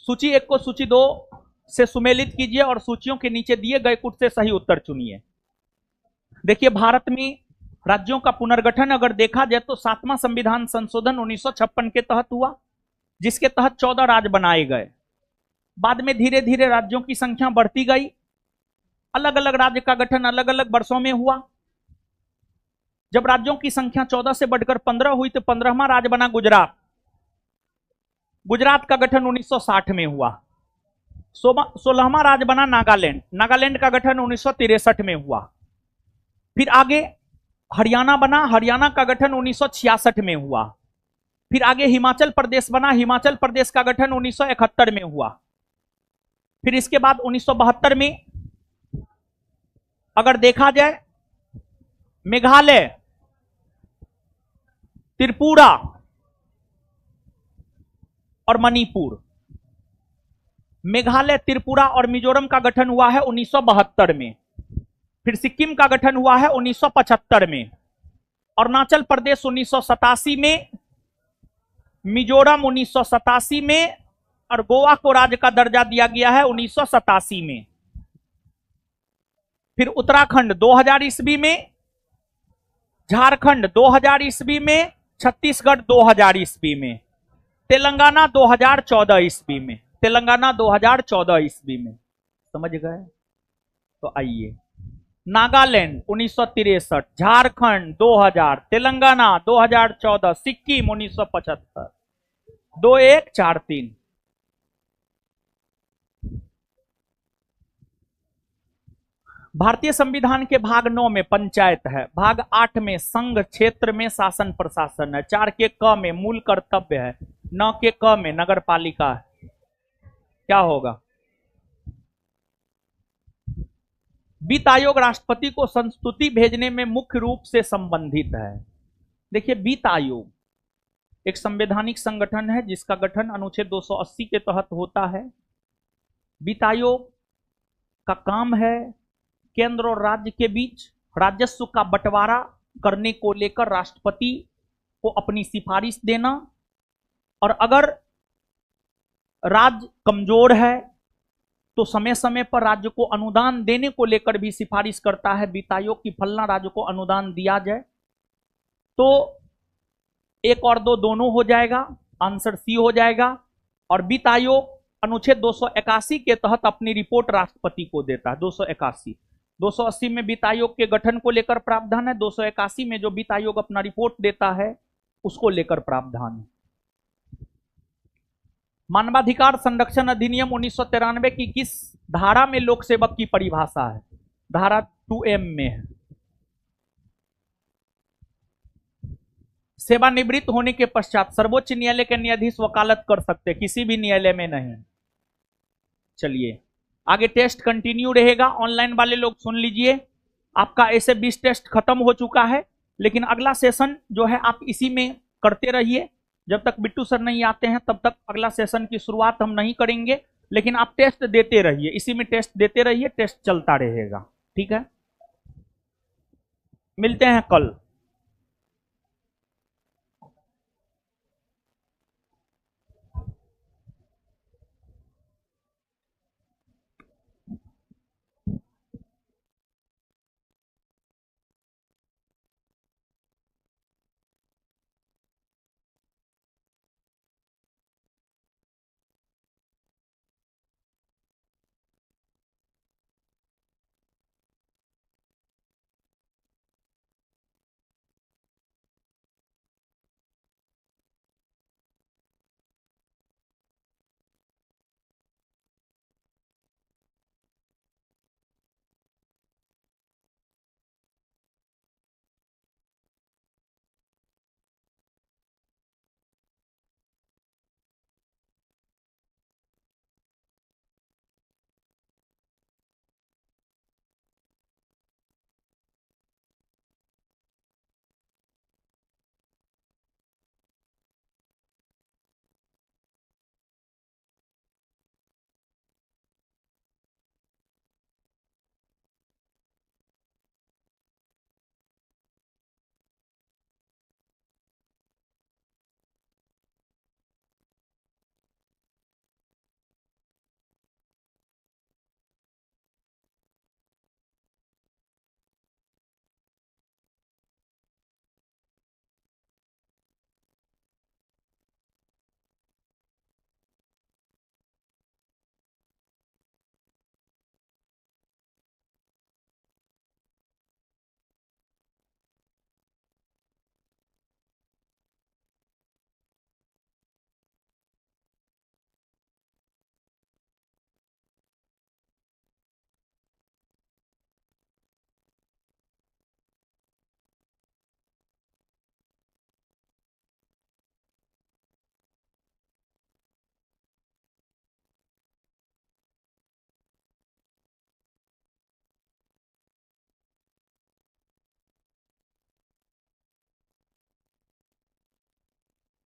सूची 1 को सूची 2 से सुमेलित कीजिए और सूचियों के नीचे दिए गए कुछ से सही उत्तर चुनिए। देखिए, भारत में राज्यों का पुनर्गठन अगर देखा जाए तो 7वां संविधान संशोधन 1956 के तहत हुआ, जिसके तहत 14 राज्य बनाए गए। बाद में धीरे धीरे राज्यों की संख्या बढ़ती गई। अलग अलग राज्य का गठन अलग अलग वर्षों में हुआ। जब राज्यों की संख्या 14 से बढ़कर 15 हुई तो 15वां राज्य बना गुजरात। गुजरात का गठन 1960 में हुआ। 16वां राज्य बना नागालैंड। नागालैंड का गठन 1963 में हुआ। फिर आगे हरियाणा बना। हरियाणा का गठन 1966 में हुआ। फिर आगे हिमाचल प्रदेश बना, हिमाचल प्रदेश का गठन 1971 में हुआ। फिर इसके बाद 1972 में अगर देखा जाए, मेघालय, त्रिपुरा और मणिपुर, मेघालय, त्रिपुरा और मिजोरम का गठन हुआ है 1972 में। फिर सिक्किम का गठन हुआ है 1975 में, अरुणाचल प्रदेश 1987 में, मिजोरम 1987 में, और गोवा को राज्य का दर्जा दिया गया है 1987 में। फिर उत्तराखंड 2000 ईस्वी में, झारखंड 2000 ईस्वी में, छत्तीसगढ़ 2000 ईस्वी में, तेलंगाना 2014 ईस्वी में, तेलंगाना 2014 ईस्वी में। समझ गए? तो आइए, नागालैंड 1963, झारखंड 2000, तेलंगाना 2014, सिक्किम 1975, 2143। भारतीय संविधान के भाग 9 में पंचायत है, भाग 8 में संघ क्षेत्र में शासन प्रशासन है, 4 के क में मूल कर्तव्य है, 9 के क में नगर पालिका है। क्या होगा? वित्त आयोग राष्ट्रपति को संस्तुति भेजने में मुख्य रूप से संबंधित है। देखिए, वित्त आयोग एक संवैधानिक संगठन है जिसका गठन अनुच्छेद 280 के तहत होता है। वित्त आयोग का काम है केंद्र और राज्य के बीच राजस्व का बंटवारा करने को लेकर राष्ट्रपति को अपनी सिफारिश देना, और अगर राज्य कमजोर है तो समय समय पर राज्य को अनुदान देने को लेकर भी सिफारिश करता है वित्त आयोग की फलना राज्य को अनुदान दिया जाए। तो 1 और 2 दोनों हो जाएगा, आंसर सी हो जाएगा। और वित्त आयोग अनुच्छेद 281 के तहत अपनी रिपोर्ट राष्ट्रपति को देता है। 280 में वित्त आयोग के गठन को लेकर प्रावधान है, 281 में जो वित्त आयोग अपना रिपोर्ट देता है उसको लेकर प्रावधान है। मानवाधिकार संरक्षण अधिनियम 1993 की किस धारा में लोक सेवक की परिभाषा है? धारा 2M में है। सेवानिवृत्त होने के पश्चात सर्वोच्च न्यायालय के न्यायाधीश वकालत कर सकते, किसी भी न्यायालय में नहीं। चलिए आगे टेस्ट कंटिन्यू रहेगा। ऑनलाइन वाले लोग सुन लीजिए, आपका ऐसे 20 टेस्ट खत्म हो चुका है, लेकिन अगला सेशन जो है आप इसी में करते रहिए। जब तक बिट्टू सर नहीं आते हैं तब तक अगला सेशन की शुरुआत हम नहीं करेंगे, लेकिन आप टेस्ट देते रहिए, इसी में टेस्ट देते रहिए, टेस्ट चलता रहेगा। ठीक है, मिलते हैं कल।